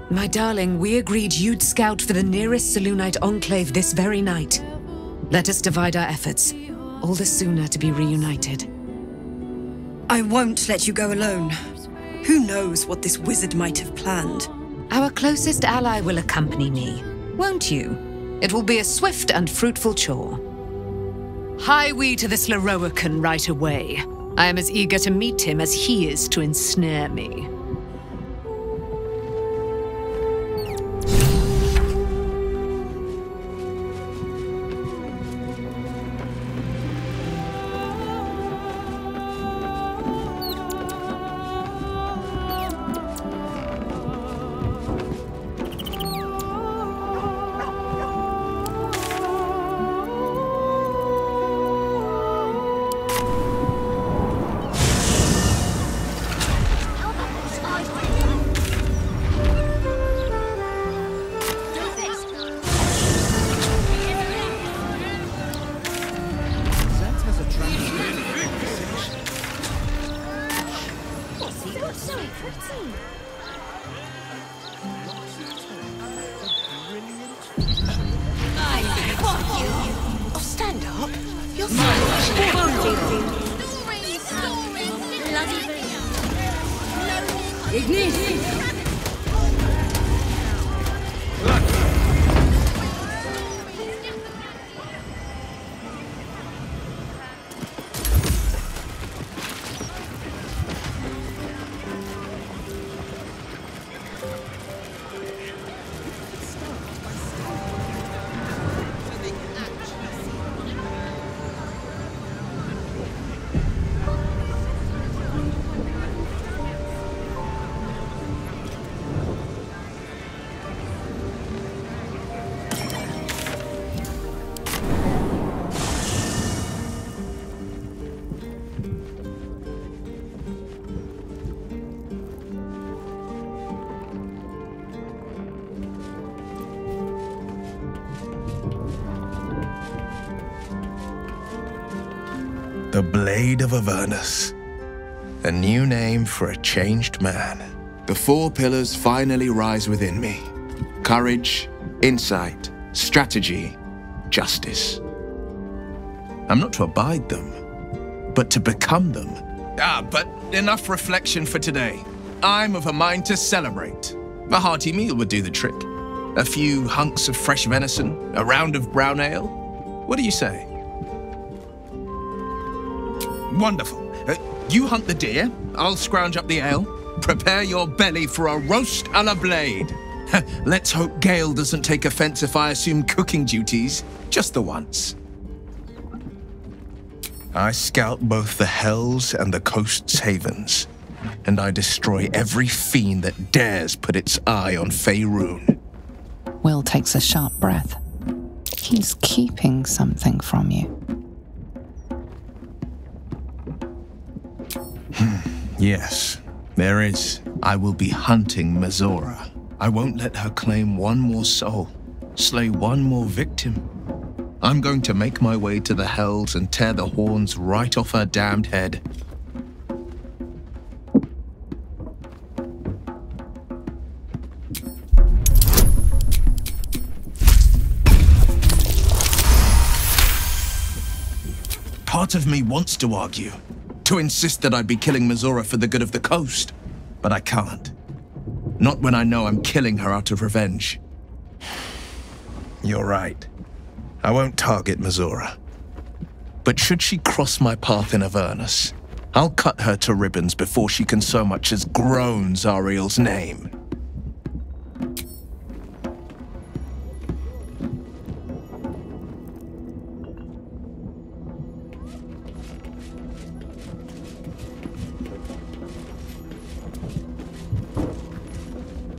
My darling, we agreed you'd scout for the nearest Selûnite enclave this very night. Let us divide our efforts, all the sooner to be reunited. I won't let you go alone. Who knows what this wizard might have planned? Our closest ally will accompany me, won't you? It will be a swift and fruitful chore. Hie we to this Lorroakan right away. I am as eager to meet him as he is to ensnare me. Stand up. You're The Blade of Avernus. A new name for a changed man. The four pillars finally rise within me. Courage, insight, strategy, justice. I'm not to abide them, but to become them. But enough reflection for today. I'm of a mind to celebrate. A hearty meal would do the trick. A few hunks of fresh venison, a round of brown ale. What do you say? Wonderful. You hunt the deer, I'll scrounge up the ale. Prepare your belly for a roast a la blade. Let's hope Gale doesn't take offense if I assume cooking duties, just the once. I scout both the Hells and the Coast's havens, and I destroy every fiend that dares put its eye on Faerun. Will takes a sharp breath. He's keeping something from you. Yes, there is. I will be hunting Mizora. I won't let her claim one more soul, slay one more victim. I'm going to make my way to the Hells and tear the horns right off her damned head. Part of me wants to argue, to insist that I'd be killing Mizora for the good of the coast, but I can't. Not when I know I'm killing her out of revenge. You're right. I won't target Mizora. But should she cross my path in Avernus, I'll cut her to ribbons before she can so much as groan Zariel's name.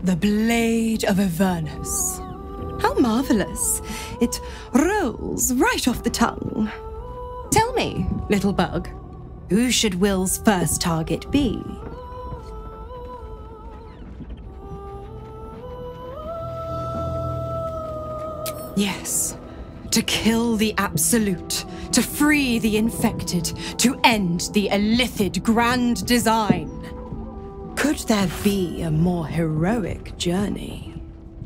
The Blade of Avernus. How marvelous. It rolls right off the tongue. Tell me, little bug, who should Will's first target be? Yes, to kill the Absolute, to free the infected, to end the Illithid grand design. Could there be a more heroic journey?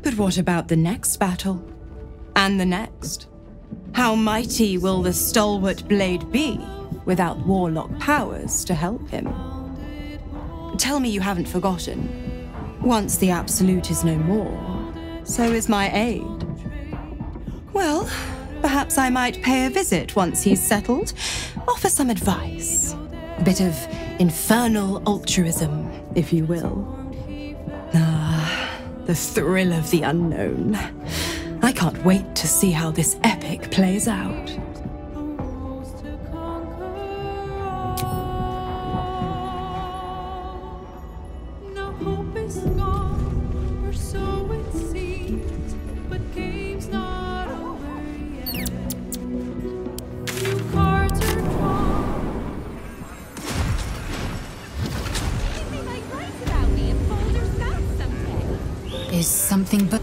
But what about the next battle? And the next? How mighty will the stalwart blade be without warlock powers to help him? Tell me you haven't forgotten. Once the Absolute is no more, so is my aid. Well, perhaps I might pay a visit once he's settled, offer some advice. A bit of infernal altruism, if you will. Ah, the thrill of the unknown. I can't wait to see how this epic plays out. Is something but...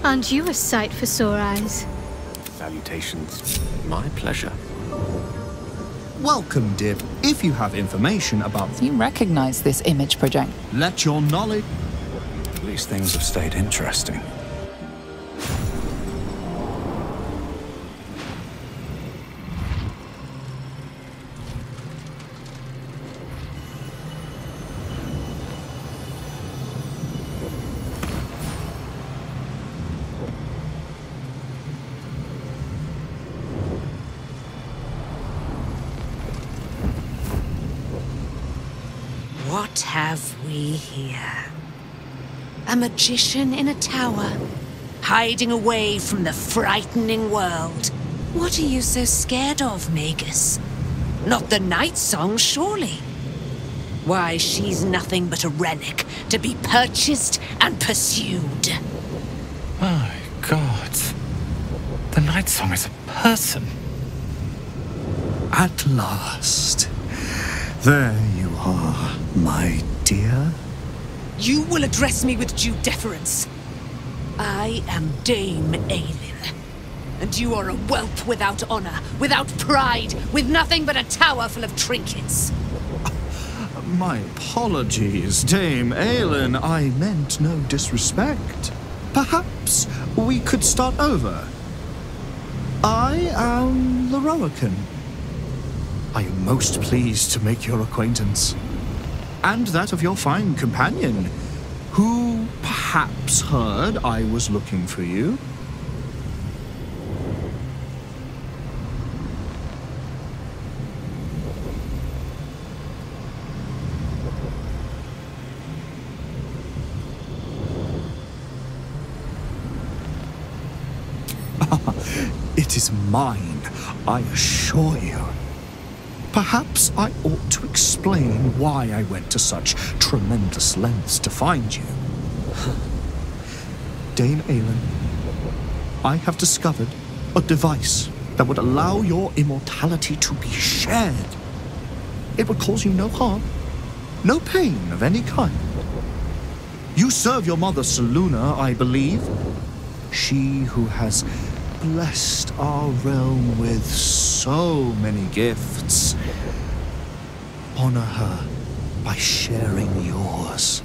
Aren't you a sight for sore eyes? Salutations. My pleasure. Welcome, dear. If you have information about... You recognize this image project. Let your knowledge... At least things have stayed interesting. What have we here? A magician in a tower, hiding away from the frightening world. What are you so scared of, Magus? Not the night song, surely? Why, she's nothing but a relic to be purchased and pursued. My God. The night song is a person. At last. There you are, my dear. You will address me with due deference. I am Dame Aelin, and you are a whelp without honor, without pride, with nothing but a tower full of trinkets. My apologies, Dame Aelin. I meant no disrespect. Perhaps we could start over. I am Loroakan. I am most pleased to make your acquaintance. And that of your fine companion, who perhaps heard I was looking for you. It is mine, I assure you. Perhaps I ought to explain why I went to such tremendous lengths to find you. Dame Aelin, I have discovered a device that would allow your immortality to be shared. It would cause you no harm, no pain of any kind. You serve your mother Seluna, I believe. She who has blessed our realm with so many gifts. Honor her by sharing yours.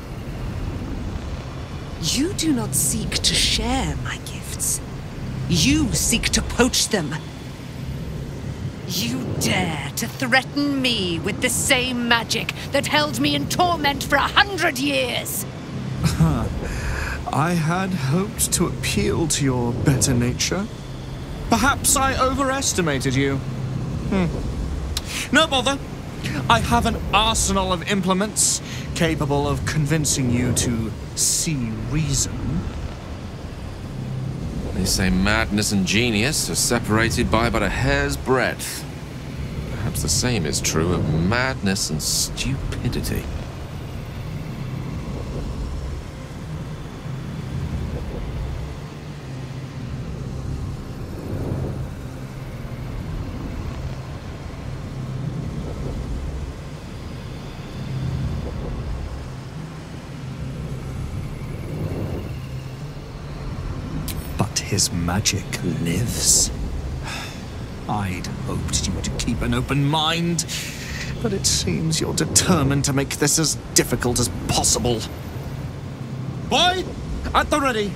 You do not seek to share my gifts. You seek to poach them. You dare to threaten me with the same magic that held me in torment for 100 years. I had hoped to appeal to your better nature. Perhaps I overestimated you. No bother. I have an arsenal of implements capable of convincing you to see reason. They say madness and genius are separated by but a hair's breadth. Perhaps the same is true of madness and stupidity. His magic lives. I'd hoped you to keep an open mind, but it seems you're determined to make this as difficult as possible. Boy, at the ready.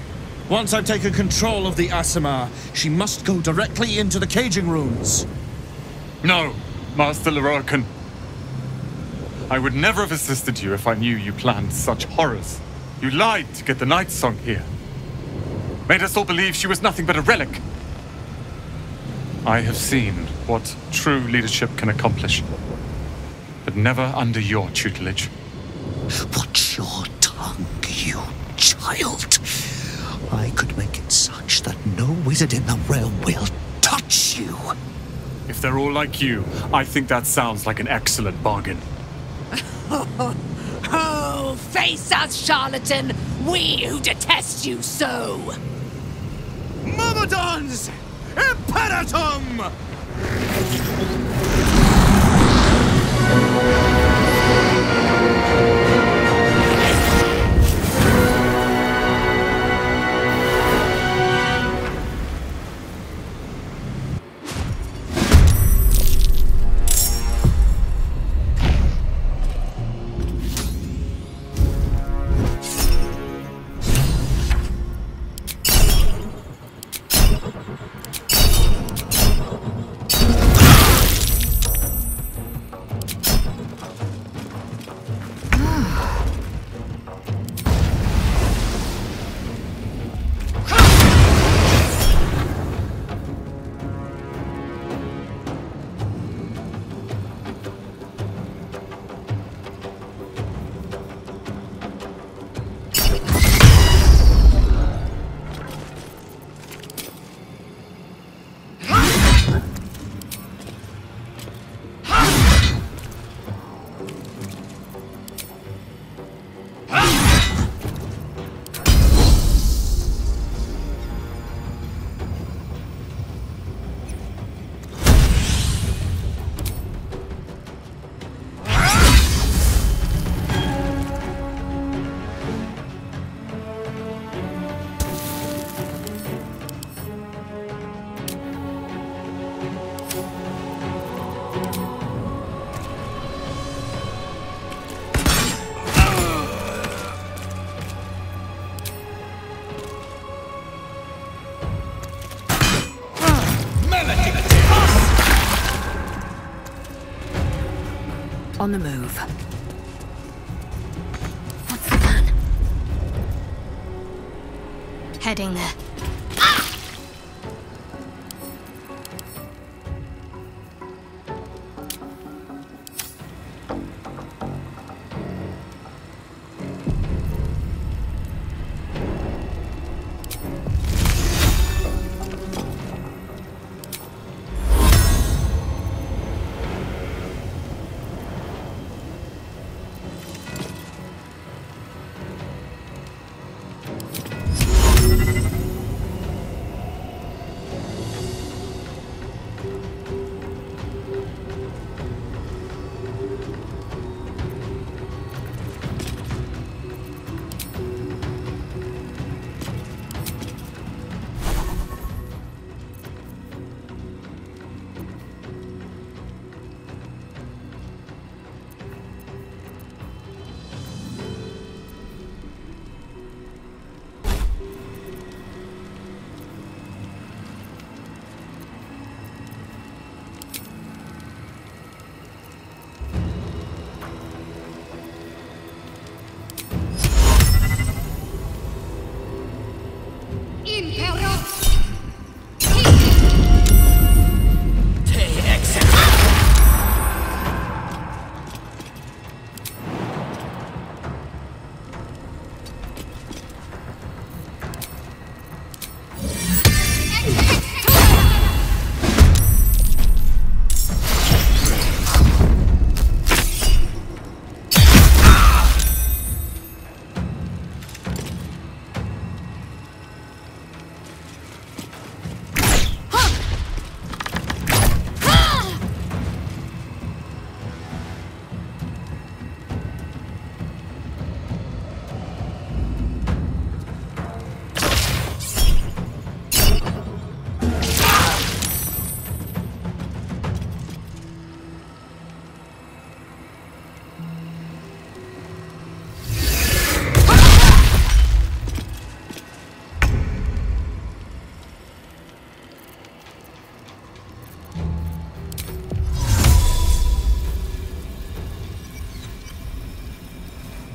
Once I've taken control of the Aasimar, she must go directly into the caging rooms. No, Master Leroican. I would never have assisted you if I knew you planned such horrors. You lied to get the Night Song here. Made us all believe she was nothing but a relic. I have seen what true leadership can accomplish, but never under your tutelage. Watch your tongue, you child. I could make it such that no wizard in the realm will touch you. If they're all like you, I think that sounds like an excellent bargain. Oh, face us, charlatan! We who detest you so! Myrmidons! Imperatum! On the move. What's the plan? Heading there.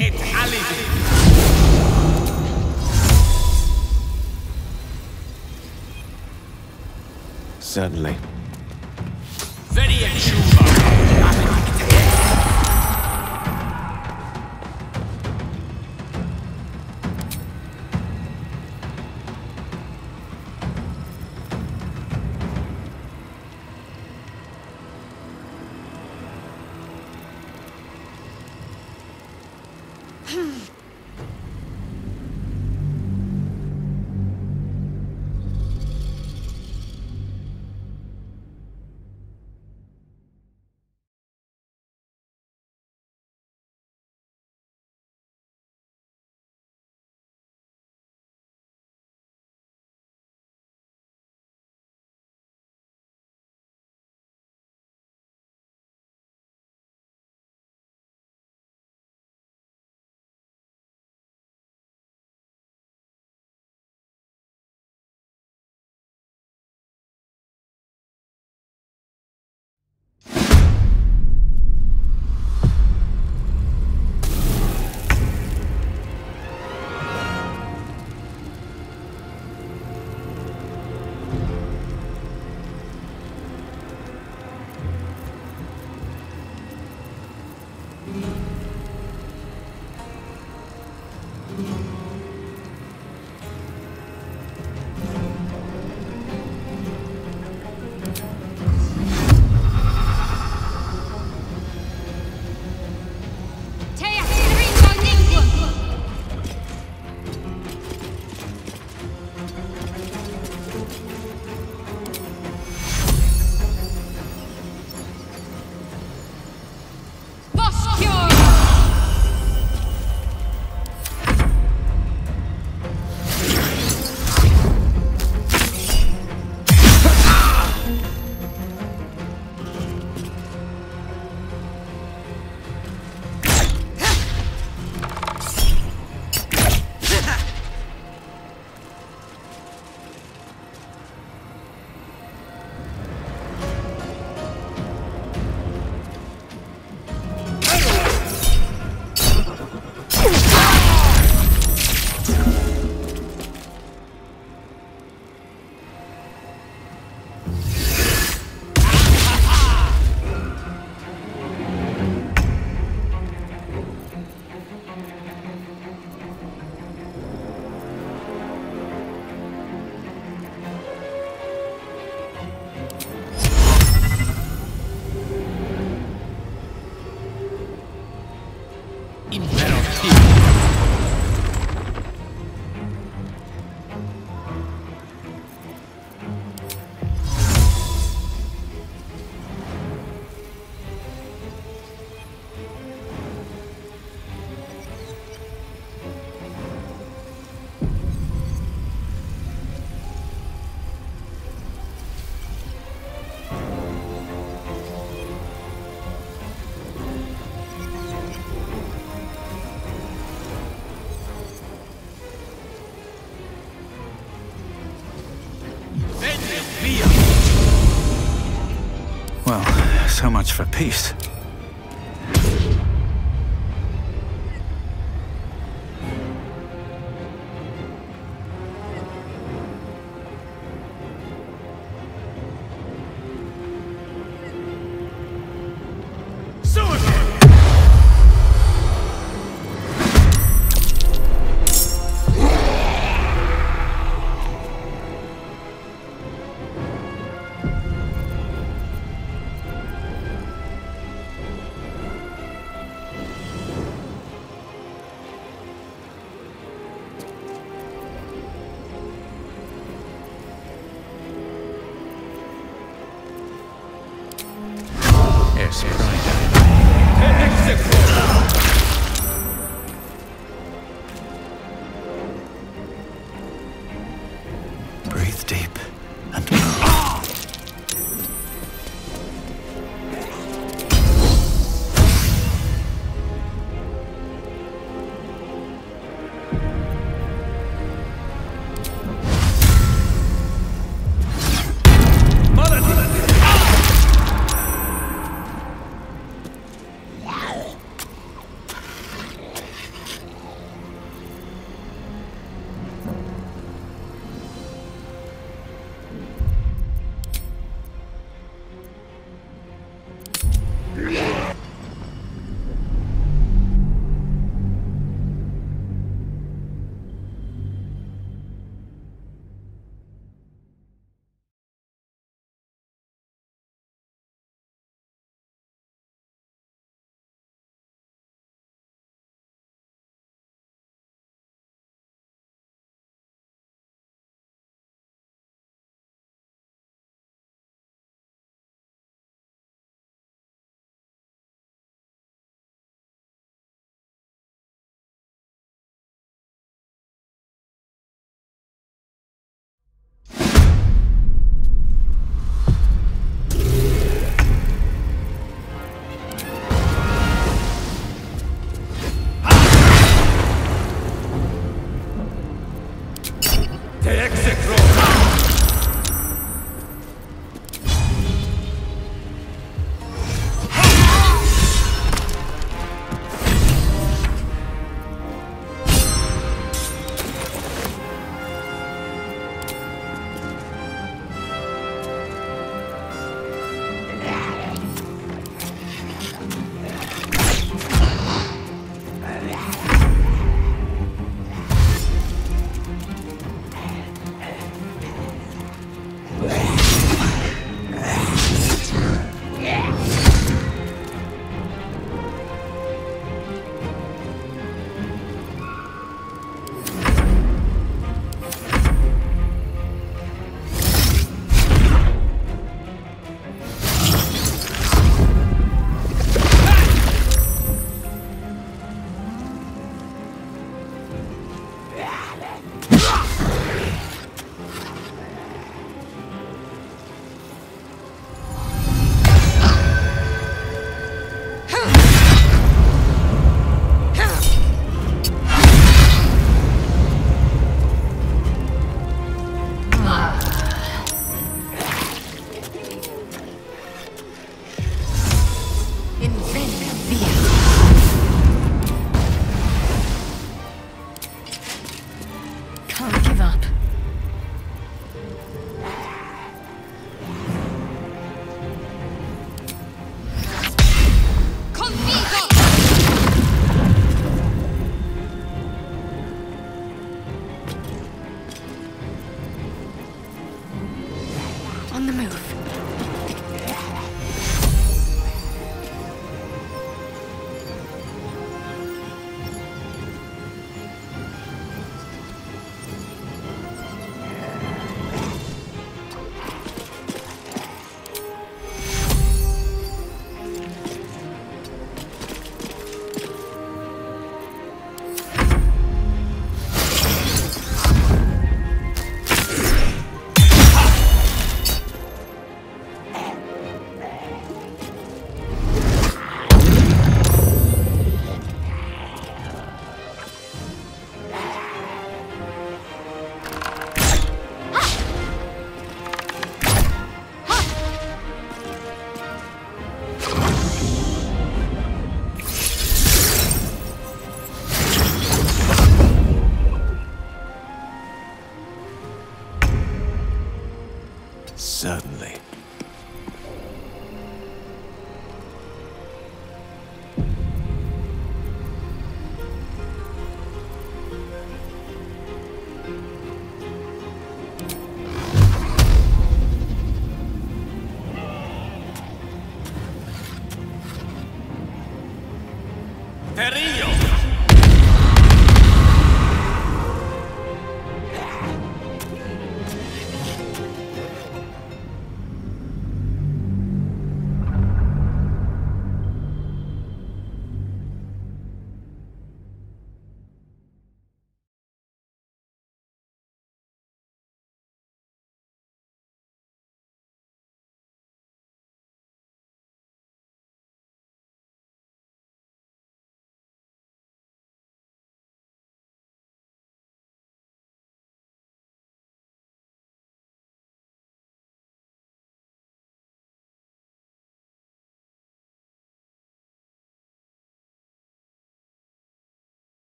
Et alibi. Certainly. Very acuba. Well, so much for peace. Breathe deep and move.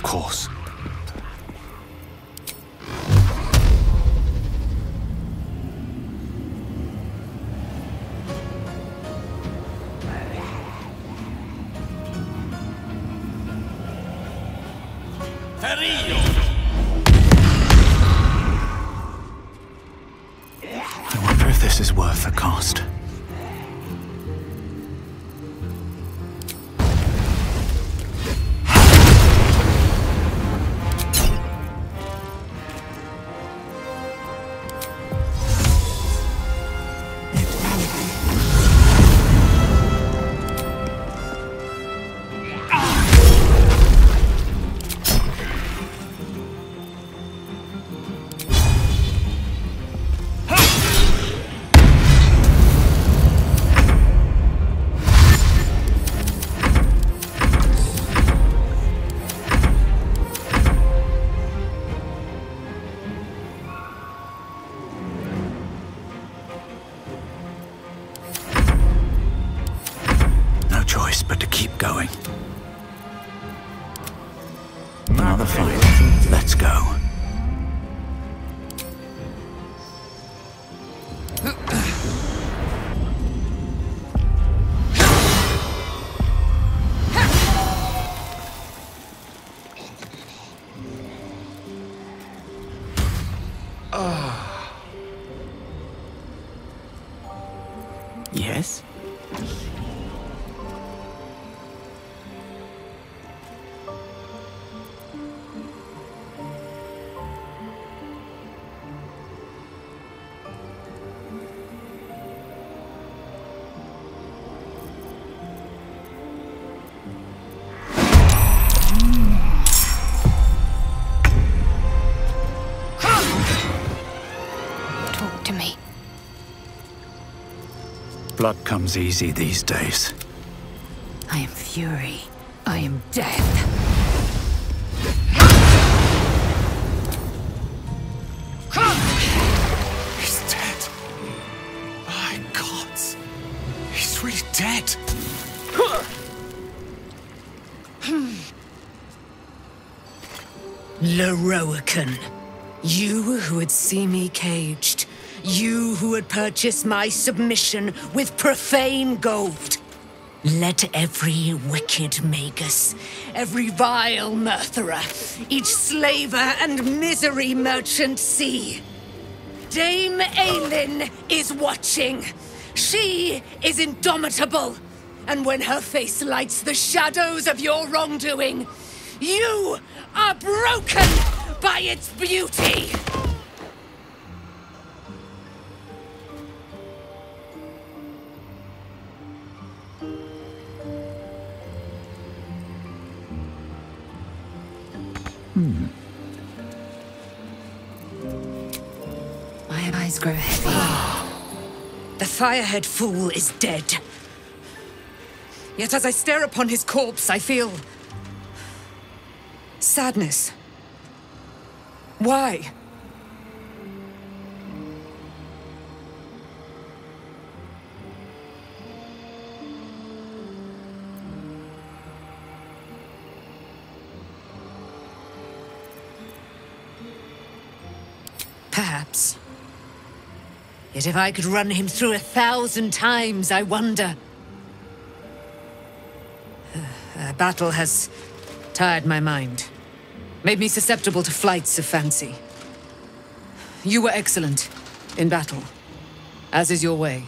course. I wonder if this is worth the cost. Choice but to keep going. Another fight. Let's go. Yes? Talk to me. Blood comes easy these days. I am fury. I am death. He's dead. My gods. He's really dead. Leroican, you who would see me caged, you who would purchase my submission with profane gold. Let every wicked magus, every vile murtherer, each slaver and misery merchant see. Dame Aelin is watching. She is indomitable. And when her face lights the shadows of your wrongdoing, you are broken by its beauty! My eyes grow heavy. The Firehead fool is dead. Yet as I stare upon his corpse, I feel sadness. Why? Perhaps. Yet if I could run him through 1,000 times, I wonder. Battle has tired my mind, made me susceptible to flights of fancy. You were excellent in battle, as is your way,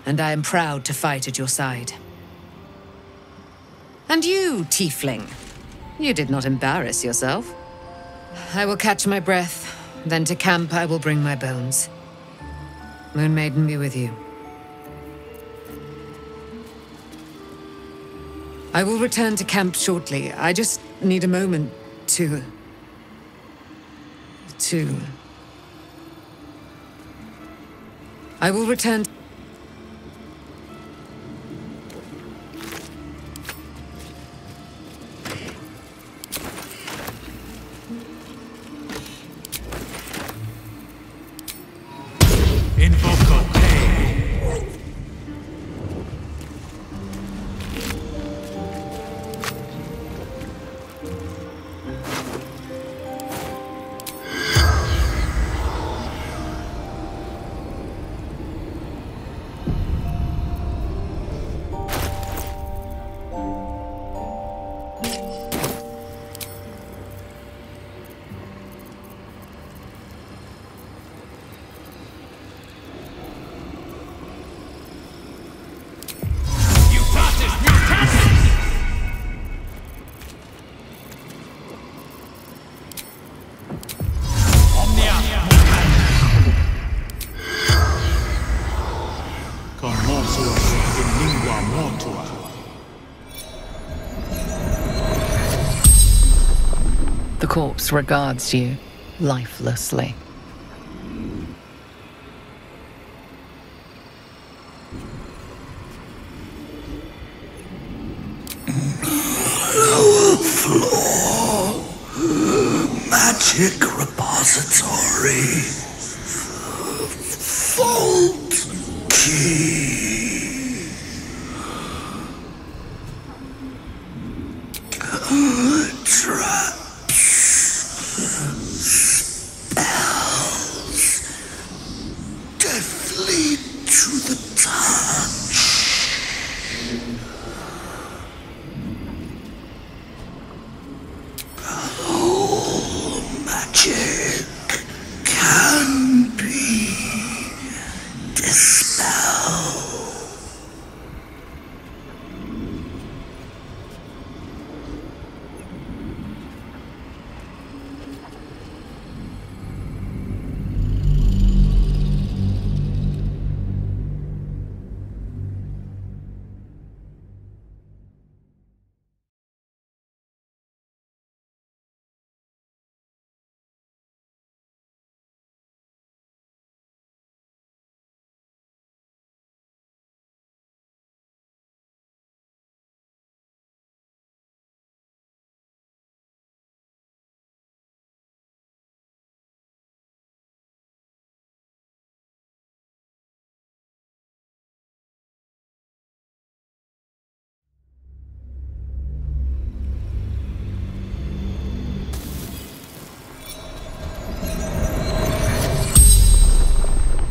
and I am proud to fight at your side. And you, tiefling, you did not embarrass yourself. I will catch my breath, then to camp I will bring my bones. Moon Maiden be with you. I will return to camp shortly. I just need a moment to... I will return... The corpse regards you lifelessly. Lower floor. Magic repository. Vault key. Traps. Spells. Deathly to the touch. All magic can be dispelled.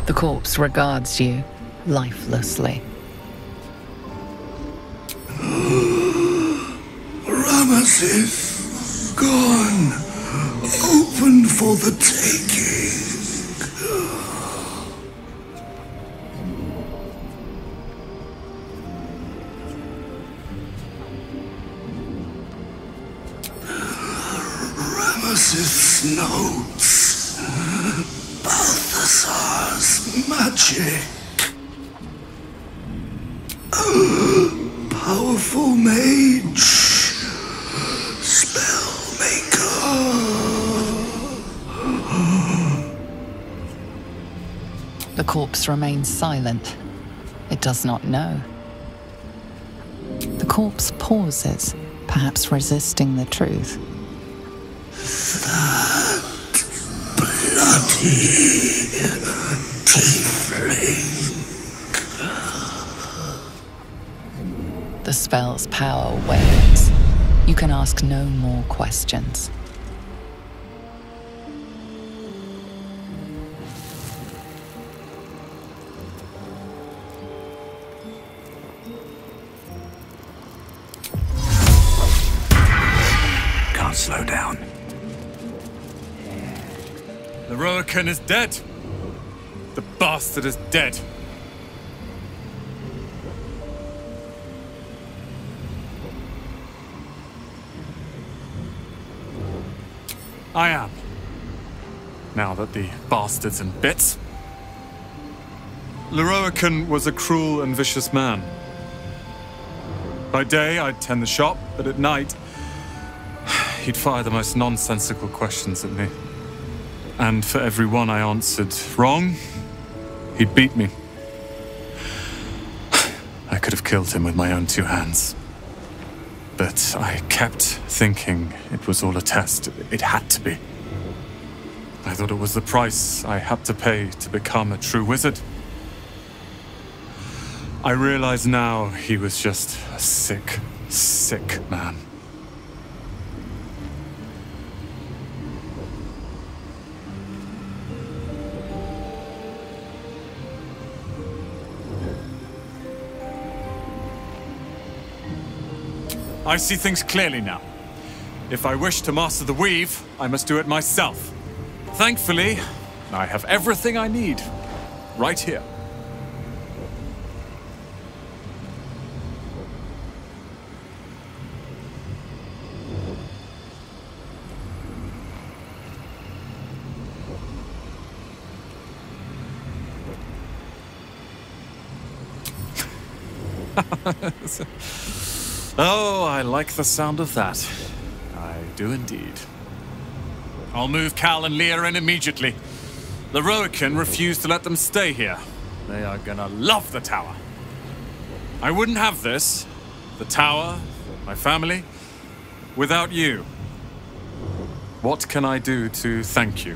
The corpse regards you lifelessly. Ramesses gone. Open for the taking. Ramesses' notes. Balthasar's magic. Powerful mage. Spellmaker. The corpse remains silent. It does not know. The corpse pauses, perhaps resisting the truth. Bloody tiefling. The spell's power wanes. You can ask no more questions. Can't slow down. The Roakan is dead. The bastard is dead. I am. Now that the bastard's in bits. Leroican was a cruel and vicious man. By day, I'd tend the shop, but at night, he'd fire the most nonsensical questions at me. And for every one I answered wrong, he'd beat me. I could have killed him with my own 2 hands. But I kept thinking it was all a test. It had to be. I thought it was the price I had to pay to become a true wizard. I realize now he was just a sick, sick man. I see things clearly now. If I wish to master the weave, I must do it myself. Thankfully, I have everything I need right here. Oh, I like the sound of that. I do indeed. I'll move Cal and Leah in immediately. The Roakan refused to let them stay here. They are gonna love the tower. I wouldn't have this, the tower, my family, without you. What can I do to thank you?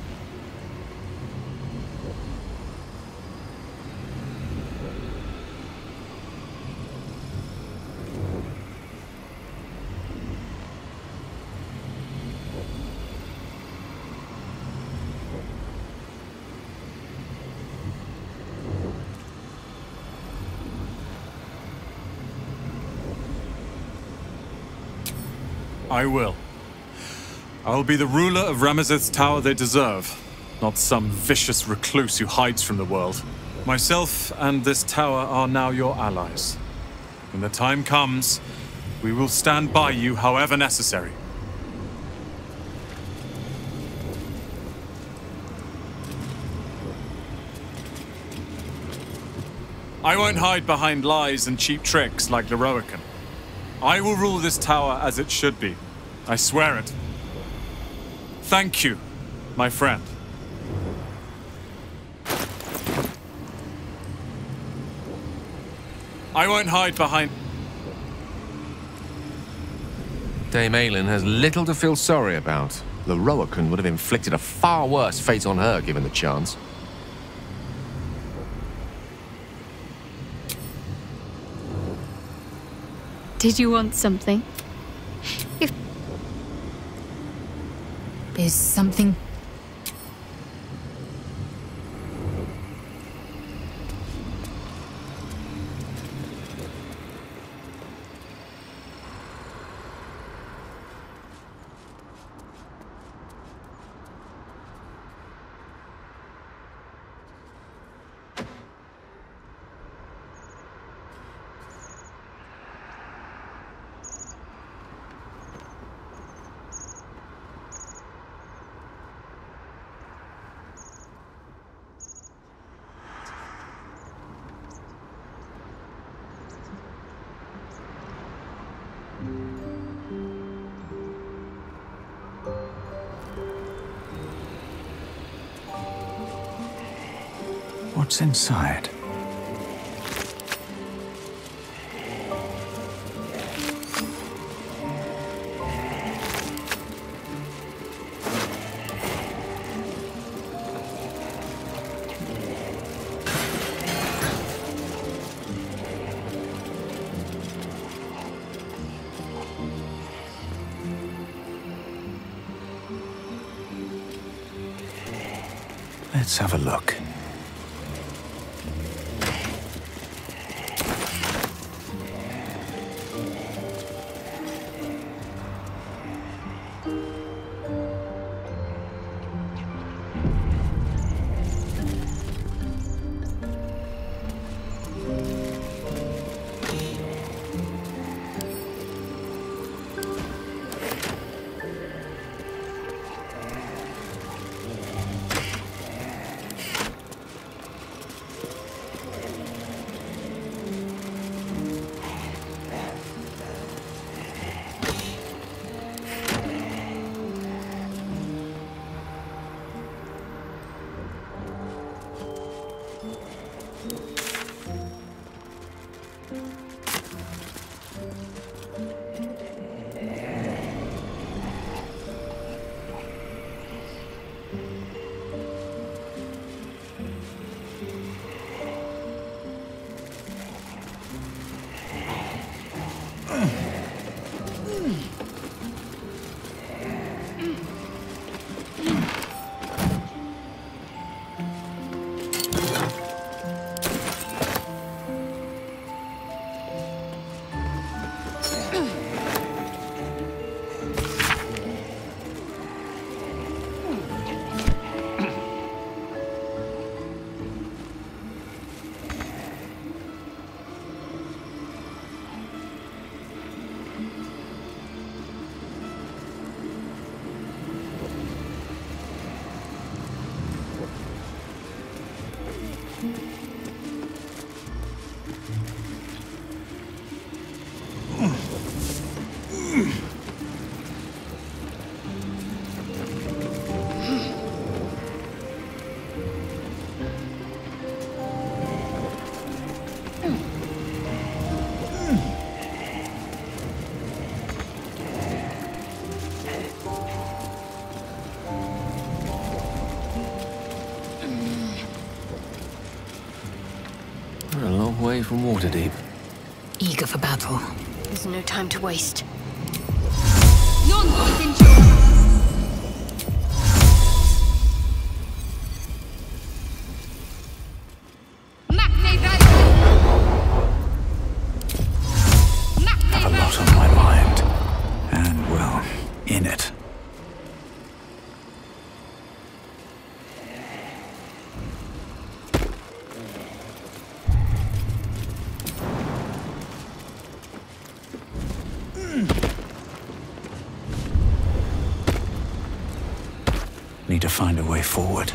I will. I will be the ruler of Ramazith's tower they deserve, not some vicious recluse who hides from the world. Myself and this tower are now your allies. When the time comes, we will stand by you however necessary. I won't hide behind lies and cheap tricks like the Roakan. I will rule this tower as it should be. I swear it. Thank you, my friend. I won't hide behind... Dame Aylin has little to feel sorry about. The Roakan would have inflicted a far worse fate on her given the chance. Did you want something? Is something... What's inside? Let's have a look. We're a long way from Waterdeep. Eager for battle. There's no time to waste. Have a lot on my mind. And, well, in it. Need to find a way forward.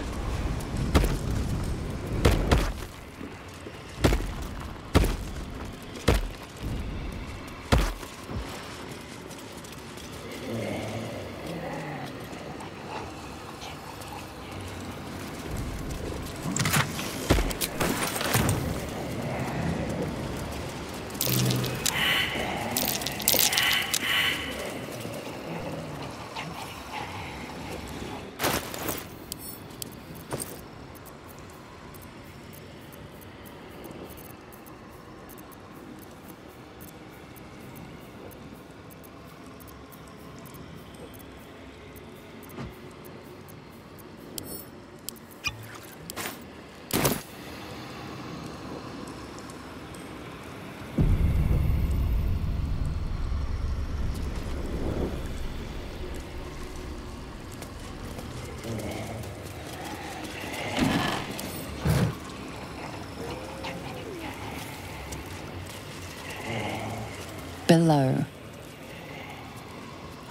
Below.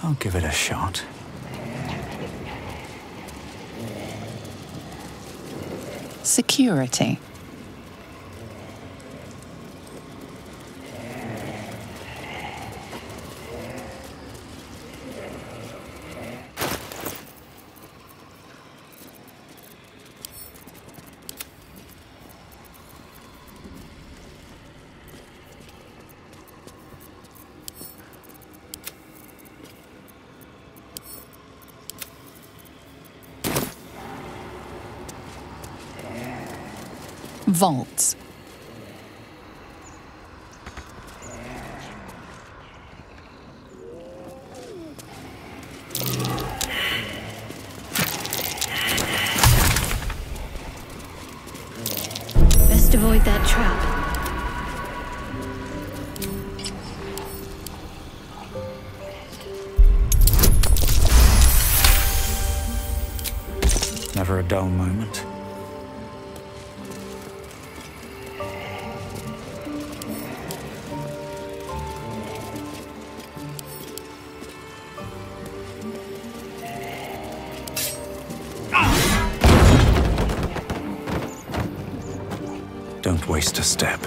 I'll give it a shot. Security. vaults. Best avoid that trap. Never a dull moment. Don't waste a step.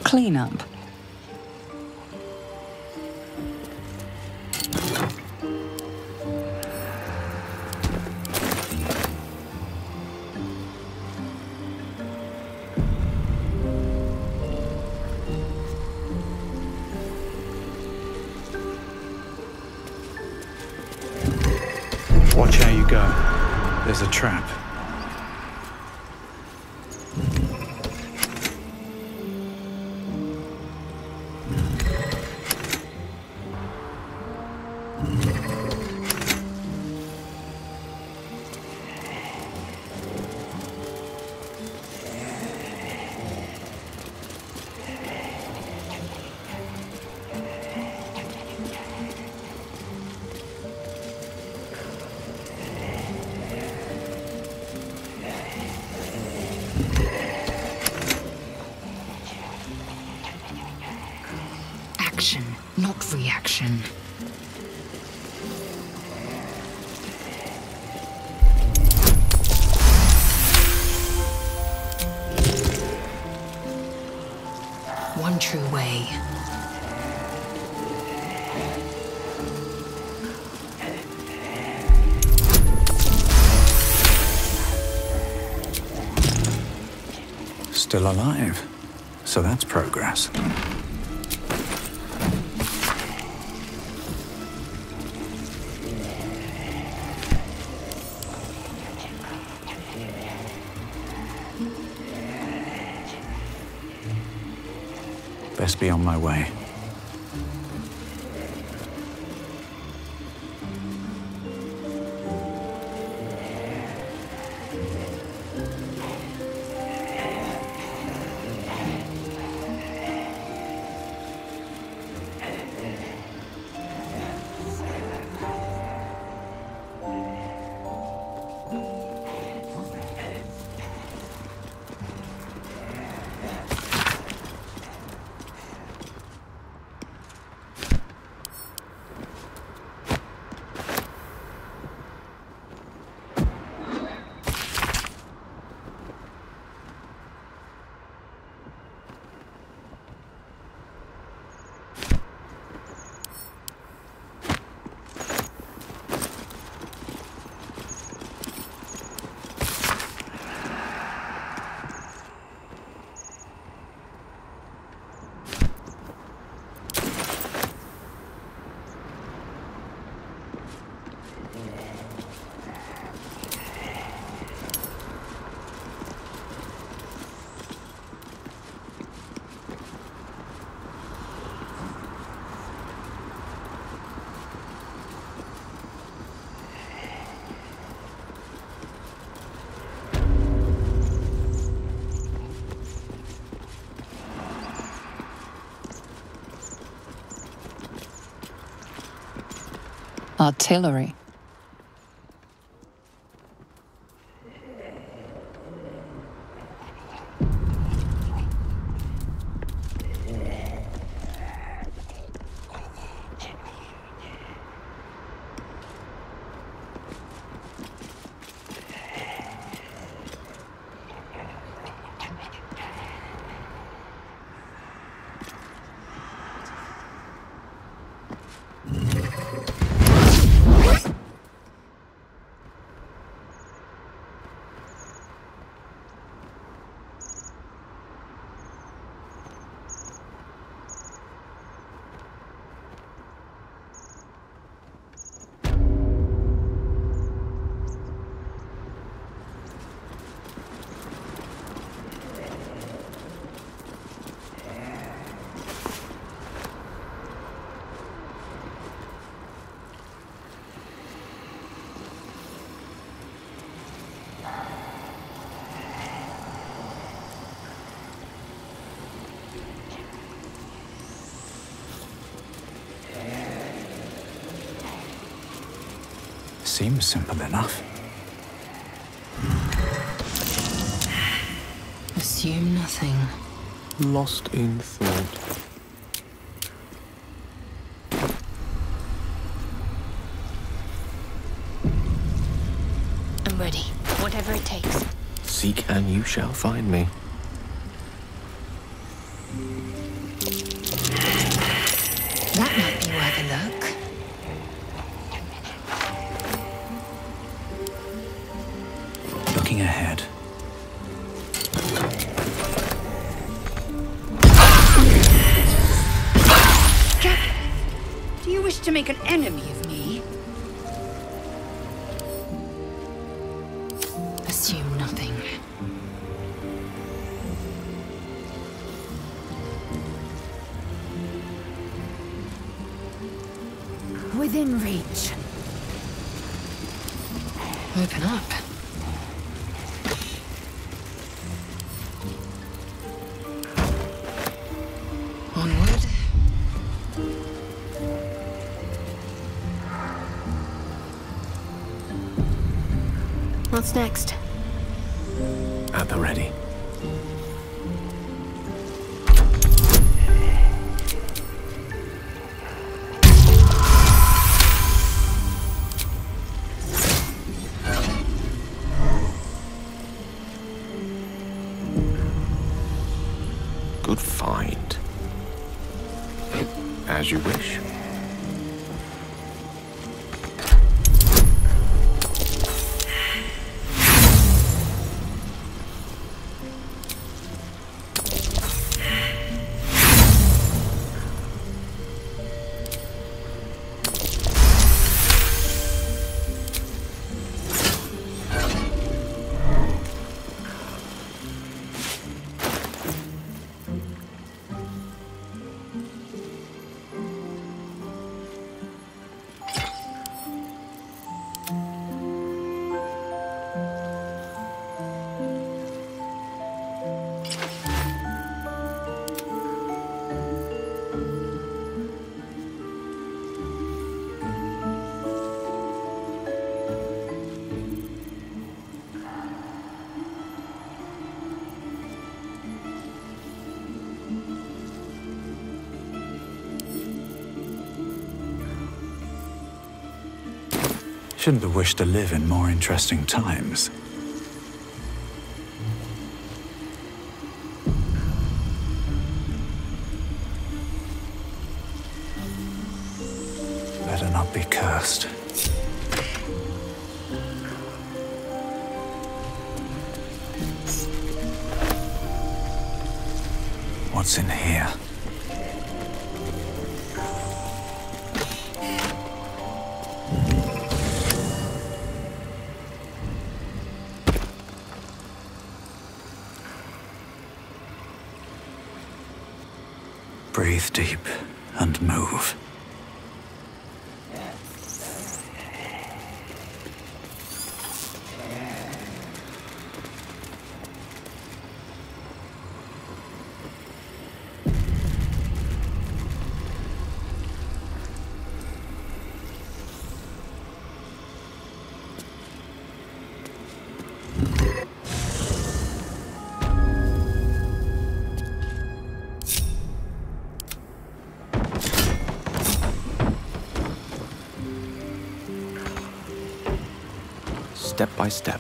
Clean up. Watch how you go. There's a trap. Action, not reaction. One true way. Still alive. So that's progress. Best be on my way. Artillery. Seems simple enough. Assume nothing. Lost in thought. I'm ready. Whatever it takes. Seek and you shall find me. That might be worth a look. Looking ahead. Do you wish to make an enemy of me? Assume nothing. Within reach. Open up. Onward. What's next? At the ready. Good find. As you wish. Shouldn't have wished to live in more interesting times. Better not be cursed. What's in here? Breathe deep and move. Step by step.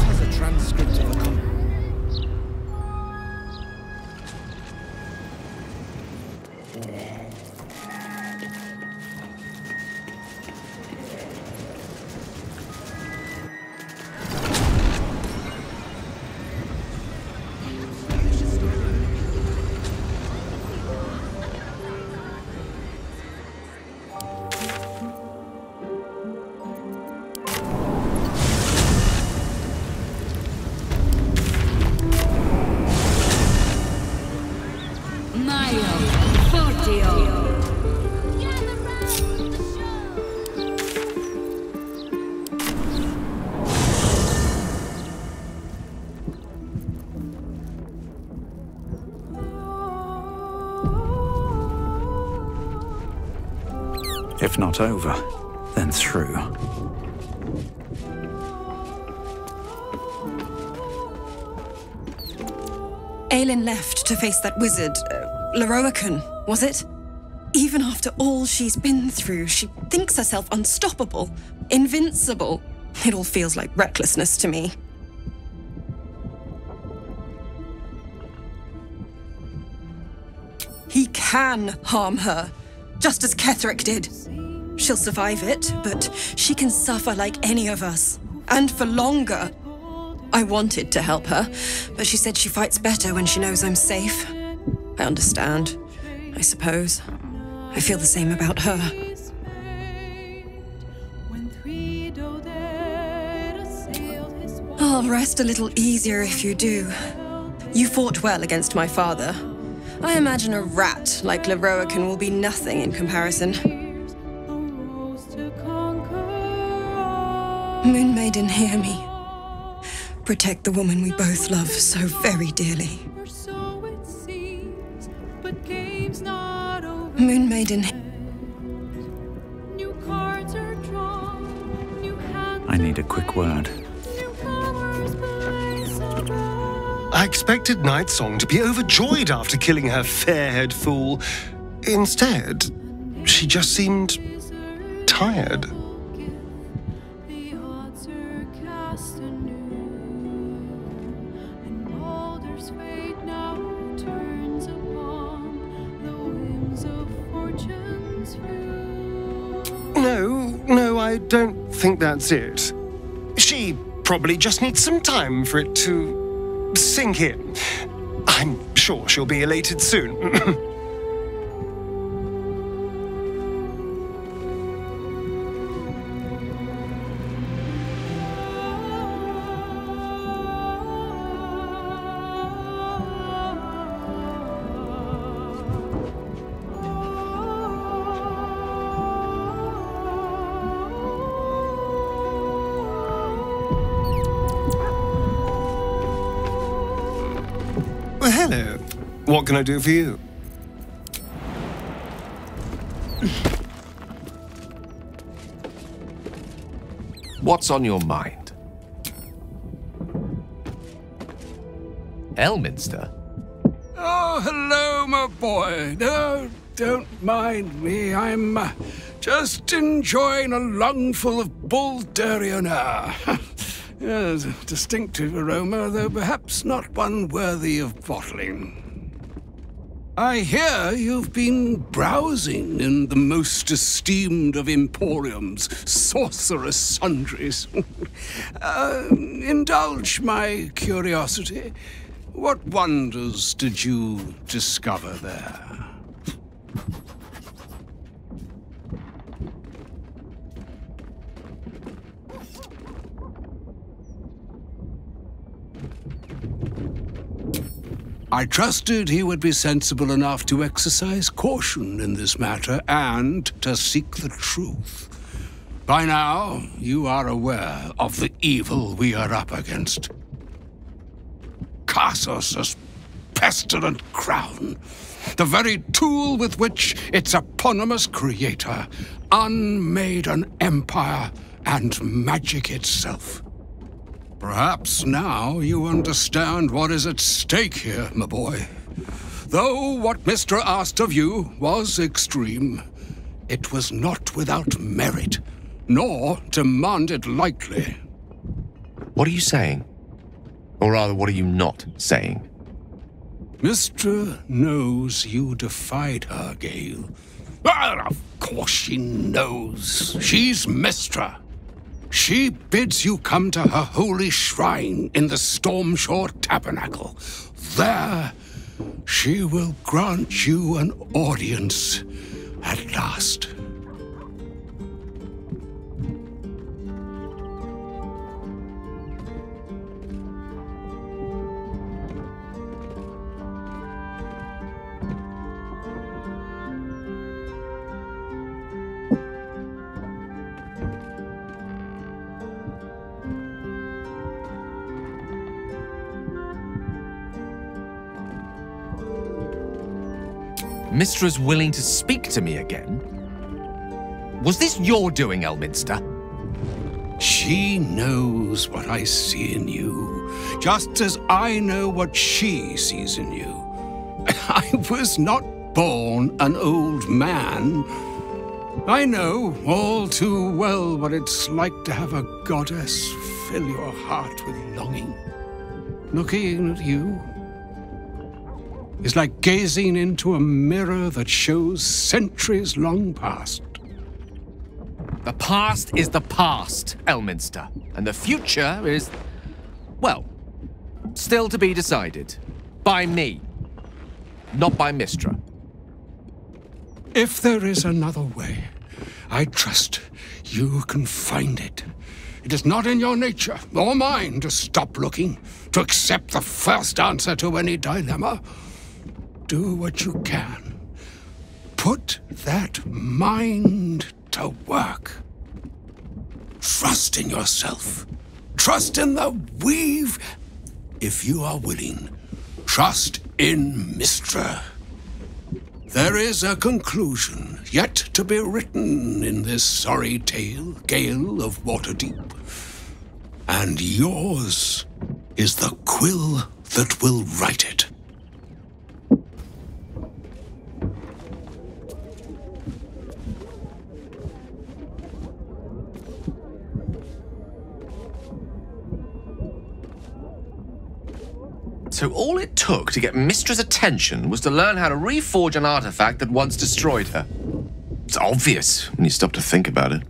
Has a transcript of a If not over, then through. Aelin left to face that wizard, Lorroakan, was it? Even after all she's been through, she thinks herself unstoppable, invincible. It all feels like recklessness to me. He can harm her, just as Ketheric did. She'll survive it, but she can suffer like any of us, and for longer. I wanted to help her, but she said she fights better when she knows I'm safe. I understand, I suppose. I feel the same about her. I'll rest a little easier if you do. You fought well against my father. I imagine a rat like Lorroakan will be nothing in comparison. Moon Maiden, hear me. Protect the woman we both love so very dearly. Moon Maiden. I need a quick word. I expected Nightsong to be overjoyed after killing her fair-haired fool. Instead, she just seemed tired. No, I don't think that's it. She probably just needs some time for it to sink in. I'm sure she'll be elated soon. Well, hello. What can I do for you? What's on your mind? Elminster? Oh, hello, my boy. No, don't mind me. I'm just enjoying a lungful of Baldurian air. Yes, a distinctive aroma, though perhaps not one worthy of bottling. I hear you've been browsing in the most esteemed of Emporium's sorcerous sundries. Indulge my curiosity. What wonders did you discover there? I trusted he would be sensible enough to exercise caution in this matter and to seek the truth. By now, you are aware of the evil we are up against. Cassus' pestilent crown, the very tool with which its eponymous creator unmade an empire and magic itself. Perhaps now you understand what is at stake here, my boy. Though what Mr. asked of you was extreme, it was not without merit, nor demanded lightly. What are you saying? Or rather, what are you not saying? Mr. knows you defied her, Gale. Well, of course she knows. She's Mystra. She bids you come to her holy shrine in the Stormshore Tabernacle. There, she will grant you an audience at last. Mistra's willing to speak to me again? Was this your doing, Elminster? She knows what I see in you, just as I know what she sees in you. I was not born an old man. I know all too well what it's like to have a goddess fill your heart with longing. Looking at you is like gazing into a mirror that shows centuries long past. The past is the past, Elminster, and the future is, well, still to be decided. By me, not by Mistra. If there is another way, I trust you can find it. It is not in your nature, or mine, to stop looking, to accept the first answer to any dilemma. Do what you can. Put that mind to work. Trust in yourself. Trust in the weave. If you are willing, trust in Mistra. There is a conclusion yet to be written in this sorry gale of Waterdeep. And yours is the quill that will write it. So all it took to get Mistra's attention was to learn how to reforge an artifact that once destroyed her. It's obvious when you stop to think about it.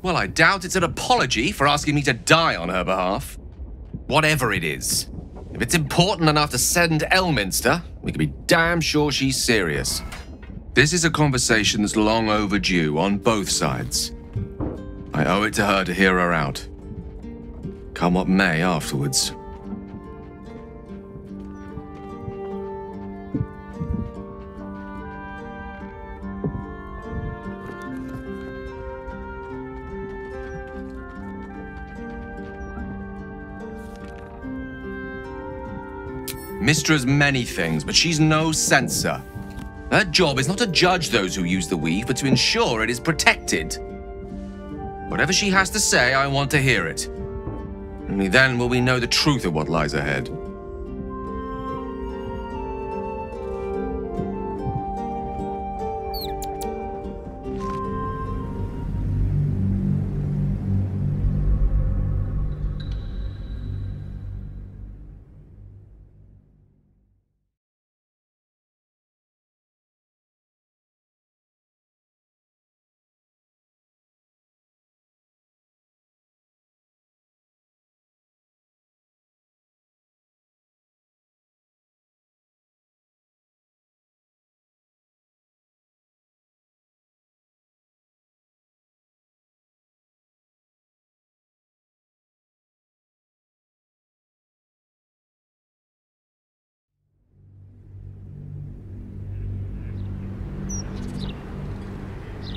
Well, I doubt it's an apology for asking me to die on her behalf. Whatever it is. If it's important enough to send Elminster, we can be damn sure she's serious. This is a conversation that's long overdue on both sides. I owe it to her to hear her out. Come what may afterwards. Mistra's many things, but she's no censor. Her job is not to judge those who use the weave, but to ensure it is protected. Whatever she has to say, I want to hear it. Only then will we know the truth of what lies ahead.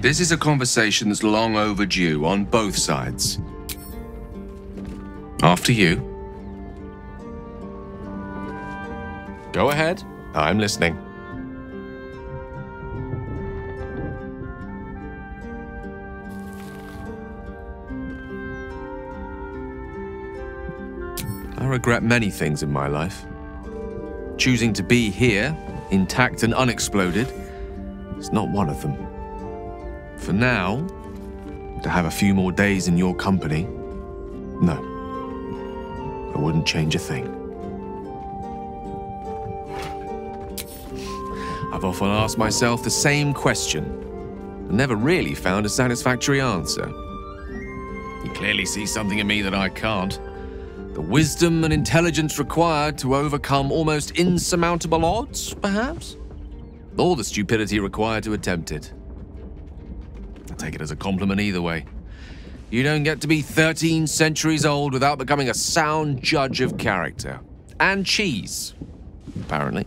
This is a conversation that's long overdue on both sides. After you. Go ahead. I'm listening. I regret many things in my life. Choosing to be here, intact and unexploded, is not one of them. For now, to have a few more days in your company, no. I wouldn't change a thing. I've often asked myself the same question, and never really found a satisfactory answer. You clearly see something in me that I can't. The wisdom and intelligence required to overcome almost insurmountable odds, perhaps? Or the stupidity required to attempt it. I take it as a compliment either way. You don't get to be 13 centuries old without becoming a sound judge of character. And cheese, apparently.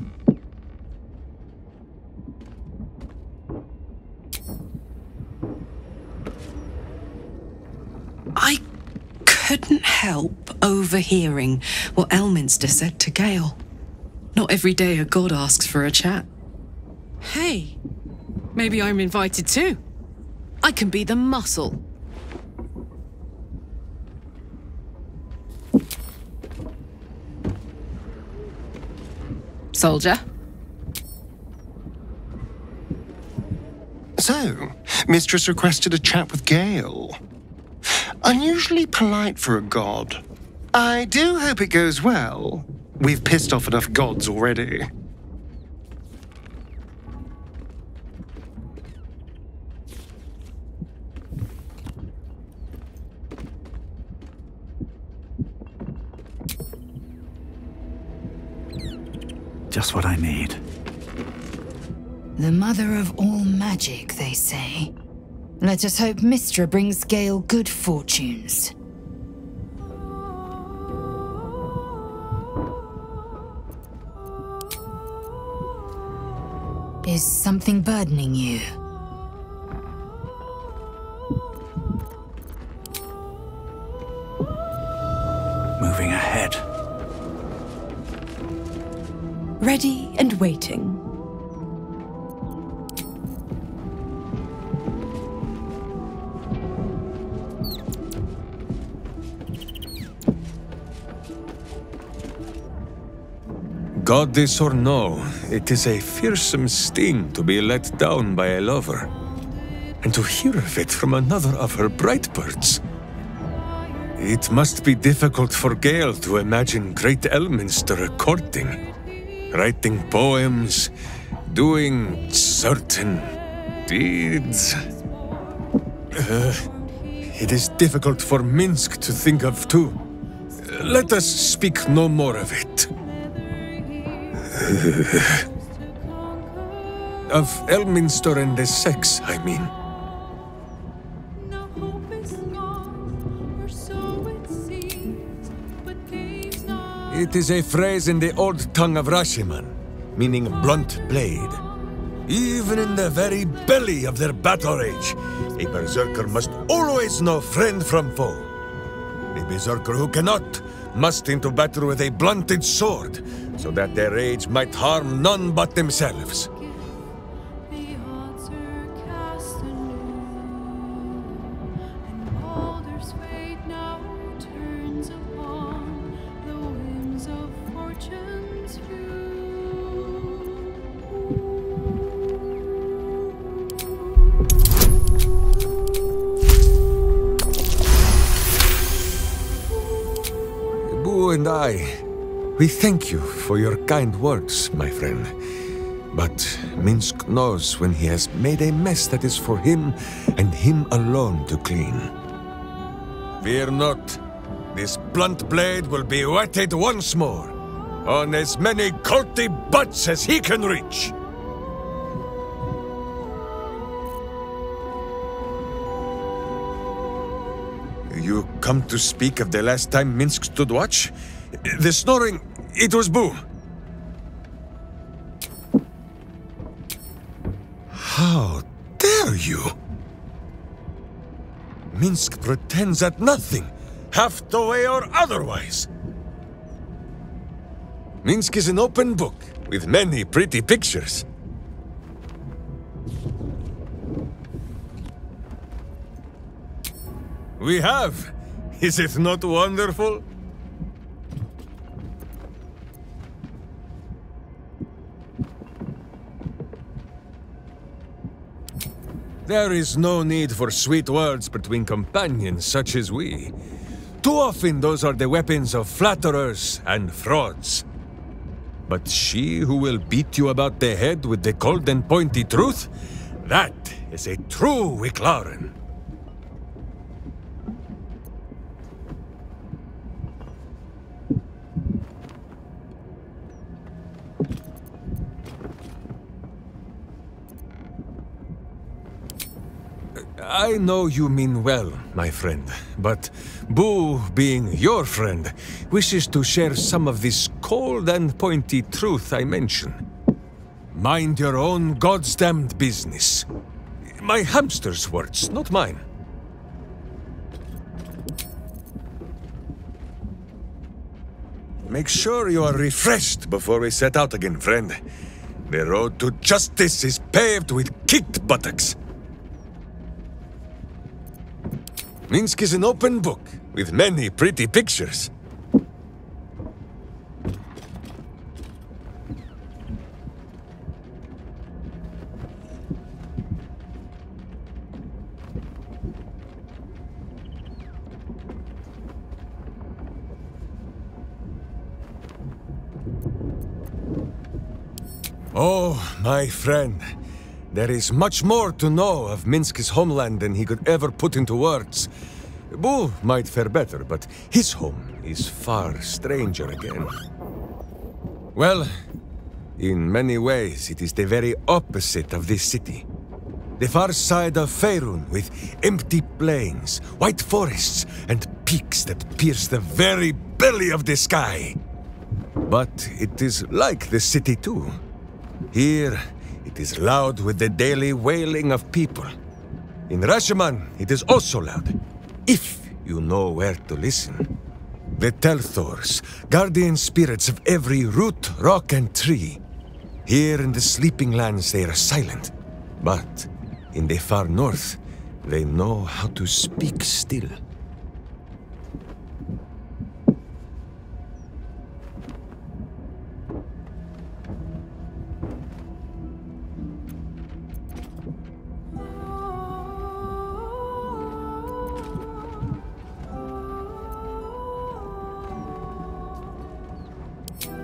couldn't help overhearing what Elminster said to Gale. Not every day a god asks for a chat. Hey, maybe I'm invited too. I can be the muscle. Soldier? So, Mistress requested a chat with Gale. Unusually polite for a god. I do hope it goes well. We've pissed off enough gods already. Just what I need. The mother of all magic, they say. Let us hope Mystra brings Gale good fortunes. Is something burdening you? Moving ahead. Ready and waiting. Goddess or no, it is a fearsome sting to be let down by a lover, and to hear of it from another of her bright birds. It must be difficult for Gale to imagine great Elminster courting, writing poems, doing certain deeds. It is difficult for Minsk to think of too. Let us speak no more of it. Of Elminster and the sex, I mean. It is a phrase in the old tongue of Rashiman, meaning blunt blade. Even in the very belly of their battle rage, a berserker must always know friend from foe. A berserker who cannot must into battle with a blunted sword, so that their rage might harm none but themselves. And I, we thank you for your kind words, my friend. But Minsk knows when he has made a mess that is for him and him alone to clean. Fear not. This blunt blade will be whetted once more, on as many culty butts as he can reach. You come to speak of the last time Minsk stood watch? The snoring, it was Boo. How dare you? Minsk pretends at nothing, half the way or otherwise. Minsk is an open book, with many pretty pictures. We have. Is it not wonderful? There is no need for sweet words between companions such as we. Too often those are the weapons of flatterers and frauds. But she who will beat you about the head with the cold and pointy truth, that is a true Wicklaren. I know you mean well, my friend, but Boo, being your friend, wishes to share some of this cold and pointy truth I mention. Mind your own goddamned business. My hamster's words, not mine. make sure you are refreshed before we set out again, friend. The road to justice is paved with kicked buttocks. Minsk is an open book with many pretty pictures. Oh, my friend. There is much more to know of Minsk's homeland than he could ever put into words. Boo might fare better, but his home is far stranger again. Well, in many ways, it is the very opposite of this city. The far side of Faerun, with empty plains, white forests, and peaks that pierce the very belly of the sky. But it is like the city too. Here, it is loud with the daily wailing of people. In Rashomon, it is also loud, if you know where to listen. The Telthors, guardian spirits of every root, rock, and tree. Here in the Sleeping Lands they are silent, but in the far north, they know how to speak still.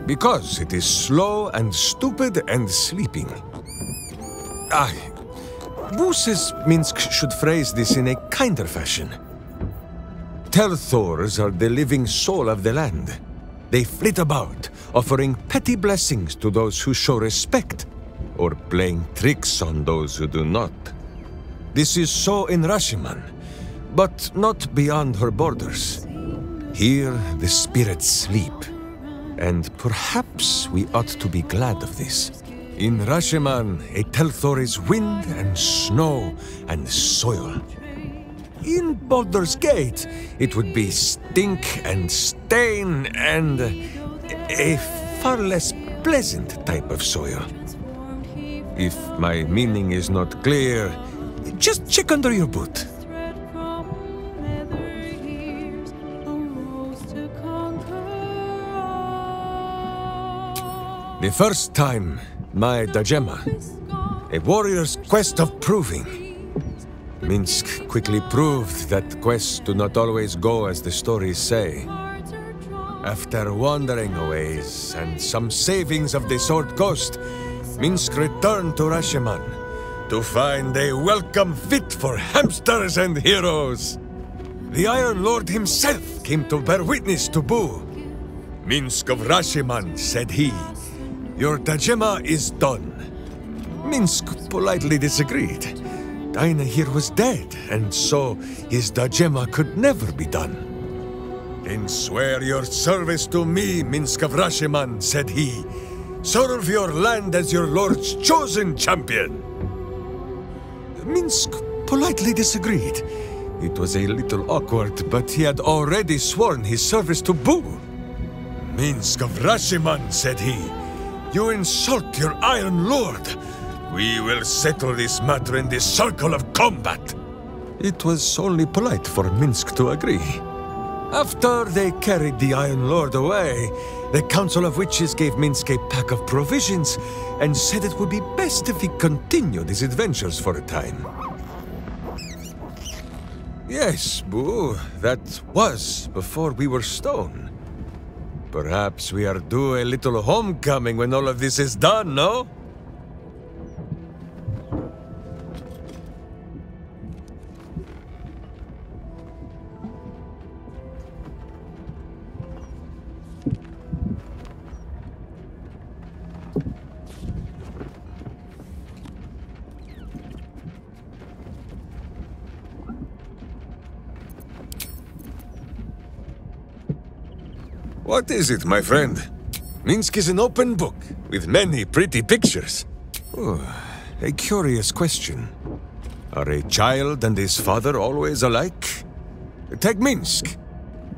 Because it is slow and stupid and sleeping. Boo says Minsk should phrase this in a kinder fashion. Telthors are the living soul of the land. They flit about, offering petty blessings to those who show respect, or playing tricks on those who do not. This is so in Rashomon, but not beyond her borders. Here the spirits sleep. And perhaps we ought to be glad of this. In Rashomon, a Telthor is wind and snow and soil. In Baldur's Gate, it would be stink and stain and a far less pleasant type of soil. If my meaning is not clear, just check under your boot. The first time, my Dajema, a warrior's quest of proving. Minsk quickly proved that quests do not always go as the stories say. After wandering a ways and some savings of the Sword Coast, Minsk returned to Rashomon to find a welcome fit for hamsters and heroes. The Iron Lord himself came to bear witness to Boo. Minsk of Rashomon, said he. Your Dajema is done. Minsk politely disagreed. Dinah here was dead, and so his Dajema could never be done. Then swear your service to me, Minsk of Rashomon, said he. Serve your land as your lord's chosen champion. Minsk politely disagreed. It was a little awkward, but he had already sworn his service to Boo. Minsk of Rashomon, said he. You insult your Iron Lord. We will settle this matter in the circle of combat. It was only polite for Minsk to agree. After they carried the Iron Lord away, the Council of Witches gave Minsk a pack of provisions and said it would be best if he continued his adventures for a time. Yes, Boo, that was before we were stone. Perhaps we are due a little homecoming when all of this is done, no? What is it, my friend? Minsk is an open book, with many pretty pictures. Oh, a curious question. Are a child and his father always alike? Take Minsk.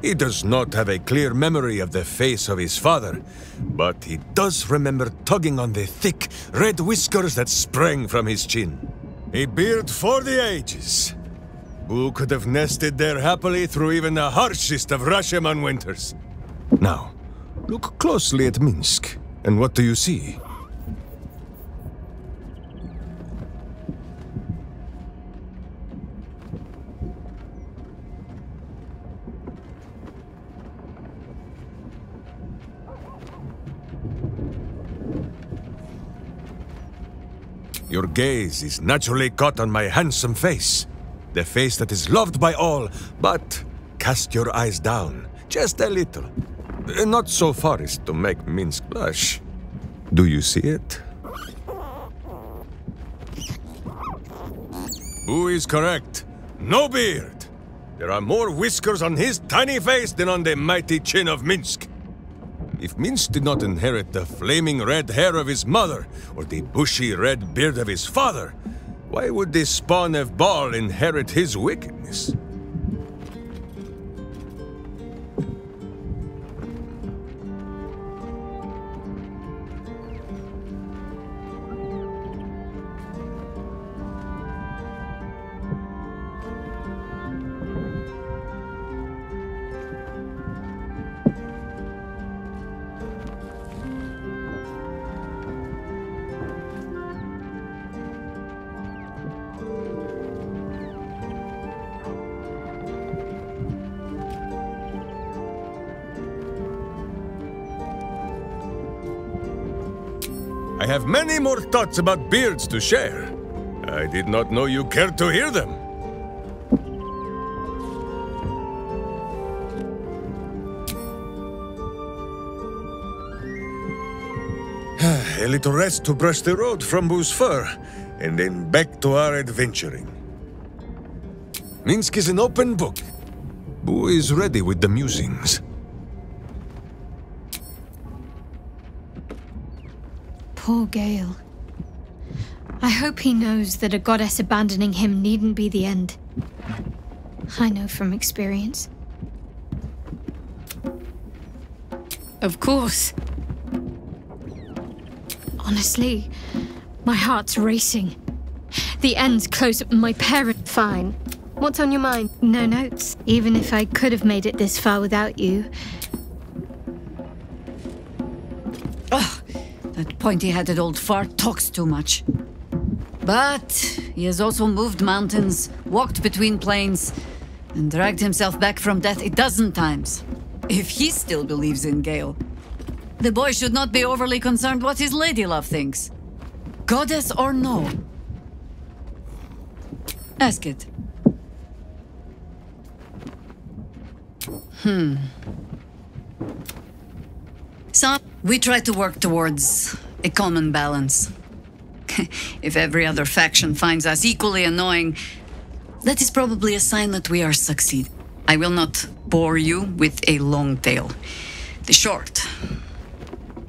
He does not have a clear memory of the face of his father, but he does remember tugging on the thick, red whiskers that sprang from his chin. A beard for the ages. Who could have nested there happily through even the harshest of Rashomon winters? Now, look closely at Minsk, and what do you see? Your gaze is naturally caught on my handsome face. The face that is loved by all, but cast your eyes down, just a little. Not so far as to make Minsk blush. Do you see it? Who is correct? No beard! There are more whiskers on his tiny face than on the mighty chin of Minsk. If Minsk did not inherit the flaming red hair of his mother, or the bushy red beard of his father, why would the spawn of Baal inherit his wickedness? I have many more thoughts about beards to share. I did not know you cared to hear them. A little rest to brush the road from Boo's fur, and then back to our adventuring. Minsk is an open book. Boo is ready with the musings. Poor Gale. I hope he knows that a goddess abandoning him needn't be the end. I know from experience. Of course. Honestly, my heart's racing. The end's close. My parent. Fine. What's on your mind? No notes. Even if I could have made it this far without you. That pointy-headed old fart talks too much. But he has also moved mountains, walked between plains, and dragged himself back from death 12 times. If he still believes in Gale, the boy should not be overly concerned what his ladylove thinks. Goddess or no? Ask it. So, we try to work towards a common balance. If every other faction finds us equally annoying, that is probably a sign that we are succeeding. I will not bore you with a long tale. The short.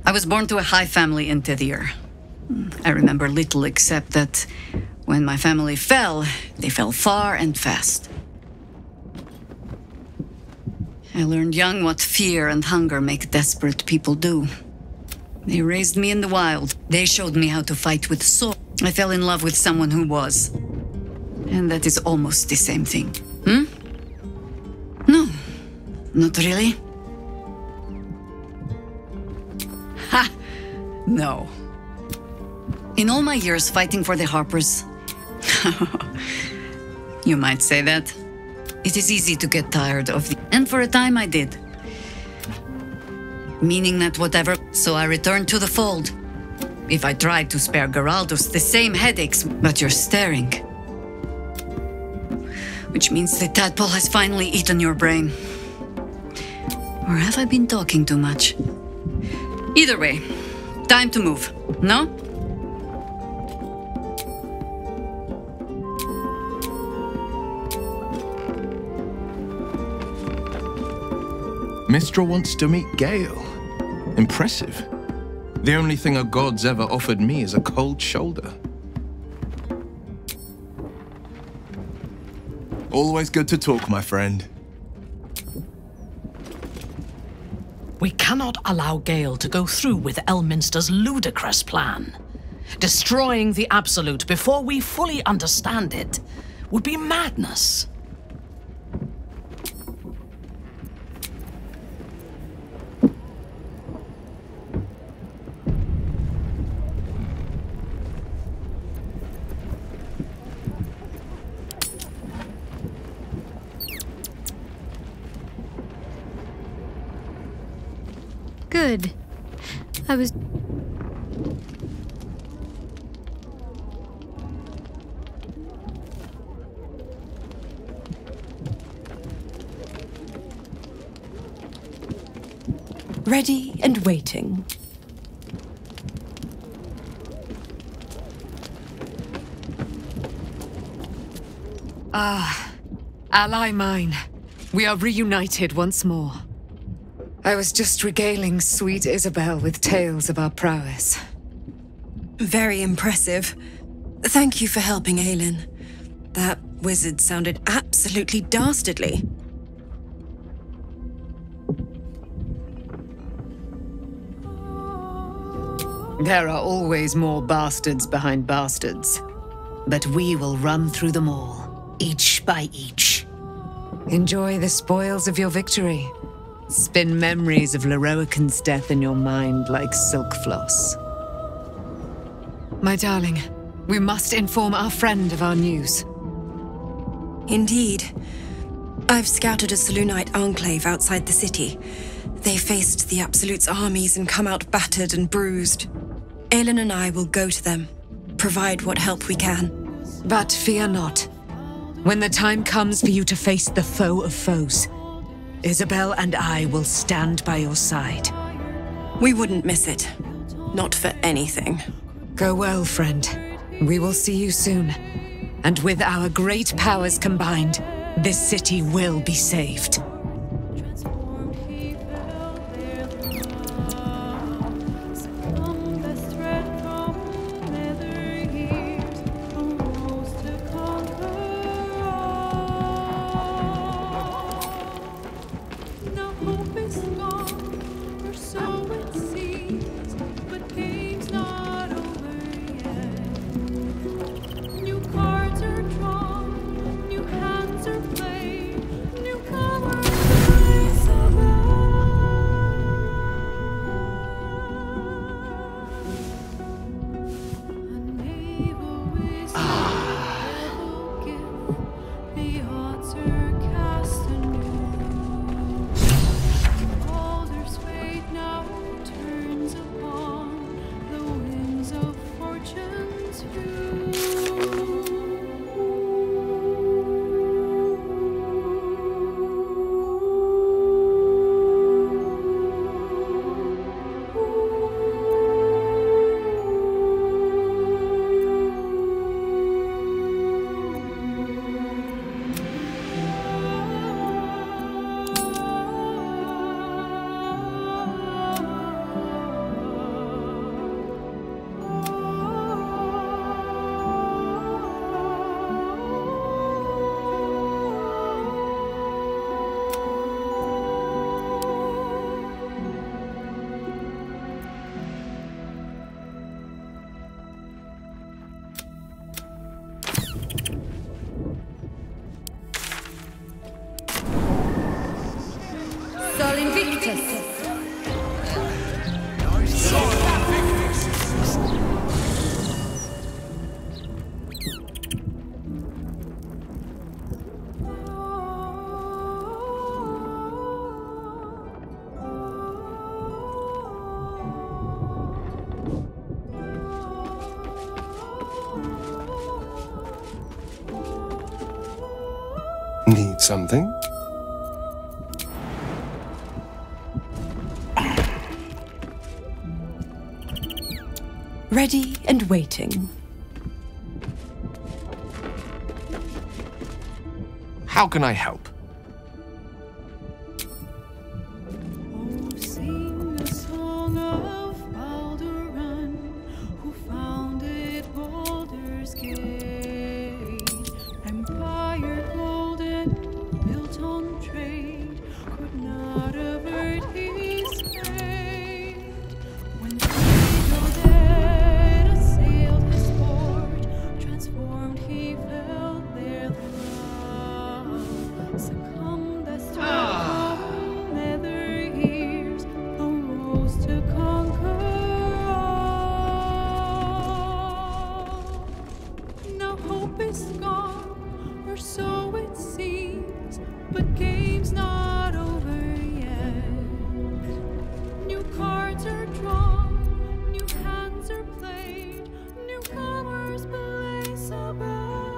I was born to a high family in Tedir. I remember little except that when my family fell, they fell far and fast. I learned young what fear and hunger make desperate people do. They raised me in the wild. They showed me how to fight with sword. I fell in love with someone who was. And that is almost the same thing. No, not really. Ha! No. In all my years fighting for the Harpers, you might say that. It is easy to get tired of the... And for a time I did. Meaning that whatever... So I returned to the fold. If I tried to spare Geraldus, the same headaches, but you're staring. Which means the tadpole has finally eaten your brain. Or have I been talking too much? Either way, time to move, no? Mistra wants to meet Gale. Impressive. The only thing a god's ever offered me is a cold shoulder. Always good to talk, my friend. We cannot allow Gale to go through with Elminster's ludicrous plan. Destroying the Absolute before we fully understand it would be madness. Good. I was... Ready and waiting. Ah, ally mine. We are reunited once more. I was just regaling sweet Isabel with tales of our prowess. Very impressive. Thank you for helping Aelin. That wizard sounded absolutely dastardly. There are always more bastards behind bastards. But we will run through them all, each by each. Enjoy the spoils of your victory. Spin memories of Leroican's death in your mind like silk floss. My darling, we must inform our friend of our news. Indeed. I've scouted a Selûnite enclave outside the city. They faced the Absolute's armies and come out battered and bruised. Aelin and I will go to them, provide what help we can. But fear not. When the time comes for you to face the foe of foes, Isabel and I will stand by your side. We wouldn't miss it. Not for anything. Go well, friend. We will see you soon. And with our great powers combined, this city will be saved. Need something? Ready and waiting. How can I help? Sing the song of Baldur, who founded Baldur's Gate. Empire golden, built on trade, could not avert his fate. Now hope is gone, or so it seems, but game's not over yet. New cards are drawn, new hands are played, newcomers place about.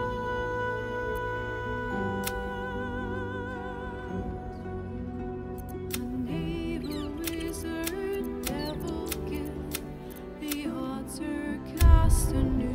An evil wizard, devil gift, the odds are cast anew.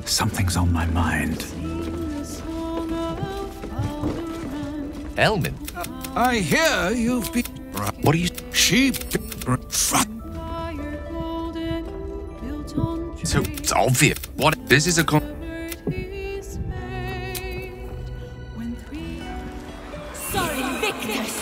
Something's on my mind. Elmin? I hear you've been... What are you... Sheep... So, it's obvious. What? This is a con... Sorry, victors!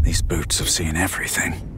These boots have seen everything.